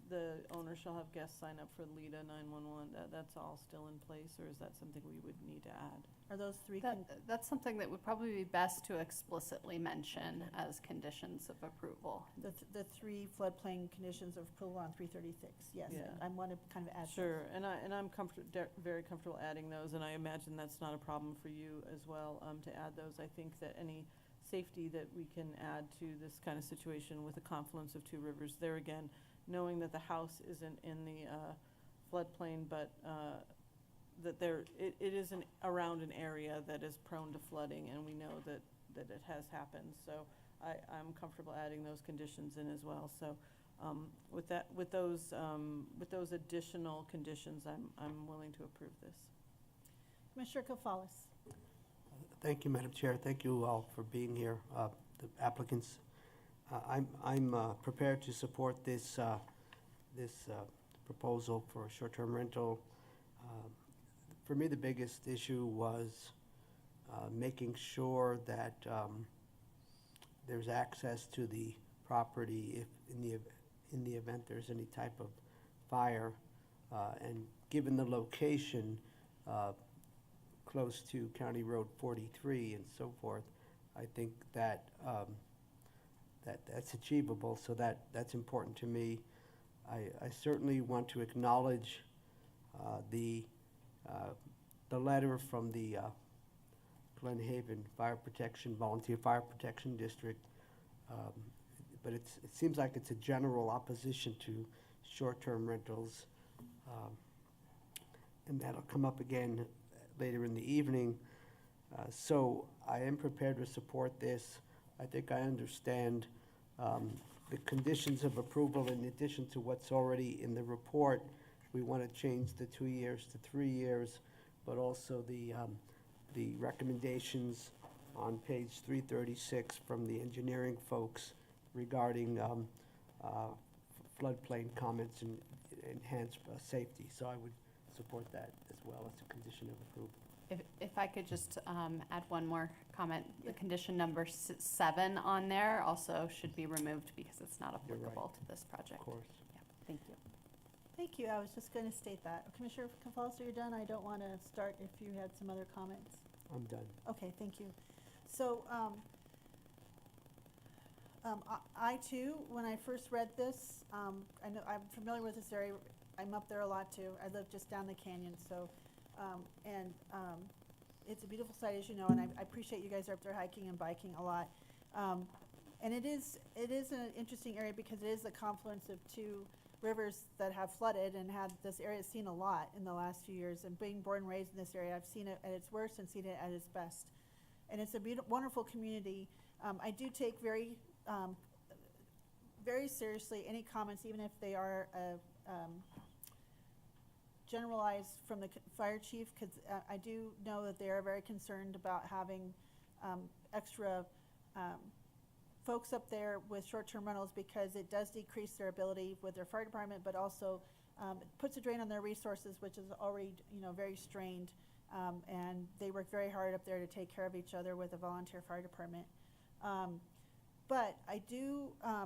the owner shall have guests sign up for LEDA 911? That's all still in place, or is that something we would need to add? Are those three? That's something that would probably be best to explicitly mention as conditions of approval. The three floodplain conditions of approval on 336, yes. Yeah. I want to kind of add. Sure, and I'm very comfortable adding those, and I imagine that's not a problem for you as well, to add those. I think that any safety that we can add to this kind of situation with the confluence of two rivers, there again, knowing that the house isn't in the floodplain, but that it is around an area that is prone to flooding, and we know that it has happened. So I'm comfortable adding those conditions in as well. So with those additional conditions, I'm willing to approve this. Commissioner Cavallis. Thank you, Madam Chair. Thank you all for being here, the applicants. I'm prepared to support this proposal for short-term rental. For me, the biggest issue was making sure that there's access to the property if in the event there's any type of fire, and given the location close to County Road 43 and so forth, I think that that's achievable. So that's important to me. I certainly want to acknowledge the letter from the Glen Haven Volunteer Fire Protection District, but it seems like it's a general opposition to short-term rentals. And that'll come up again later in the evening. So I am prepared to support this. I think I understand the conditions of approval in addition to what's already in the report. We want to change the 2 years to 3 years, but also the recommendations on page 336 from the engineering folks regarding floodplain comments and enhanced safety. So I would support that as well as a condition of approval. If I could just add one more comment, the condition number 7 on there also should be removed because it's not You're right. applicable to this project. Of course. Yeah, thank you. Thank you. I was just going to state that. Commissioner Gonzalez, are you done? I don't want to start if you had some other comments. I'm done. Okay, thank you. So, I too, when I first read this, I know I'm familiar with this area. I'm up there a lot too. I live just down the canyon, so, it's a beautiful site, as you know, and I appreciate you guys are up there hiking and biking a lot. And it is an interesting area because it is a confluence of two rivers that have flooded and had this area seen a lot in the last few years. And being born and raised in this area, I've seen it at its worst and seen it at its best. And it's a wonderful community. I do take very seriously any comments, even if they are generalized from the fire chief, because I do know that they are very concerned about having extra folks up there with short-term rentals because it does decrease their ability with their fire department, but also it puts a drain on their resources, which is already very strained. And they work very hard up there to take care of each other with a volunteer fire department. But I do, I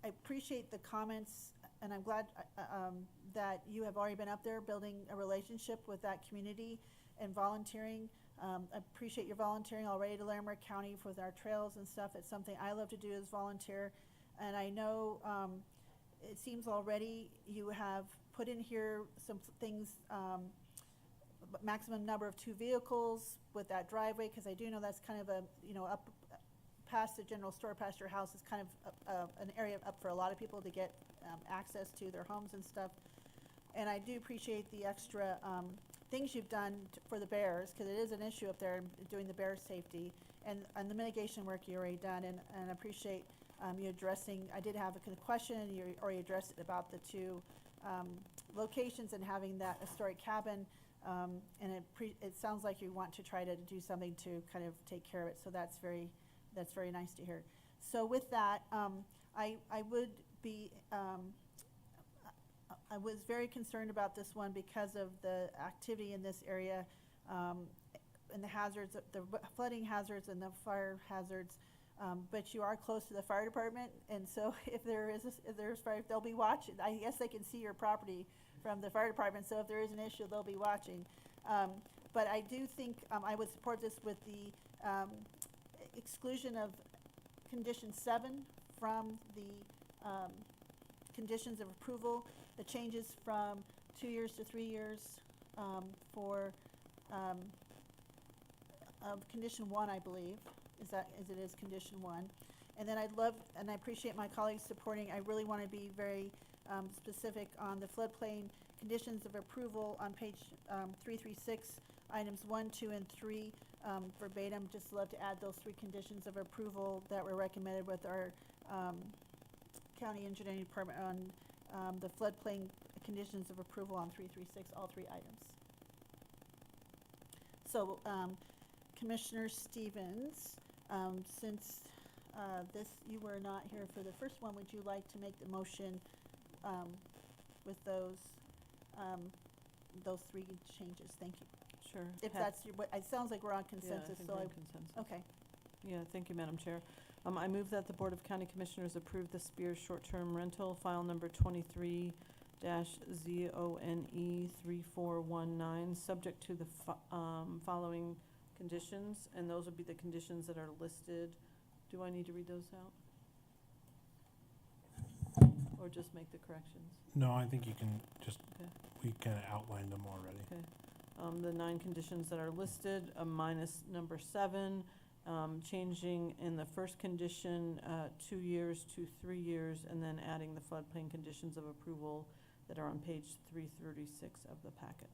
appreciate the comments, and I'm glad that you have already been up there building a relationship with that community and volunteering. I appreciate your volunteering already to Larimer County for our trails and stuff. It's something I love to do as volunteer. And I know it seems already you have put in here some things, maximum number of 2 vehicles with that driveway, because I do know that's kind of a, up past the general store, past your house is kind of an area up for a lot of people to get access to their homes and stuff. And I do appreciate the extra things you've done for the bears, because it is an issue up there doing the bear safety and the mitigation work you already done. And I appreciate you addressing, I did have a question, and you already addressed it about the 2 locations and having that historic cabin. And it sounds like you want to try to do something to kind of take care of it. So that's very nice to hear. So with that, I would be, I was very concerned about this one because of the activity in this area and the hazards, the flooding hazards and the fire hazards. But you are close to the fire department, and so if there's fire, they'll be watching. I guess they can see your property from the fire department, so if there is an issue, they'll be watching. But I do think I would support this with the exclusion of condition 7 from the conditions of approval. The changes from 2 years to 3 years for condition 1, I believe, as it is condition 1. And then I'd love, and I appreciate my colleagues supporting, I really want to be very specific on the floodplain conditions of approval on page 336, items 1, 2, and 3, verbatim. Just love to add those 3 conditions of approval that were recommended with our county engineering department on the floodplain conditions of approval on 336, all 3 items. So Commissioner Stevens, since you were not here for the first one, would you like to make the motion with those 3 changes? Thank you. Sure. If that's it sounds like we're on consensus. Yeah, I think so we're on consensus. Okay. Yeah, thank you, Madam Chair. I move that the Board of County Commissioners approve the Spears short-term rental, file number 23-ZONE3419, subject to the following conditions, and those would be the conditions that are listed. Do I need to read those out? Or just make the corrections? No, I think you can just, Okay. we kind of outlined them already. Okay. The 9 conditions that are listed, minus number 7, changing in the first condition 2 years to 3 years, and then adding the floodplain conditions of approval that are on page 336 of the packet.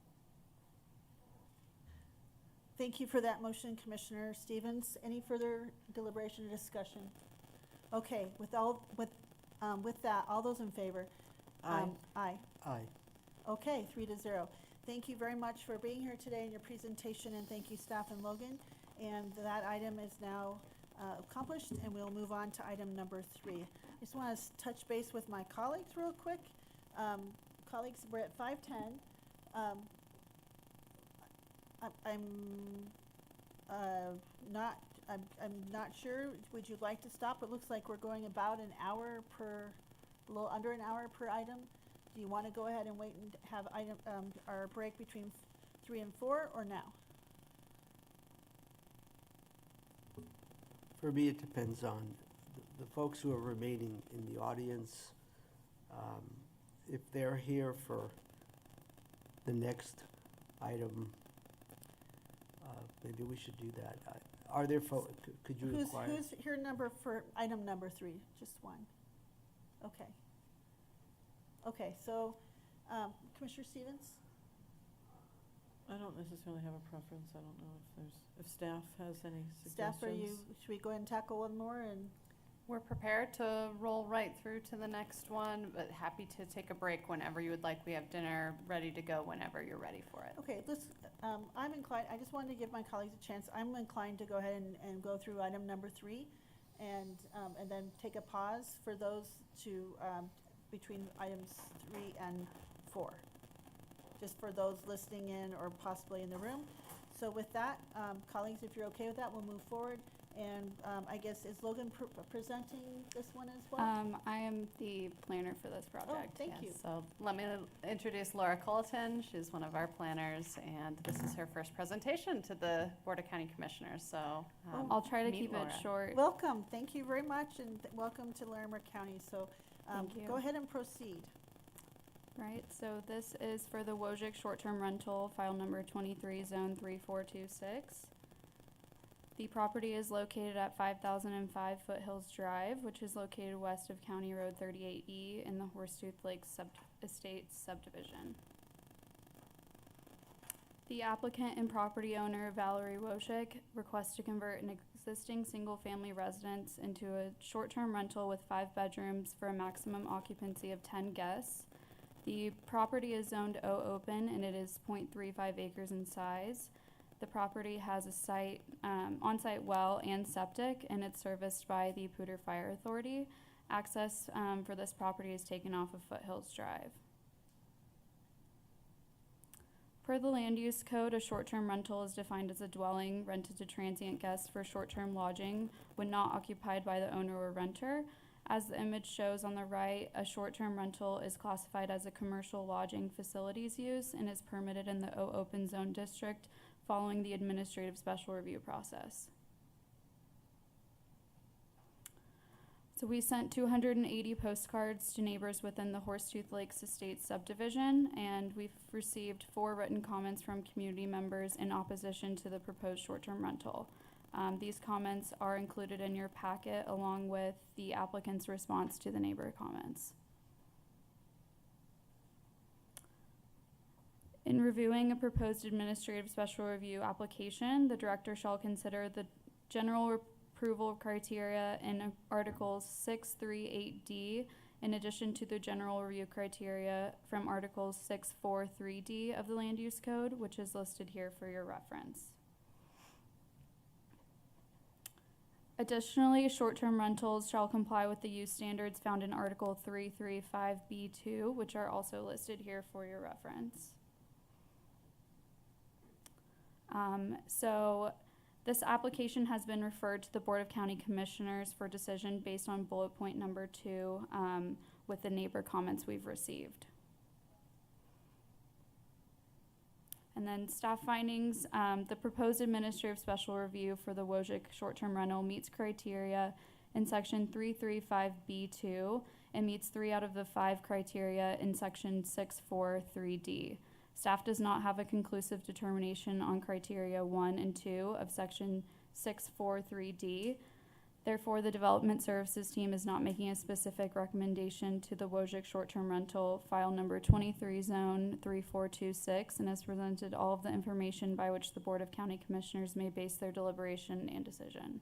Thank you for that motion, Commissioner Stevens. Any further deliberation or discussion? Okay, with that, all those in favor? Aye. Aye. Aye. Okay, 3-0. Thank you very much for being here today in your presentation, and thank you, staff and Logan. And that item is now accomplished, and we'll move on to item number 3. I just want to touch base with my colleagues real quick. Colleagues, we're at 5:10. I'm not sure. Would you like to stop? It looks like we're going about an hour per, a little under an hour per item. Do you want to go ahead and wait and have our break between 3 and 4, or now? For me, it depends on the folks who are remaining in the audience. If they're here for the next item, maybe we should do that. Are there could you inquire? Who's here for item number 3? Just one. Okay. Okay, so, Commissioner Stevens? I don't necessarily have a preference. I don't know if staff has any suggestions. Staff, should we go ahead and tackle one more? And We're prepared to roll right through to the next one, but happy to take a break whenever you would like. We have dinner ready to go whenever you're ready for it. okay, I'm inclined, I just wanted to give my colleagues a chance. I'm inclined to go ahead and go through item number 3 and then take a pause for those between items 3 and 4. Just for those listening in or possibly in the room. So with that, colleagues, if you're okay with that, we'll move forward. And I guess, is Logan presenting this one as well? I am the planner for this project. thank you. So let me introduce Laura Culleton. She's one of our planners, and this is her first presentation to the Board of County Commissioners. So I'll try to meet keep Laura. it short. Welcome, thank you very much, and welcome to Larimer County. So Thank you. go ahead and proceed. Right, so this is for the Wojcik short-term rental, file number 23, zone 3426. The property is located at 5005 Foothills Drive, which is located west of County Road 38E in the Horsetooth Lake Estates subdivision. The applicant and property owner, Valerie Wojcik, requests to convert an existing single-family residence into a short-term rental with 5 bedrooms for a maximum occupancy of 10 guests. The property is zoned O open, and it is 0.35 acres in size. The property has a on-site well and septic, and it's serviced by the Poudre Fire Authority. Access for this property is taken off of Foothills Drive. Per the Land Use Code, a short-term rental is defined as a dwelling rented to transient guests for short-term lodging when not occupied by the owner or renter. As the image shows on the right, a short-term rental is classified as a commercial lodging facilities use and is permitted in the O Open Zone District following the administrative special review process. So we sent 280 postcards to neighbors within the Horsetooth Lakes Estates subdivision, and we've received 4 written comments from community members in opposition to the proposed short-term rental. These comments are included in your packet along with the applicant's response to the neighbor comments. In reviewing a proposed administrative special review application, the director shall consider the general approval criteria in Articles 6, 3, 8D, in addition to the general review criteria from Articles 6, 4, 3D of the Land Use Code, which is listed here for your reference. Additionally, short-term rentals shall comply with the use standards found in Article 335B2, which are also listed here for your reference. So this application has been referred to the Board of County Commissioners for decision based on bullet point number 2 with the neighbor comments we've received. And then staff findings, the proposed administrative special review for the Wojcik short-term rental meets criteria in section 335B2 and meets 3 out of the 5 criteria in section 643D. Staff does not have a conclusive determination on criteria 1 and 2 of section 643D. Therefore, the Development Services Team is not making a specific recommendation to the Wojcik short-term rental, file number 23, zone 3426, and has presented all of the information by which the Board of County Commissioners may base their deliberation and decision.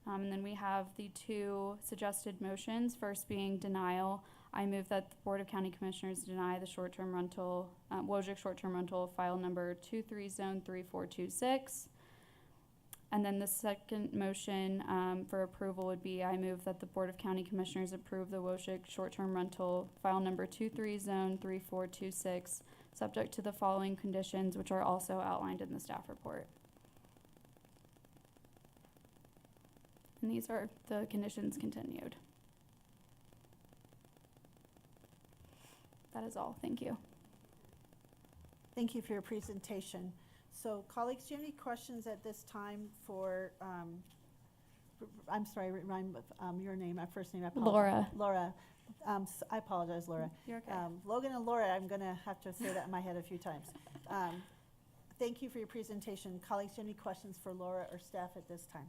And then we have the two suggested motions, first being denial. I move that the Board of County Commissioners deny the short-term rental, Wojcik short-term rental, file number 23, zone 3426. And then the second motion for approval would be, I move that the Board of County Commissioners approve the Wojcik short-term rental, file number 23, zone 3426, subject to the following conditions, which are also outlined in the staff report. And these are the conditions continued. That is all. Thank you. Thank you for your presentation. So colleagues, do you have any questions at this time for, I'm sorry, remind your name, my first name, I apologize. Laura. Laura. I apologize, Laura. You're okay. Logan and Laura, I'm gonna have to say that in my head a few times. Thank you for your presentation. Colleagues, do you have any questions for Laura or staff at this time?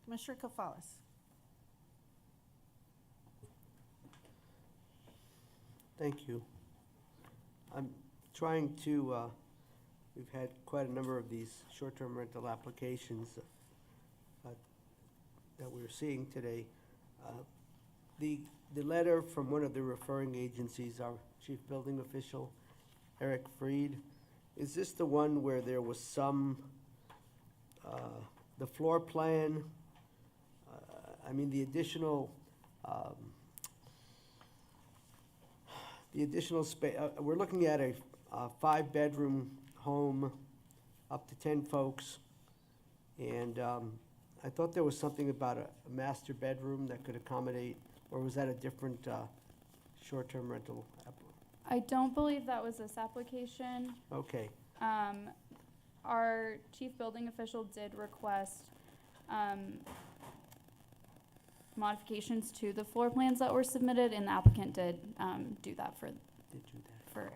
Commissioner Kafalis. Thank you. I'm trying to, we've had quite a number of these short-term rental applications that we're seeing today. The letter from one of the referring agencies, our chief building official, Eric Freed, is this the one where there was some, the floor plan, I mean, the additional space, we're looking at a 5-bedroom home, up to 10 folks. And I thought there was something about a master bedroom that could accommodate, or was that a different short-term rental? I don't believe that was this application. Okay, Our chief building official did request modifications to the floor plans that were submitted, and the applicant did do that for Eric.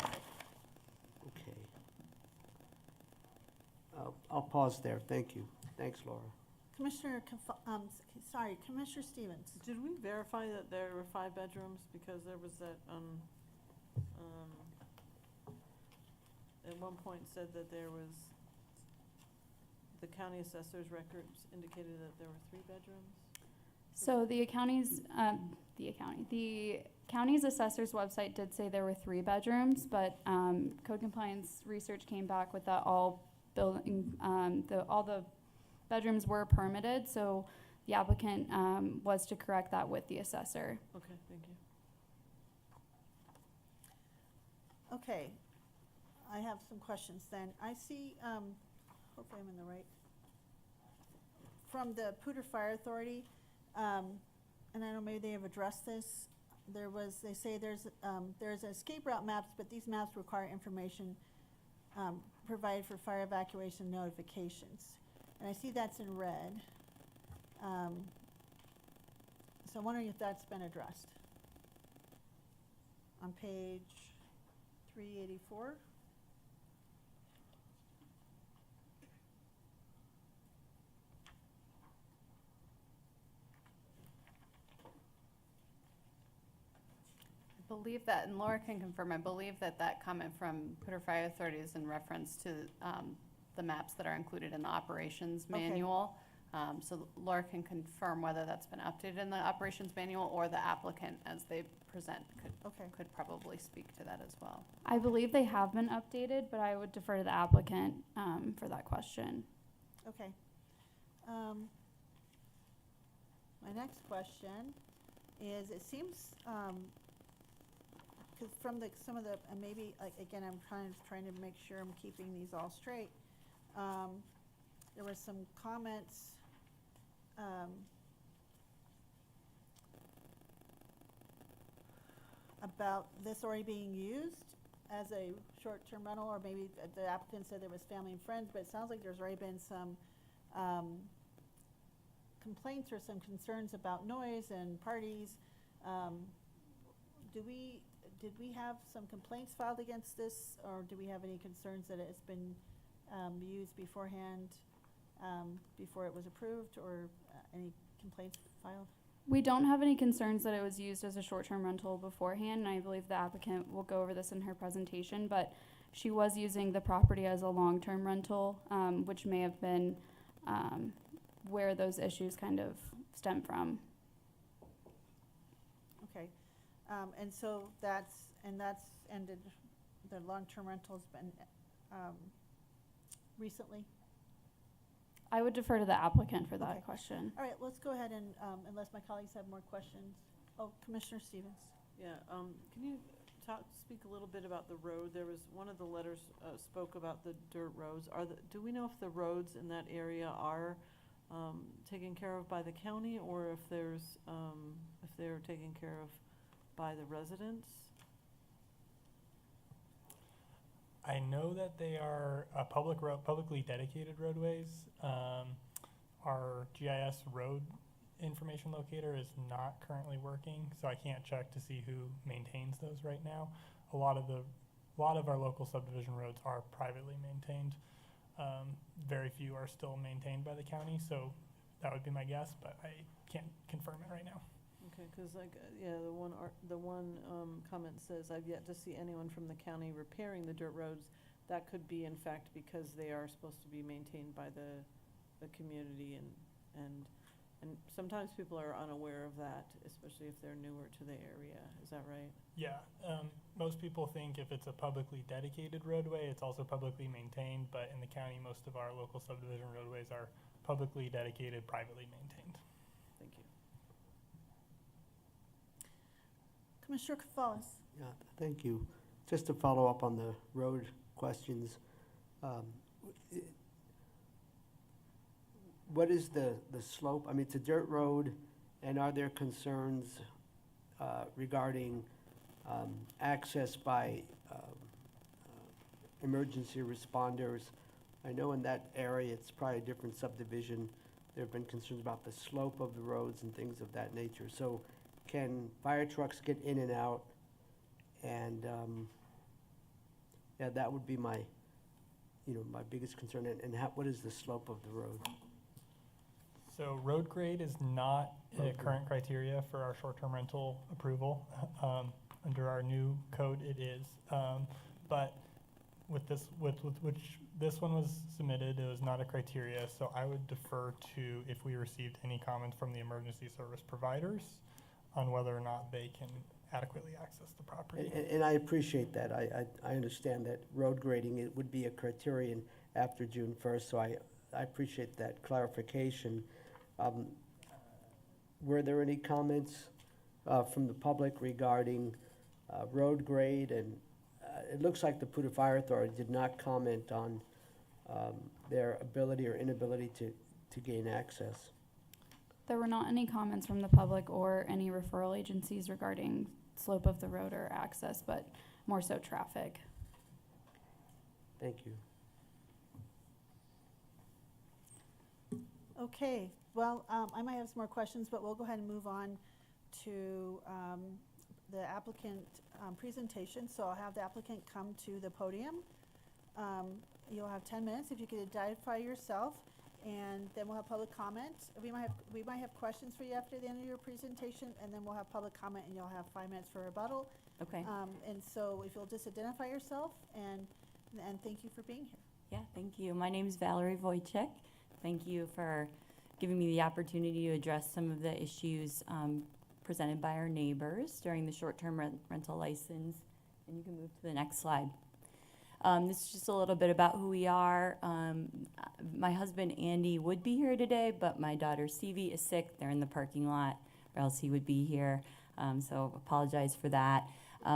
okay. I'll pause there, thank you. Thanks, Laura. Commissioner Stevens. Did we verify that there were 5 bedrooms? Because there was that, at one point said that there was, the county assessor's records indicated that there were 3 bedrooms? So the county's assessor's website did say there were 3 bedrooms, but code compliance research came back with that all the bedrooms were permitted, so the applicant was to correct that with the assessor. Okay, thank you. Okay, I have some questions then. I see, hopefully I'm in the right, from the Poudre Fire Authority, and I know maybe they have addressed this. They say there's escape route maps, but these maps require information provided for fire evacuation notifications. And I see that's in red. So I'm wondering if that's been addressed. On page 384. I believe that, and Laura can confirm, I believe that that comment from Poudre Fire Authority is in reference to the maps that are included in the operations Okay. manual. So Laura can confirm whether that's been updated in the operations manual, or the applicant, as they present, could probably speak to that as well. I believe they have been updated, but I would defer to the applicant for that question. Okay. My next question is, it seems, because from some of the, and maybe, like, again, I'm trying to make sure I'm keeping these all straight. There was some comments about this already being used as a short-term rental, or maybe the applicant said there was family and friends, but it sounds like there's already been some complaints or some concerns about noise and parties. Did we have some complaints filed against this, or do we have any concerns that it's been used beforehand, before it was approved, or any complaints filed? We don't have any concerns that it was used as a short-term rental beforehand, and I believe the applicant will go over this in her presentation, but she was using the property as a long-term rental, which may have been where those issues kind of stem from. Okay, and so that's ended, the long-term rental's been, recently? I would defer to the applicant for that Okay. question. All right, let's go ahead and, unless my colleagues have more questions. Oh, Commissioner Stevens. Yeah, can you speak a little bit about the road? There was, one of the letters spoke about the dirt roads. Do we know if the roads in that area are taken care of by the county, or if if they're taken care of by the residents? I know that they are publicly dedicated roadways. Our GIS road information locator is not currently working, so I can't check to see who maintains those right now. A lot of our local subdivision roads are privately maintained. Very few are still maintained by the county, so that would be my guess, but I can't confirm it right now. Okay, because the one comment says, "I've yet to see anyone from the county repairing the dirt roads." That could be, in fact, because they are supposed to be maintained by the community, and sometimes people are unaware of that, especially if they're newer to the area. Is that right? Yeah, most people think if it's a publicly dedicated roadway, it's also publicly maintained, but in the county, most of our local subdivision roadways are publicly dedicated, privately maintained. Thank you. Commissioner Cavallis. Yeah, thank you. Just to follow up on the road questions, what is the slope? I mean, it's a dirt road, and are there concerns regarding access by emergency responders? I know in that area, it's probably a different subdivision. There have been concerns about the slope of the roads and things of that nature. So can fire trucks get in and out? And yeah, that would be my biggest concern. And what is the slope of the road? So road grade is not a current criteria for our short-term rental approval. Under our new code, it is. But with this one was submitted, it was not a criteria. So I would defer to if we received any comments from the emergency service providers on whether or not they can adequately access the property. And I appreciate that. I understand that road grading, it would be a criterion after June 1st, so I appreciate that clarification. Were there any comments from the public regarding road grade? And it looks like the Puda Fire Authority did not comment on their ability or inability to gain access. There were not any comments from the public or any referral agencies regarding slope of the road or access, but more so traffic. Thank you. Okay, well, I might have some more questions, but we'll go ahead and move on to the applicant presentation. So I'll have the applicant come to the podium. You'll have 10 minutes if you could identify yourself, and then we'll have public comment. We might have questions for you after the end of your presentation, and then we'll have public comment, and you'll have 5 minutes for rebuttal. Okay. And so if you'll just identify yourself, and thank you for being here. Yeah, thank you. My name is Valerie Wojcik. Thank you for giving me the opportunity to address some of the issues presented by our neighbors during the short-term rental license. And you can move to the next slide. This is just a little bit about who we are. My husband, Andy, would be here today, but my daughter, Stevie, is sick. They're in the parking lot, or else he would be here. So apologize for that.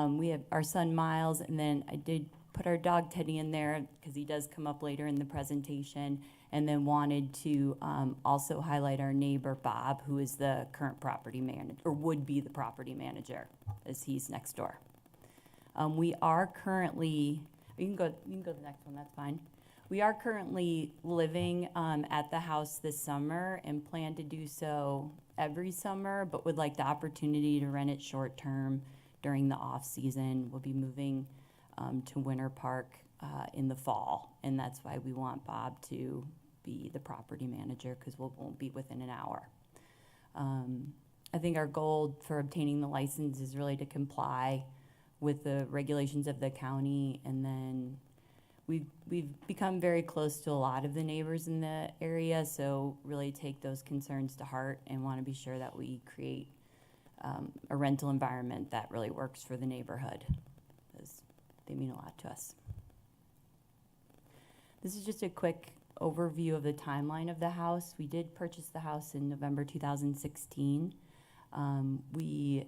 We have our son, Miles, and then I did put our dog, Teddy, in there because he does come up later in the presentation, and then wanted to also highlight our neighbor, Bob, who is the current property manager, or would be the property manager, as he's next door. We are currently... You can go to the next one, that's fine. We are currently living at the house this summer and plan to do so every summer, but would like the opportunity to rent it short term during the off season. We'll be moving to Winter Park in the fall, and that's why we want Bob to be the property manager, because we won't be within an hour. I think our goal for obtaining the license is really to comply with the regulations of the county, and then we've become very close to a lot of the neighbors in the area, so really take those concerns to heart and want to be sure that we create a rental environment that really works for the neighborhood, because they mean a lot to us. This is just a quick overview of the timeline of the house. We did purchase the house in November 2016. We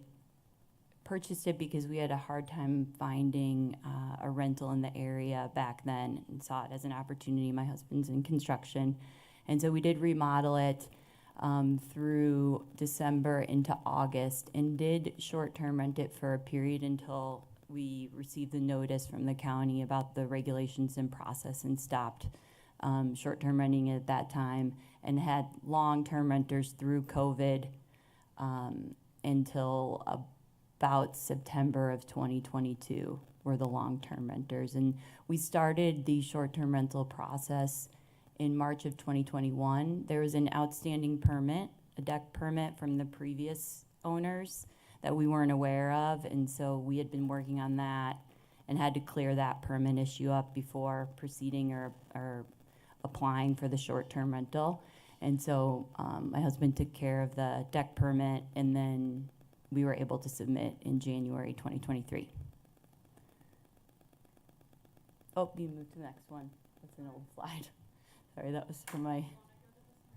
purchased it because we had a hard time finding a rental in the area back then, and saw it as an opportunity. My husband's in construction, and so we did remodel it through December into August, and did short-term rent it for a period until we received the notice from the county about the regulations and process, and stopped short-term renting at that time, and had long-term renters through COVID until about September of 2022 were the long-term renters. And we started the short-term rental process in March of 2021. There was an outstanding permit, a deck permit from the previous owners that we weren't aware of, and so we had been working on that and had to clear that permit issue up before proceeding or applying for the short-term rental. And so my husband took care of the deck permit, and then we were able to submit in January 2023. Oh, you moved to the next one. That's an old slide. Sorry, that was for my,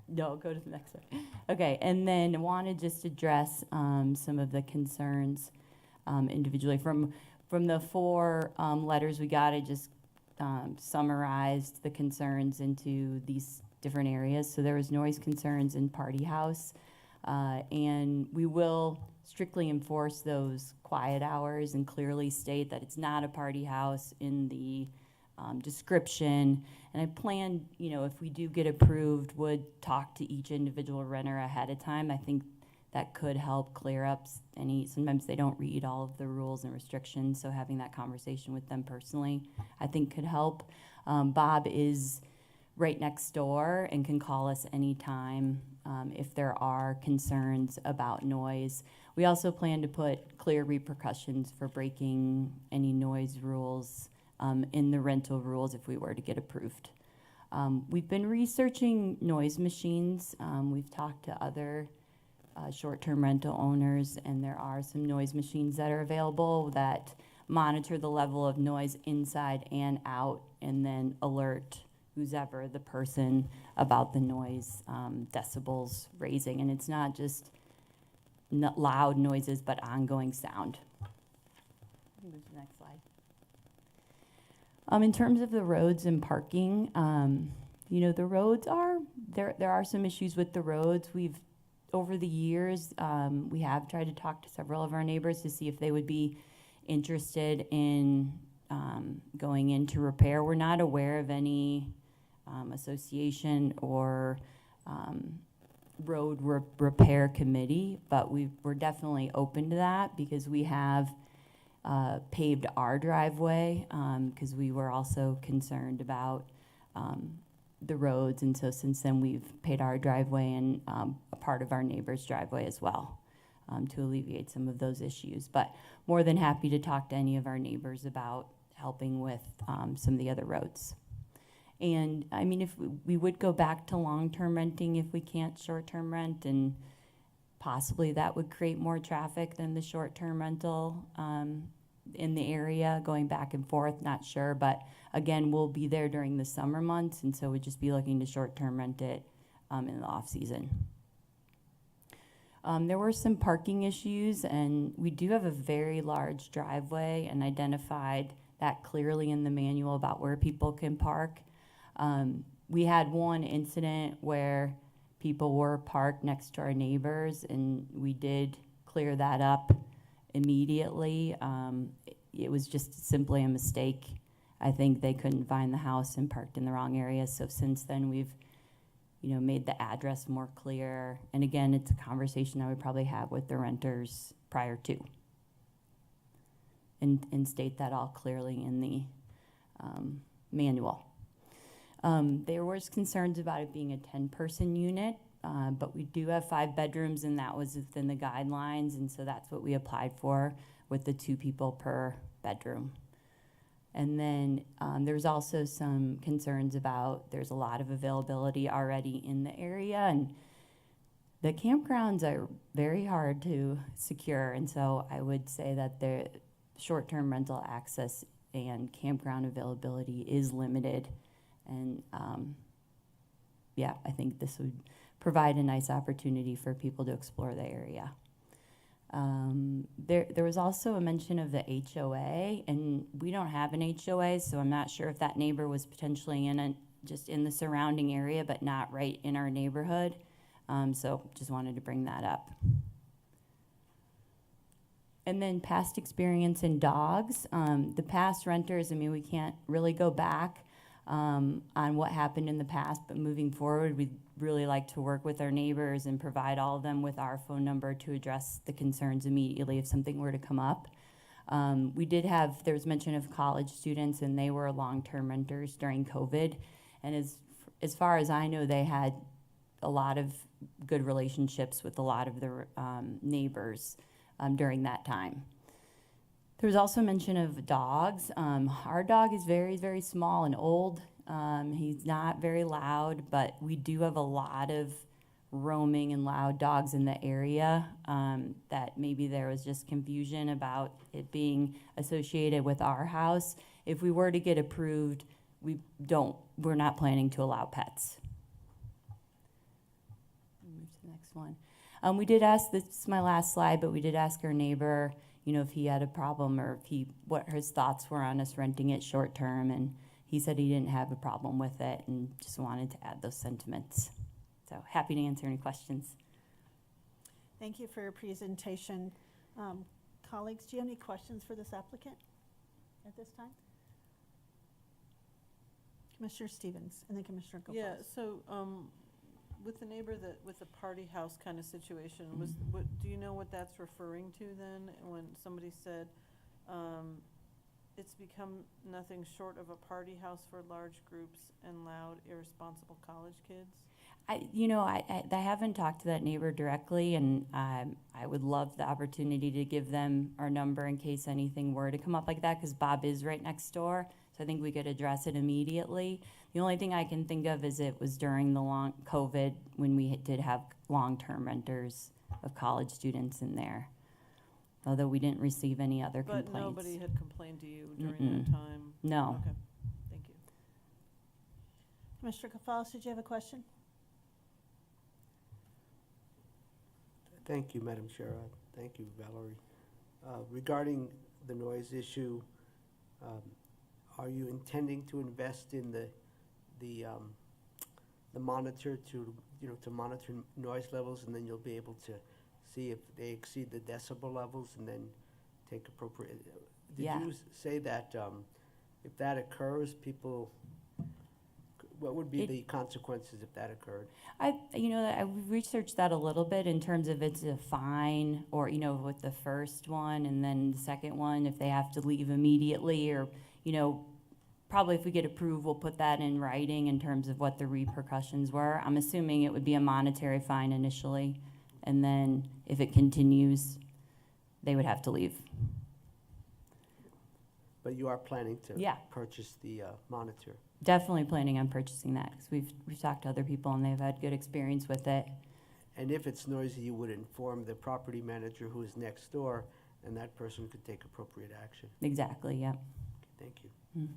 no, go to the next one. Okay, and then I want to just address some of the concerns individually. From the four letters we got, I just summarized the concerns into these different areas. So there was noise concerns in Party House, and we will strictly enforce those quiet hours and clearly state that it's not a party house in the description. And I plan, you know, if we do get approved, would talk to each individual renter ahead of time. I think that could help clear up sometimes they don't read all of the rules and restrictions, so having that conversation with them personally, I think could help. Bob is right next door and can call us anytime if there are concerns about noise. We also plan to put clear repercussions for breaking any noise rules in the rental rules if we were to get approved. We've been researching noise machines. We've talked to other short-term rental owners, and there are some noise machines that are available that monitor the level of noise inside and out, and then alert who's ever the person about the noise decibels raising. And it's not just loud noises, but ongoing sound. Move to the next slide. In terms of the roads and parking, you know, the roads are, there are some issues with the roads. Over the years, we have tried to talk to several of our neighbors to see if they would be interested in going into repair. We're not aware of any association or road repair committee, but we're definitely open to that, because we have paved our driveway, because we were also concerned about the roads, and so since then we've paved our driveway and a part of our neighbor's driveway as well, to alleviate some of those issues. But more than happy to talk to any of our neighbors about helping with some of the other roads. And I mean, if we would go back to long-term renting if we can't short-term rent, and possibly that would create more traffic than the short-term rental in the area, going back and forth, not sure. But again, we'll be there during the summer months, and so we'd just be looking to short-term rent it in the off-season. There were some parking issues, and we do have a very large driveway, and identified that clearly in the manual about where people can park. We had one incident where people were parked next to our neighbors, and we did clear that up immediately. It was just simply a mistake. I think they couldn't find the house and parked in the wrong area. So since then, we've, you know, made the address more clear. And again, it's a conversation I would probably have with the renters prior to, and state that all clearly in the manual. There was concerns about it being a 10-person unit, but we do have 5 bedrooms, and that was within the guidelines, and so that's what we applied for with the 2 people per bedroom. And then there's also some concerns about there's a lot of availability already in the area, and the campgrounds are very hard to secure, and so I would say that the short-term rental access and campground availability is limited. And yeah, I think this would provide a nice opportunity for people to explore the area. There was also a mention of the HOA, and we don't have an HOA, so I'm not sure if that neighbor was potentially just in the surrounding area, but not right in our neighborhood. So just wanted to bring that up. And then past experience in dogs. The past renters, I mean, we can't really go back on what happened in the past, but moving forward, we'd really like to work with our neighbors and provide all of them with our phone number to address the concerns immediately if something were to come up. There was mention of college students, and they were long-term renters during COVID. And as far as I know, they had a lot of good relationships with a lot of the neighbors during that time. There was also mention of dogs. Our dog is very, very small and old. He's not very loud, but we do have a lot of roaming and loud dogs in the area that maybe there was just confusion about it being associated with our house. If we were to get approved, we're not planning to allow pets. Move to the next one. We did ask, this is my last slide, but we did ask our neighbor, if he had a problem or what his thoughts were on us renting it short term, and he said he didn't have a problem with it and just wanted to add those sentiments. So happy to answer any questions. Thank you for your presentation. Colleagues, do you have any questions for this applicant at this time? Commissioner Stevens and then Commissioner Gopal. Yeah, so with the neighbor with the party house kind of situation, do you know what that's referring to then when somebody said it's become nothing short of a party house for large groups and loud, irresponsible college kids? I haven't talked to that neighbor directly, and I would love the opportunity to give them our number in case anything were to come up like that, because Bob is right next door, so I think we could address it immediately. The only thing I can think of is it was during the long COVID when we did have long-term renters of college students in there, although we didn't receive any other complaints. But nobody had complained to you during that time? No. Okay, thank you. Commissioner Kafalis, did you have a question? Thank you, Madam Chair. Thank you, Valerie. Regarding the noise issue, are you intending to invest in the monitor to monitor noise levels, and then you'll be able to see if they exceed the decibel levels and then take appropriate? Did you say that if that occurs, what would be the consequences if that occurred? I researched that a little bit in terms of it's a fine, or with the first one, and then the second one if they have to leave immediately, or probably if we get approved, we'll put that in writing in terms of what the repercussions were. I'm assuming it would be a monetary fine initially, and then if it continues, they would have to leave. But you are planning to purchase the monitor? Definitely planning on purchasing that, because we've talked to other people and they've had good experience with it. And if it's noisy, you would inform the property manager who is next door, and that person could take appropriate action? Exactly, yeah. Thank you. Mm-hmm.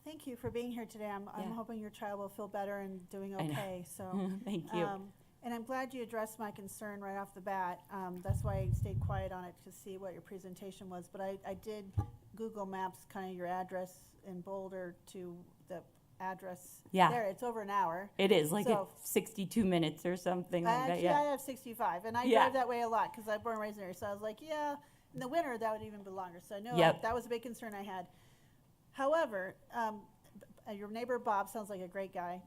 Thank you for being here today. I'm hoping your child will feel better and doing okay. So thank you. And I'm glad you addressed my concern right off the bat. That's why I stayed quiet on it, to see what your presentation was. But I did Google Maps kind of your address in Boulder to the address there. It's over an hour. It is, like 62 minutes or something like that. I have 65, and I drive that way a lot because I'm born and raised there. So I was like, in the winter that would even be longer. So I know that was a big concern I had. However, your neighbor Bob sounds like a great guy.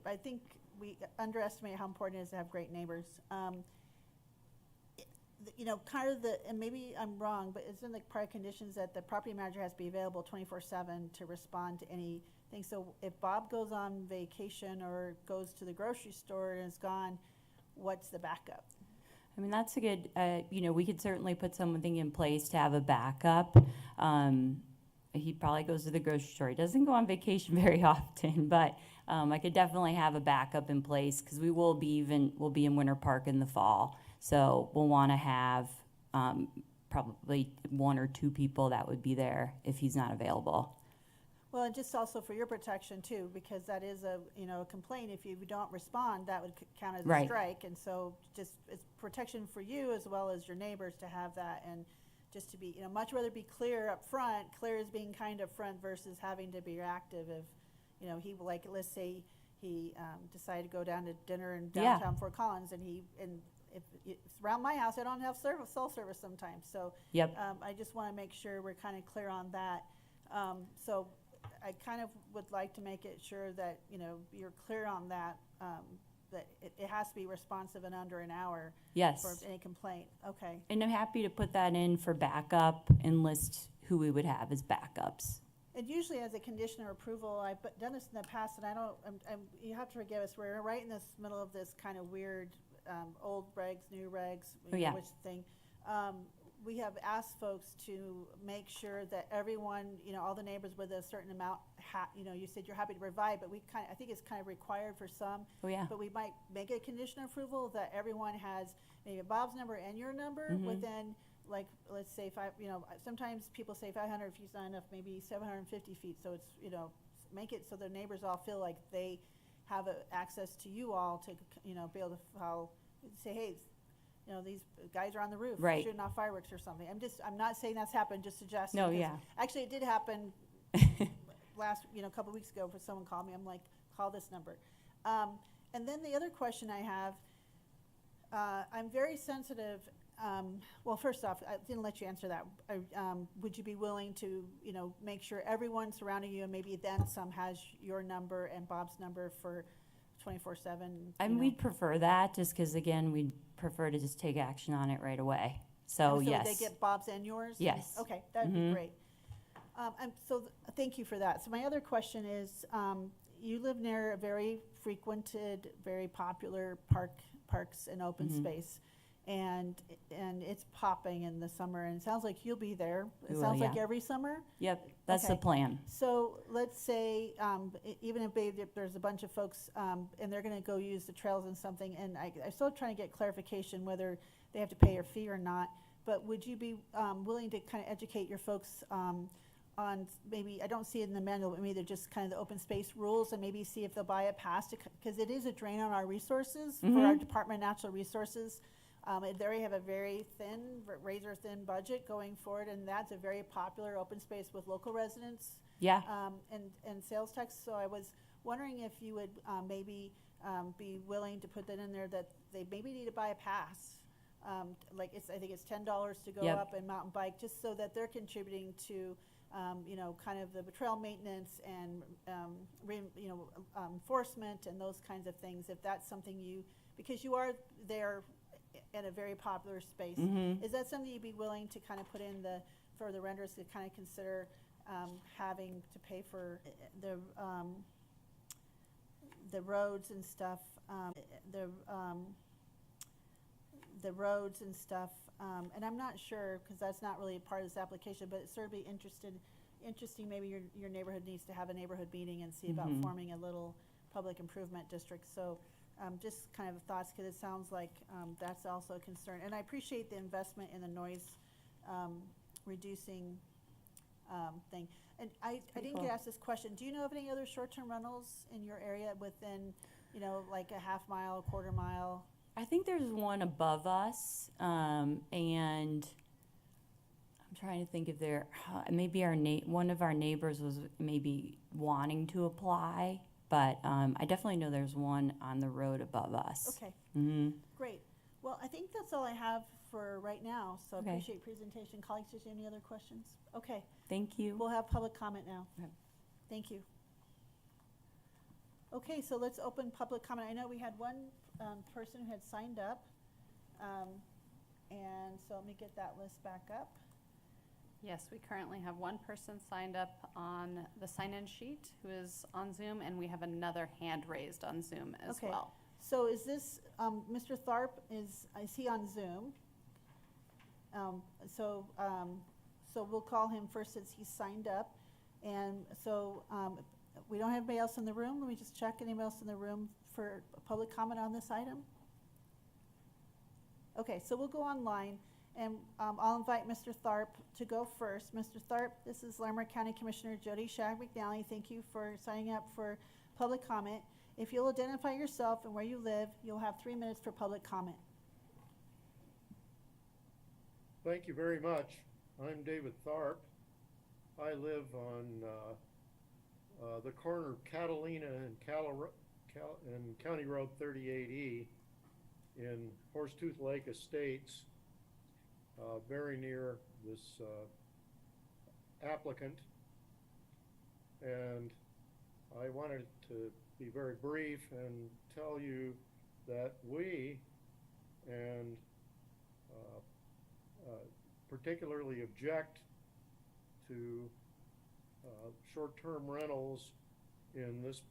I think we underestimate how important it is to have great neighbors. you know, kind of and maybe I'm wrong, but it's in the prior conditions that the property manager has to be available 24/7 to respond to anything. So if Bob goes on vacation or goes to the grocery store and is gone, what's the backup? I mean, that's a good, you know, we could certainly put something in place to have a backup. He probably goes to the grocery store. He doesn't go on vacation very often, but I could definitely have a backup in place because we'll be in Winter Park in the fall. So we'll want to have probably 1 or 2 people that would be there if he's not available. Well, and just also for your protection too, because that is a complaint. If you don't respond, that would count as a Right. strike, and so just it's protection for you as well as your neighbors to have that, and just to be, much rather be clear up front. Clear is being kind up front versus having to be reactive. If he, like, let's say he decided to go down to dinner in Yeah. downtown Fort Collins, and if it's around my house, I don't have cell service sometimes. So Yep. I just want to make sure we're kind of clear on that. So I kind of would like to make it sure that, you're clear on that, that it has to be responsive in under an hour. Yes. For any complaint. Okay. And I'm happy to put that in for backup and list who we would have as backups. And usually as a condition of approval, I've done this in the past, and you have to forgive us, we're right in this middle of this kind of weird, old regs, new regs, Oh, yeah. which thing. We have asked folks to make sure that everyone, all the neighbors with a certain amount, you said you're happy to provide, but I think it's kind of required for some. Oh, yeah. But we might make a condition of approval that everyone has maybe Bob's number and your number within, like, let's say sometimes people say 500 feet is not enough, maybe 750 feet. So it's, make it so the neighbors all feel like they have access to you all to, be able to follow, say, hey, these guys are on the roof Right. shooting off fireworks or something. I'm not saying that's happened, just suggesting. No, 'cause yeah. Actually, it did happen last, a couple weeks ago, for someone called me. I'm like, call this number. And then the other question I have, I'm very sensitive. Well, first off, I didn't let you answer that. Would you be willing to, make sure everyone surrounding you, and maybe then some, has your number and Bob's number for 24/7? And we'd prefer that just because, again, we'd prefer to just take action on it right away. So, yes. They get Bob's and yours? Yes. Okay, that'd be great. Thank you for that. So my other question is, you live near a very frequented, very popular parks and open space, and it's popping in the summer, and it sounds like you'll be there. It sounds like every summer? Yep, that's the Okay. plan. So let's say, even if there's a bunch of folks, and they're gonna go use the trails and something, and I'm still trying to get clarification whether they have to pay a fee or not, but would you be willing to kind of educate your folks on maybe, I don't see it in the manual, but maybe they're just kind of the open space rules, and maybe see if they'll buy a pass, because it is a drain on our resources for our Department of Natural Resources. They already have a very razor thin budget going forward, and that's a very popular open space with local residents. Yeah. And sales tax. So I was wondering if you would maybe be willing to put that in there, that they maybe need to buy a pass. I think it's $10 to go Yep. up and mountain bike, just so that they're contributing to, kind of the trail maintenance and, enforcement and those kinds of things. If that's something because you are there in a very popular space, is that something you'd be willing to kind of put in for the renters to kind of consider having to pay for the roads and stuff, and I'm not sure, because that's not really part of this application, but it's certainly interesting. Maybe your neighborhood needs to have a neighborhood meeting and see about forming a little public improvement district. So just kind of thoughts, because it sounds like that's also a concern. And I appreciate the investment in the noise reducing thing. And I didn't get asked this question. Do you know of any other short-term rentals in your area within, like a half mile, a quarter mile? I think there's one above us, and I'm trying to think if maybe one of our neighbors was maybe wanting to apply, but I definitely know there's one on the road above us. Okay. Mm-hmm. Great. Well, I think that's all I have for right now, so Okay. appreciate your presentation. Colleagues, is there any other questions? Okay. Thank you. We'll have public comment now. Okay. Thank you. Okay, so let's open public comment. I know we had one person who had signed up. And so let me get that list back up. Yes, we currently have one person signed up on the sign-in sheet who is on Zoom, and we have another hand raised on Zoom as Okay. well. So is this, Mr. Tharp, is he on Zoom? So we'll call him first since he's signed up. And so we don't have anybody else in the room. Let me just check anybody else in the room for public comment on this item. Okay, so we'll go online, and I'll invite Mr. Tharp to go first. Mr. Tharp, this is Larimer County Commissioner Jody Shag McNally. Thank you for signing up for public comment. If you'll identify yourself and where you live, you'll have 3 minutes for public comment. Thank you very much. I'm David Tharp. I live on the corner of Catalina and County Road 38E in Horsetooth Lake Estates, very near this applicant. And I wanted to be very brief and tell you that we, and particularly object to short-term rentals in this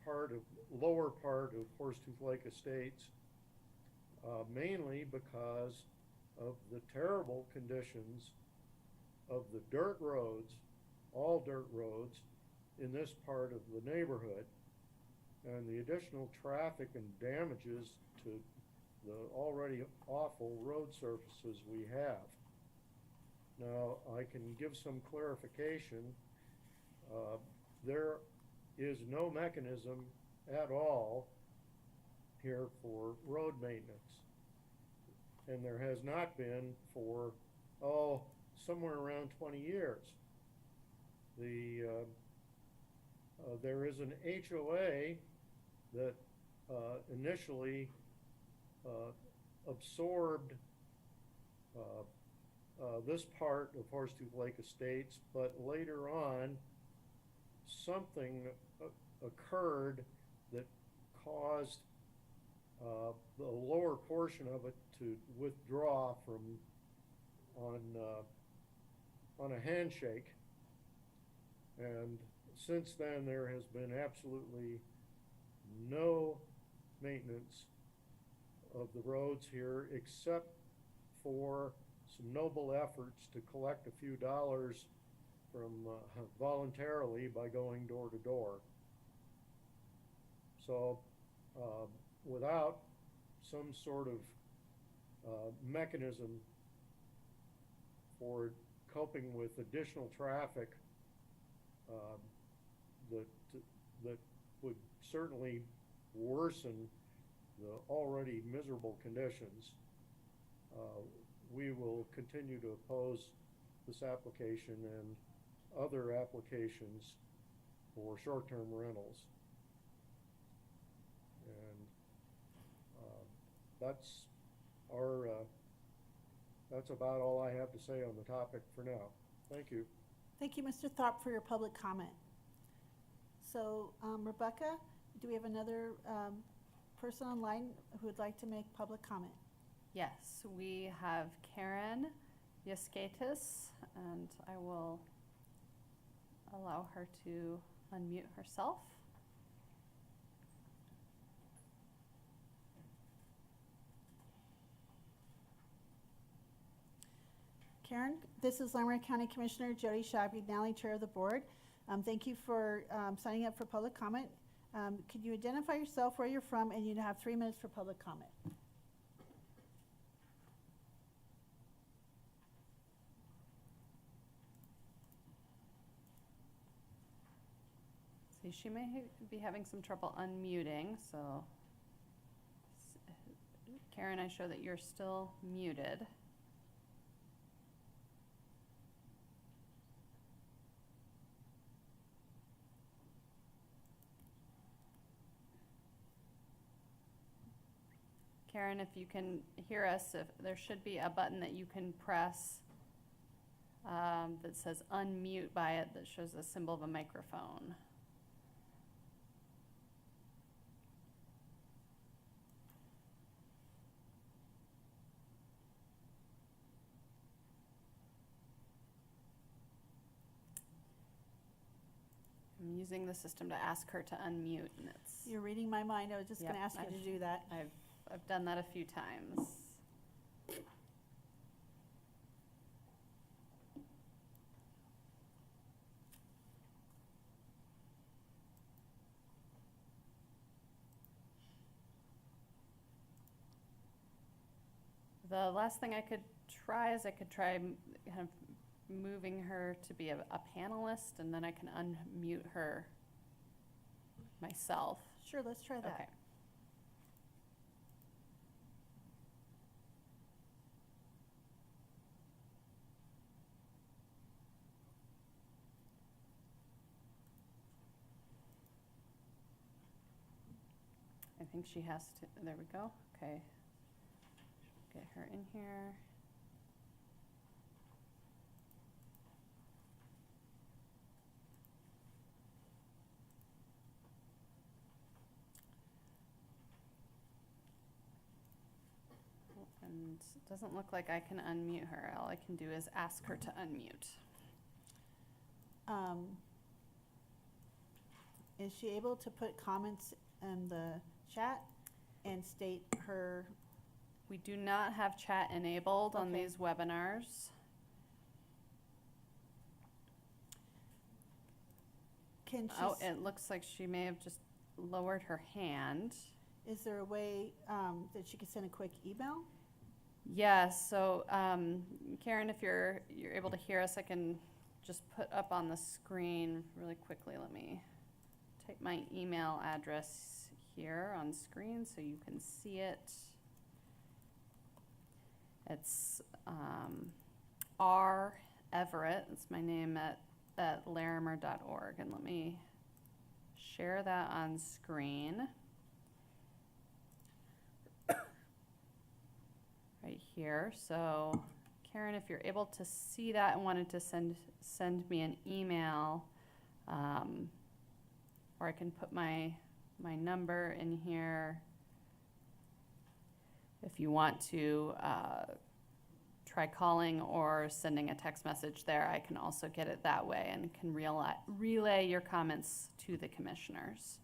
lower part of Horsetooth Lake Estates, mainly because of the terrible conditions of the dirt roads, all dirt roads, in this part of the neighborhood, and the additional traffic and damages to the already awful road surfaces we have. Now, I can give some clarification. There is no mechanism at all here for road maintenance. And there has not been for, somewhere around 20 years. There is an HOA that initially absorbed this part of Horsetooth Lake Estates, but later on something occurred that caused the lower portion of it to withdraw from on a handshake. And since then there has been absolutely no maintenance of the roads here, except for some noble efforts to collect a few dollars from voluntarily by going door to door. So without some sort of mechanism for coping with additional traffic that would certainly worsen the already miserable conditions, we will continue to oppose this application and other applications for short-term rentals. And that's about all I have to say on the topic for now. Thank you. Thank you, Mr. Tharp, for your public comment. So, Rebecca, do we have another person online who would like to make public comment? Yes, we have Karen Yaskatis, and I will allow her to unmute herself. Karen, this is Larimer County Commissioner Jody Shag McNally, Chair of the Board. Thank you for signing up for public comment. Could you identify yourself, where you're from, and you have 3 minutes for public comment. See, she may be having some trouble unmuting, so Karen, I show that you're still muted. Karen, if you can hear us, if there should be a button that you can press that says unmute by it, that shows the symbol of a microphone. using the system to ask her to unmute, and it's. You're reading my mind. I was just Yep, gonna ask you to do that. I've done that a few times. The last thing I could try is kind of moving her to be a panelist, and then I can unmute her myself. Sure, let's try that. Okay. I think she has to, there we go, okay. Get her in here. And it doesn't look like I can unmute her. All I can do is ask her to unmute. Is she able to put comments in the chat and state her? We do not have chat enabled on Okay. these webinars. Can she? Oh, it looks like she may have just lowered her hand. Is there a way that she could send a quick email? Yes, so Karen, if you're able to hear us, I can just put up on the screen really quickly. Let me type my email address here on screen so you can see it. It's R. Everett, that's my name, at larimer.org. And let me share that on screen. Right here. So Karen, if you're able to see that and wanted to send me an email, or I can put my number in here. If you want to try calling or sending a text message there, I can also get it that way and can relay your comments to the commissioners.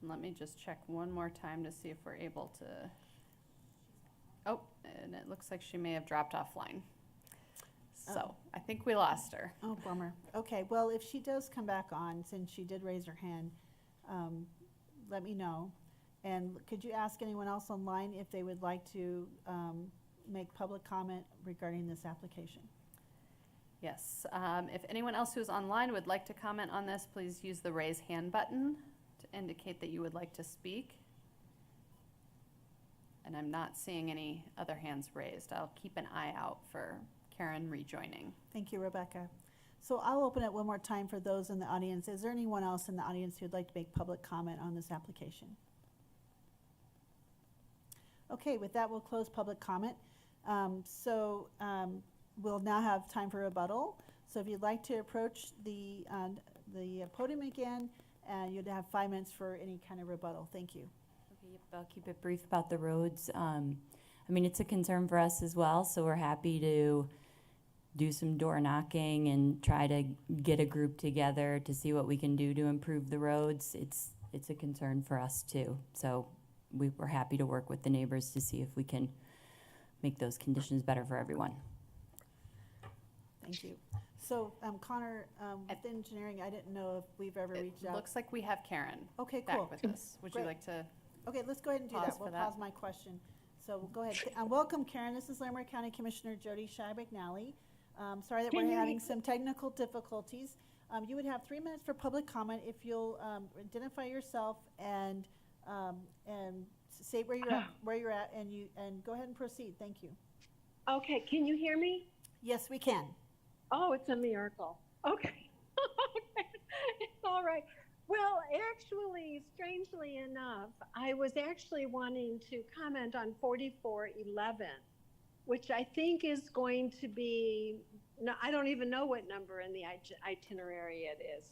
Let me just check one more time to see if we're able to. Oh, and it looks like she may have dropped offline. So I think we lost her. Oh, bummer. Okay, well, if she does come back on, since she did raise her hand, let me know. And could you ask anyone else online if they would like to make public comment regarding this application? Yes, if anyone else who's online would like to comment on this, please use the raise hand button to indicate that you would like to speak. And I'm not seeing any other hands raised. I'll keep an eye out for Karen rejoining. Thank you, Rebecca. So I'll open it one more time for those in the audience. Is there anyone else in the audience who'd like to make public comment on this application? Okay, with that, we'll close public comment. We'll now have time for rebuttal. So if you'd like to approach the podium again, you'd have 5 minutes for any kind of rebuttal. Thank you. Okay, yep, I'll keep it brief about the roads. I mean, it's a concern for us as well, so we're happy to do some door knocking and try to get a group together to see what we can do to improve the roads. It's a concern for us too. So we're happy to work with the neighbors to see if we can make those conditions better for everyone. Thank you. So Connor, with engineering, I didn't know if we've ever reached out. Looks like we have Karen Okay, back cool. with us. Would you Great. like to? Okay, let's go ahead and do Pause that. for We'll that. pause my question. So we'll go ahead. Welcome, Karen. This is Larimer County Commissioner Jody Shai-McNally. Sorry that we're having some technical difficulties. You would have 3 minutes for public comment if you'll identify yourself and say where you're at, and go ahead and proceed. Thank you. Okay, can you hear me? Yes, we can. Oh, it's a miracle. Okay. It's all right. Well, actually, strangely enough, I was actually wanting to comment on 4411, which I think is going to be, no, I don't even know what number in the itinerary it is.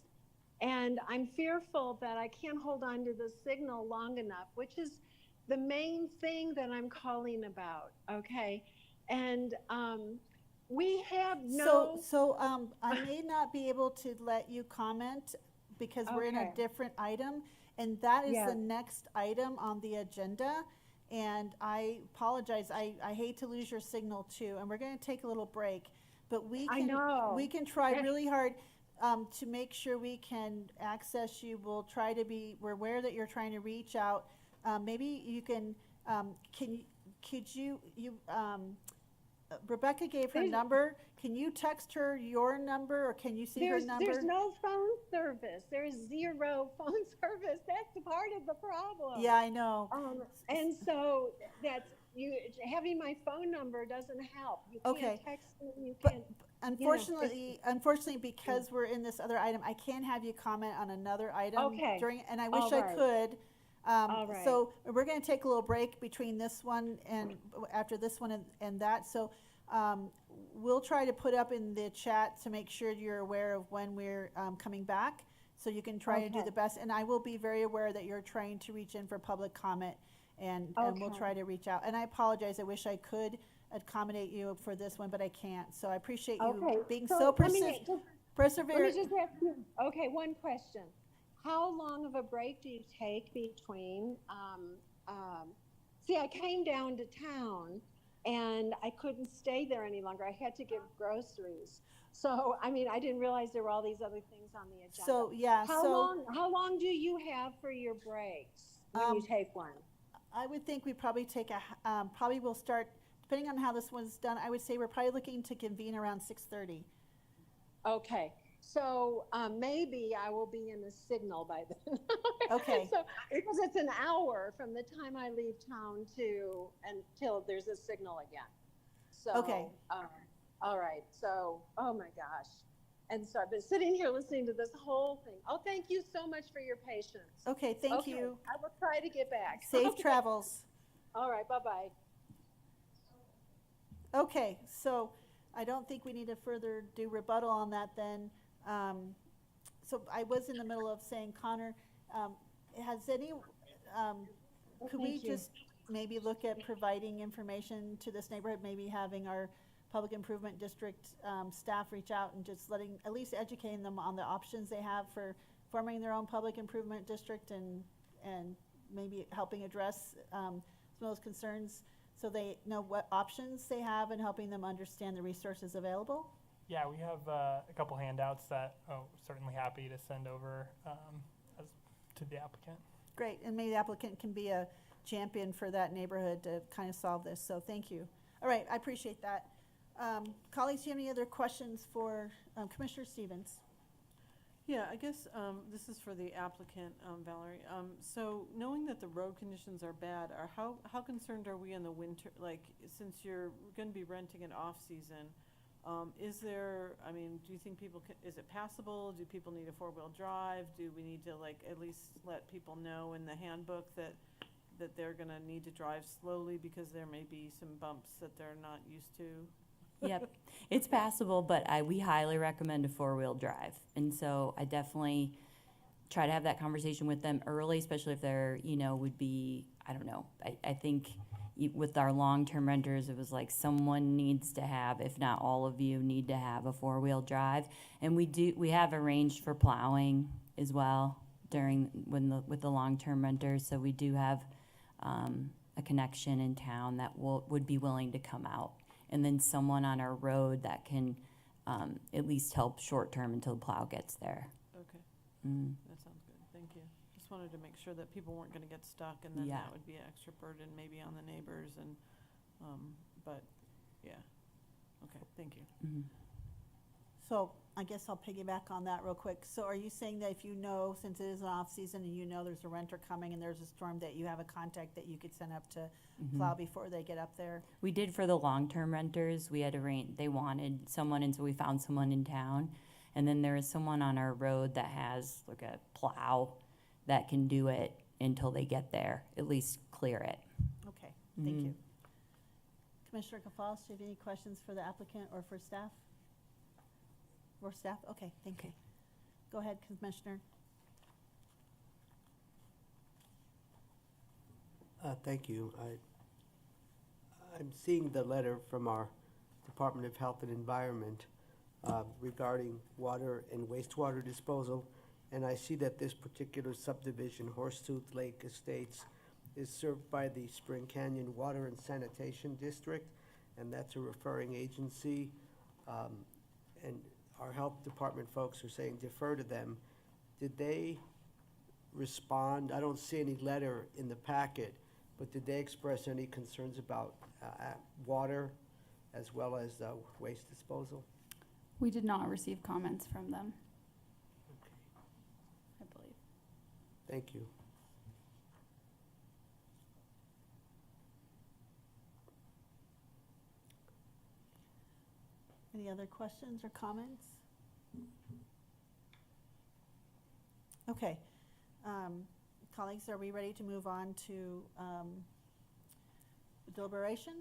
And I'm fearful that I can't hold on to the signal long enough, which is the main thing that I'm calling about, okay? And We have no. I may not be able to let you comment because we're in a Okay. different item, and that is Yeah. the next item on the agenda. And I apologize, I hate to lose your signal too, and we're gonna take a little break. But we I can, know. we can try Yes. really hard, to make sure we can access you. We'll try to be, we're aware that you're trying to reach out. Maybe you can, could you, Rebecca gave her There's- number. Can you text her your number, or can you see her number? There's no phone service. There's zero phone service. That's part of the problem. Yeah, I know. And so that's having my phone number doesn't help. You Okay. can't text me. You But can't. unfortunately, because we're in this other item, I can't have you comment on another item Okay. during, and I wish All I right. could. All right. So we're gonna take a little break between this one and after this one and that. So, we'll try to put up in the chat to make sure you're aware of when we're, coming back. So you can try to do Okay. the best, and I will be very aware that you're trying to reach in for public comment, and we'll Okay. try to reach out. And I apologize, I wish I could accommodate you for this one, but I can't. So I appreciate you Okay. being So so let me perseverant. just ask you. Okay, one question. How long of a break do you take between? See, I came down to town, and I couldn't stay there any longer. I had to get groceries. So, I mean, I didn't realize there were all these other things on the agenda. So, yeah, How long do you have for your breaks when you take one? I would think we probably take probably we'll start, depending on how this one's done, I would say we're probably looking to convene around 6:30. Okay, so maybe I will be in a signal by then. Okay. So, because it's an hour from the time I leave town until there's a signal again. So, Okay. All right, so, oh my gosh. And so I've been sitting here listening to this whole thing. Oh, thank you so much for your patience. Okay, thank you. I will try to get back. Safe Okay. travels. All right, bye-bye. Okay, so I don't think we need to further do rebuttal on that then. So I was in the middle of saying, Connor, has any, could we thank you. just maybe look at providing information to this neighborhood, maybe having our Public Improvement District staff reach out and just at least educating them on the options they have for forming their own public improvement district and maybe helping address some of those concerns so they know what options they have and helping them understand the resources available? Yeah, we have a couple handouts that certainly happy to send over to the applicant. Great, and maybe the applicant can be a champion for that neighborhood to kind of solve this, so thank you. All right, I appreciate that. Colleagues, do you have any other questions for Commissioner Stevens? Yeah, I guess this is for the applicant, Valerie. So knowing that the road conditions are bad, how concerned are we in the winter? Like, since you're going to be renting it off-season, is there, I mean, do you think is it passable? Do people need a four-wheel drive? Do we need to, like, at least let people know in the handbook that they're going to need to drive slowly because there may be some bumps that they're not used to? Yep, it's passable, but we highly recommend a four-wheel drive. And so I definitely try to have that conversation with them early, especially if they're, would be, I don't know. I think with our long-term renters, it was like someone needs to have, if not all of you, need to have a four-wheel drive. And we have arranged for plowing as well with the long-term renters. So we do have a connection in town that would be willing to come out. And then someone on our road that can at least help short-term until the plow gets there. Okay, Mm. that sounds good, thank you. Just wanted to make sure that people weren't gonna get stuck, and then Yeah. that would be an extra burden maybe on the neighbors, and, but, yeah. Okay, thank you. Mhm. So I guess I'll piggyback on that real quick. So are you saying that if you know, since it is an off-season and there's a renter coming and there's a storm, that you have a contact that you could send up to plow before they get up there? We did for the long-term renters. We had they wanted someone, and so we found someone in town. And then there is someone on our road that has like a plow that can do it until they get there, at least clear it. Okay, thank you. Commissioner Gonzalez, do you have any questions for the applicant or for staff? For staff? Okay, thank you. Go ahead, Commissioner. Thank you. I'm seeing the letter from our Department of Health and Environment regarding water and wastewater disposal. And I see that this particular subdivision, Horsetooth Lake Estates, is served by the Spring Canyon Water and Sanitation District, and that's a referring agency. And our health department folks are saying defer to them. Did they respond? I don't see any letter in the packet, but did they express any concerns about water as well as waste disposal? We did not receive comments from them, Okay, I believe. thank you. Any other questions or comments? Okay. Colleagues, are we ready to move on to deliberation?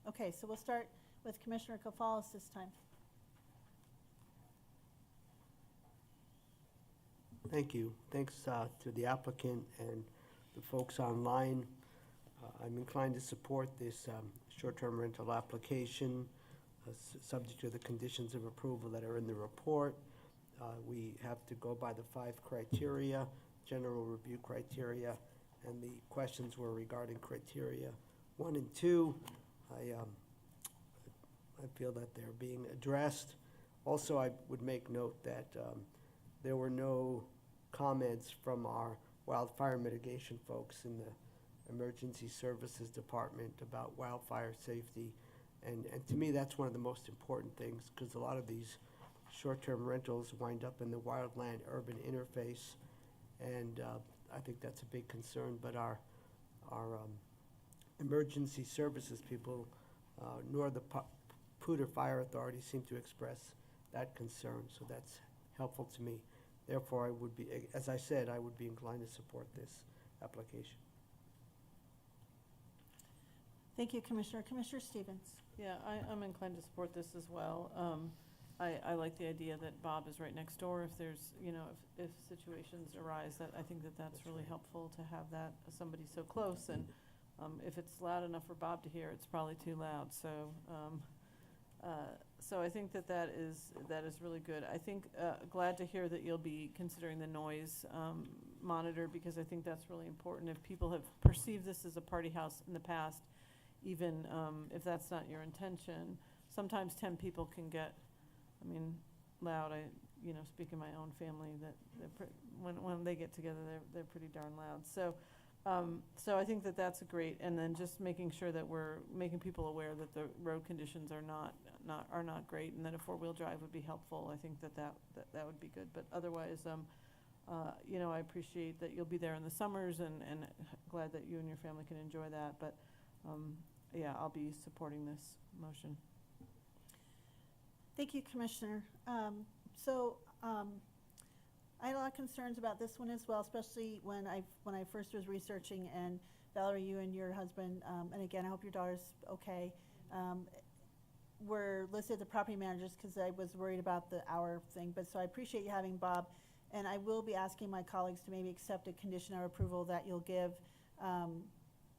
Okay, so we'll start with Commissioner Kafalis this time. Thank you. Thanks to the applicant and the folks online. I'm inclined to support this short-term rental application, subject to the conditions of approval that are in the report. We have to go by the 5 criteria, general review criteria, and the questions were regarding criteria 1 and 2. I feel that they're being addressed. Also, I would make note that there were no comments from our wildfire mitigation folks in the Emergency Services Department about wildfire safety. And to me, that's one of the most important things, because a lot of these short-term rentals wind up in the wildland-urban interface, and I think that's a big concern. But our emergency services people, nor the Poudre Fire Authority seem to express that concern, so that's helpful to me. Therefore, I would be, as I said, I would be inclined to support this application. Thank you, Commissioner. Commissioner Stevens. Yeah, I'm inclined to support this as well. I like the idea that Bob is right next door. If there's, if situations arise, that I think that that's really helpful to have that, somebody so close. And if it's loud enough for Bob to hear, it's probably too loud. So I think that is really good. I think, glad to hear that you'll be considering the noise monitor, because I think that's really important. If people have perceived this as a party house in the past, even if that's not your intention, sometimes 10 people can get, loud. I, speak in my own family, that when they get together, they're pretty darn loud. So I think that that's great. And then just making sure that we're making people aware that the road conditions are not great, and that a 4-wheel drive would be helpful. I think that would be good. But otherwise, I appreciate that you'll be there in the summers, and glad that you and your family can enjoy that. But yeah, I'll be supporting this motion. Thank you, Commissioner. I had a lot of concerns about this one as well, especially when I first was researching, and Valerie, you and your husband, and again, I hope your daughter's okay, were listed as the property managers, because I was worried about the hour thing. But so I appreciate you having Bob, and I will be asking my colleagues to maybe accept a condition of approval that you'll give,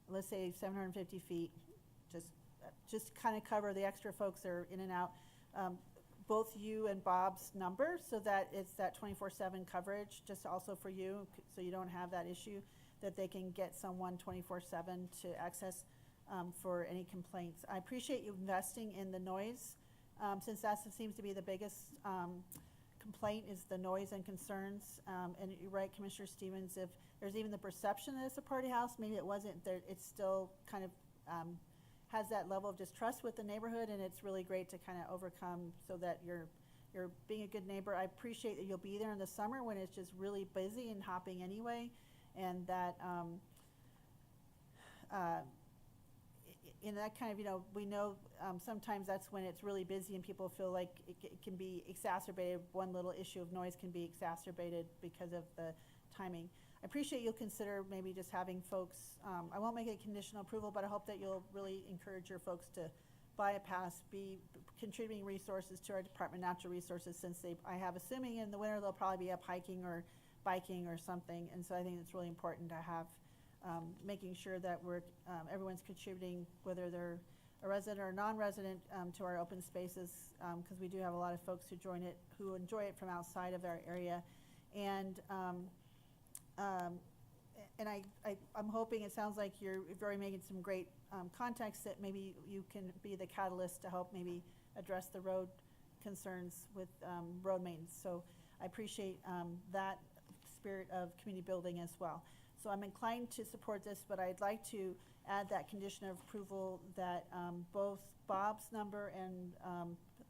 let's say 750 feet, just kind of cover the extra folks that are in and out. Both you and Bob's number, so that it's that 24/7 coverage, just also for you, so you don't have that issue, that they can get someone 24/7 to access for any complaints. I appreciate you investing in the noise, since that seems to be the biggest complaint, is the noise and concerns. And you're right, Commissioner Stevens, if there's even the perception that it's a party house, maybe it wasn't, it's still kind of has that level of distrust with the neighborhood, and it's really great to kind of overcome, so that you're being a good neighbor. I appreciate that you'll be there in the summer when it's just really busy and hopping anyway, and that in that kind of, we know sometimes that's when it's really busy and people feel like it can be exacerbated. One little issue of noise can be exacerbated because of the timing. I appreciate you'll consider maybe just having folks, I won't make a conditional approval, but I hope that you'll really encourage your folks to buy a pass, be contributing resources to our Department of Natural Resources, since I have, assuming in the winter they'll probably be up hiking or biking or something. And so I think it's really important to have, making sure that everyone's contributing, whether they're a resident or non-resident to our open spaces, because we do have a lot of folks who enjoy it from outside of our area. And I'm hoping, it sounds like you're already making some great contacts that maybe you can be the catalyst to help maybe address the road concerns with road maintenance. So I appreciate that spirit of community building as well. So I'm inclined to support this, but I'd like to add that condition of approval that both Bob's number and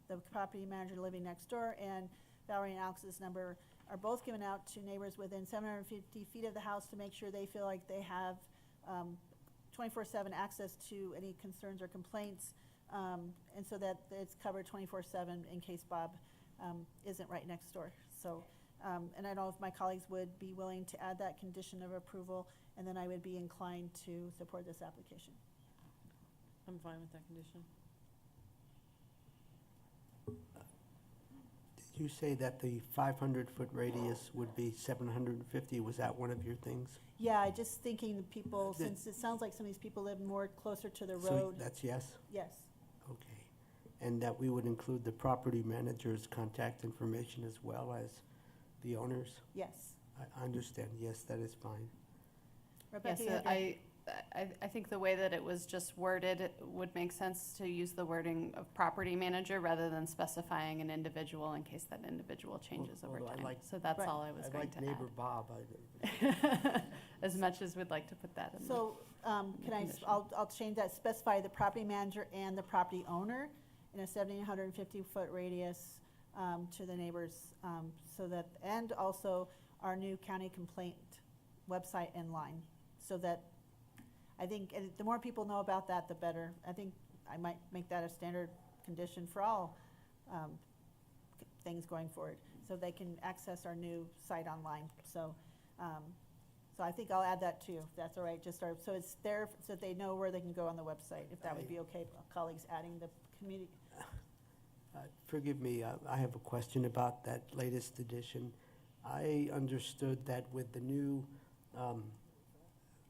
the property manager living next door and Valerie and Alex's number are both given out to neighbors within 750 feet of the house to make sure they feel like they have 24/7 access to any concerns or complaints, and so that it's covered 24/7 in case Bob isn't right next door. So, and I don't know if my colleagues would be willing to add that condition of approval, and then I would be inclined to support this application. I'm fine with that condition. Did you say that the 500-foot radius would be 750? Was that one of your things? Yeah, I just thinking the people, since it sounds like some of these people live more closer to the So road. that's yes? Yes. Okay. And that we would include the property manager's contact information as well as the owners? Yes. I understand. Yes, that is fine. Rebecca, Yes, you had I think the way that it was just worded, it would make sense to use the wording of property manager rather than specifying an individual in case that individual changes over Although I time. like- So that's all I was going to I like neighbor add. Bob. As much as we'd like to put that in. So, I'll change that, specify the property manager and the property owner in a 1,750-foot radius to the neighbors, so that, and also our new county complaint website and line, so that, I think the more people know about that, the better. I think I might make that a standard condition for all things going forward, so they can access our new site online. So, so I think I'll add that too, if that's all right. Just so it's there, so that they know where they can go on the website. If that would be okay, colleagues, adding the community. Forgive me, I have a question about that latest edition. I understood that with the new,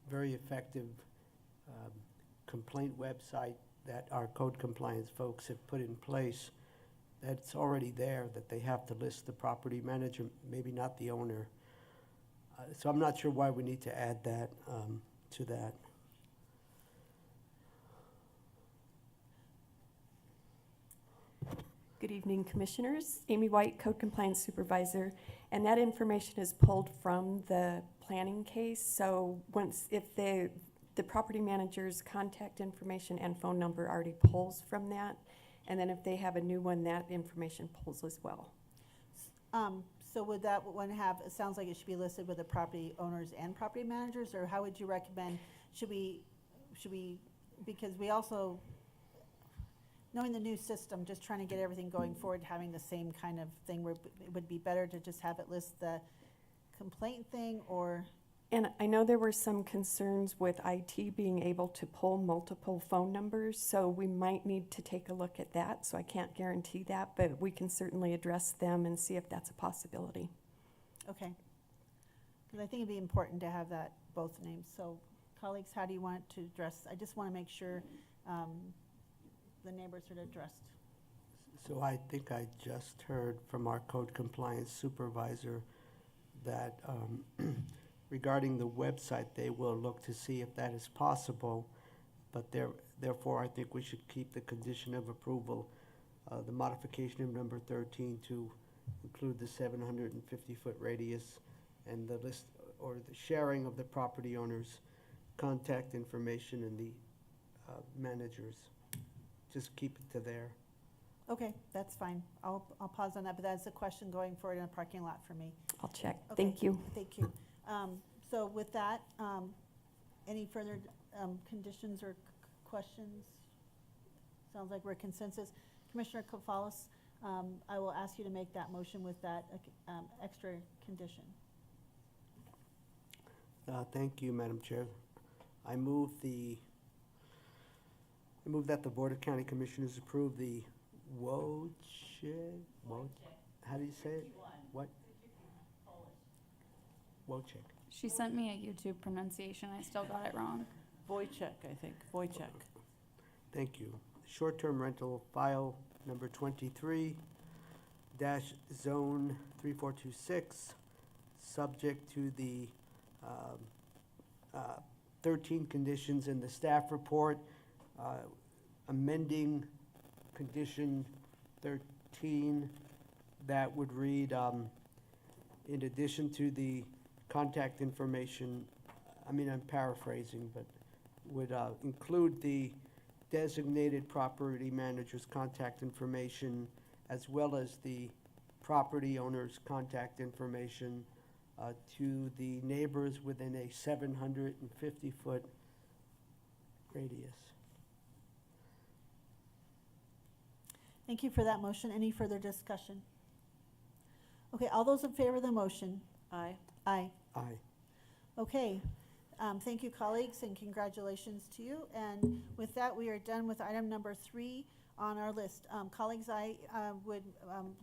very effective complaint website that our code compliance folks have put in place, that it's already there, that they have to list the property manager, maybe not the owner. So I'm not sure why we need to add that to that. Good evening, Commissioners. Amy White, Code Compliance Supervisor, and that information is pulled from the planning case. So if the property manager's contact information and phone number already pulls from that, and then if they have a new one, that information pulls as well. So would that one have, it sounds like it should be listed with the property owners and property managers, or how would you recommend, should we, because we also, knowing the new system, just trying to get everything going forward, having the same kind of thing, where it would be better to just have it list the complaint thing, or? And I know there were some concerns with IT being able to pull multiple phone numbers, so we might need to take a look at that. So I can't guarantee that, but we can certainly address them and see if that's a possibility. Okay. Because I think it'd be important to have that, both names. So colleagues, how do you want to address? I just want to make sure the neighbors are addressed. So I think I just heard from our code compliance supervisor that regarding the website, they will look to see if that is possible, but therefore I think we should keep the condition of approval, the modification of number 13 to include the 750-foot radius and the list or the sharing of the property owner's contact information and the managers. Just keep it to there. Okay, that's fine. I'll pause on that, but that's a question going forward in a parking lot for me. I'll check. Okay, Thank you. Thank you. So with that, any further conditions or questions? Sounds like we're consensus. Commissioner Kofalos, I will ask you to make that motion with that extra condition. Thank you, Madam Chair. I move that the Board of County Commissioners approve the how do you say it? What? Wojciech. She sent me a YouTube pronunciation. I still got it wrong. Wojciech, I think. Wojciech. Thank you. short-term rental file number 23 dash zone 3426, subject to the 13 conditions in the staff report, amending condition 13 that would read, in addition to the contact information, I mean, I'm paraphrasing, but would include the designated property manager's contact information as well as the property owner's contact information to the neighbors within a 750-foot radius. Thank you for that motion. Any further discussion? Okay, all those in favor of the motion? Aye. Aye. Aye. Okay, thank you, colleagues, and congratulations to you. And with that, we are done with item number 3 on our list. Colleagues, I would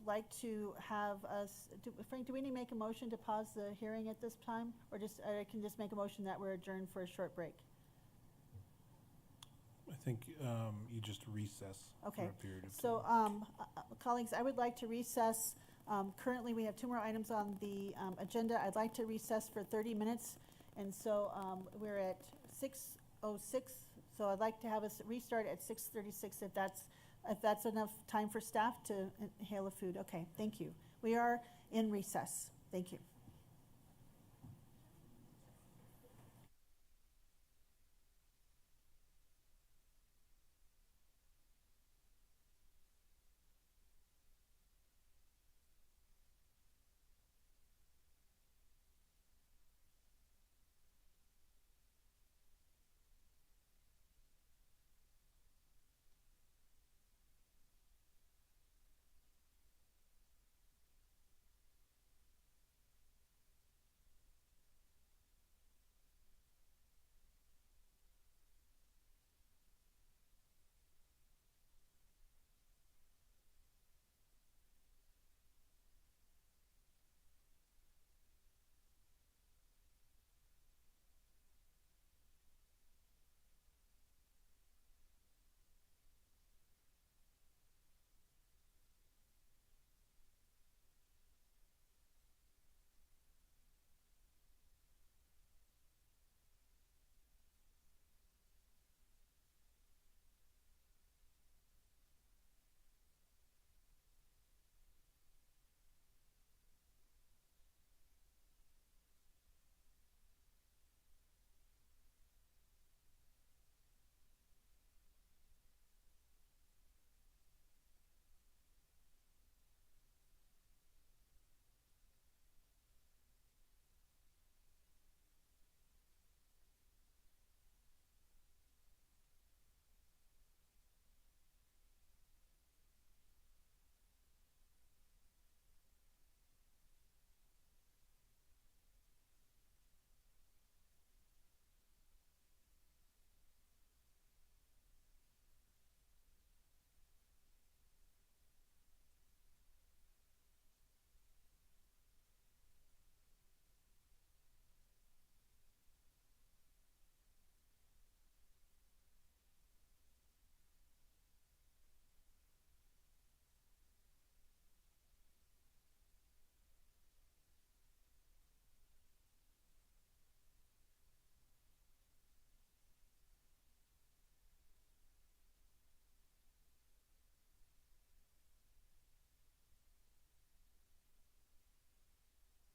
like to have us, Frank, do we need to make a motion to pause the hearing at this time? Or just, I can just make a motion that we're adjourned for a short break? I think you just recess Okay. for a period of time. So, colleagues, I would like to recess. Currently, we have 2 more items on the agenda. I'd like to recess for 30 minutes. And so we're at 6:06. So I'd like to have us restart at 6:36 if that's enough time for staff to inhale a food. Okay, thank you. We are in recess. Thank you.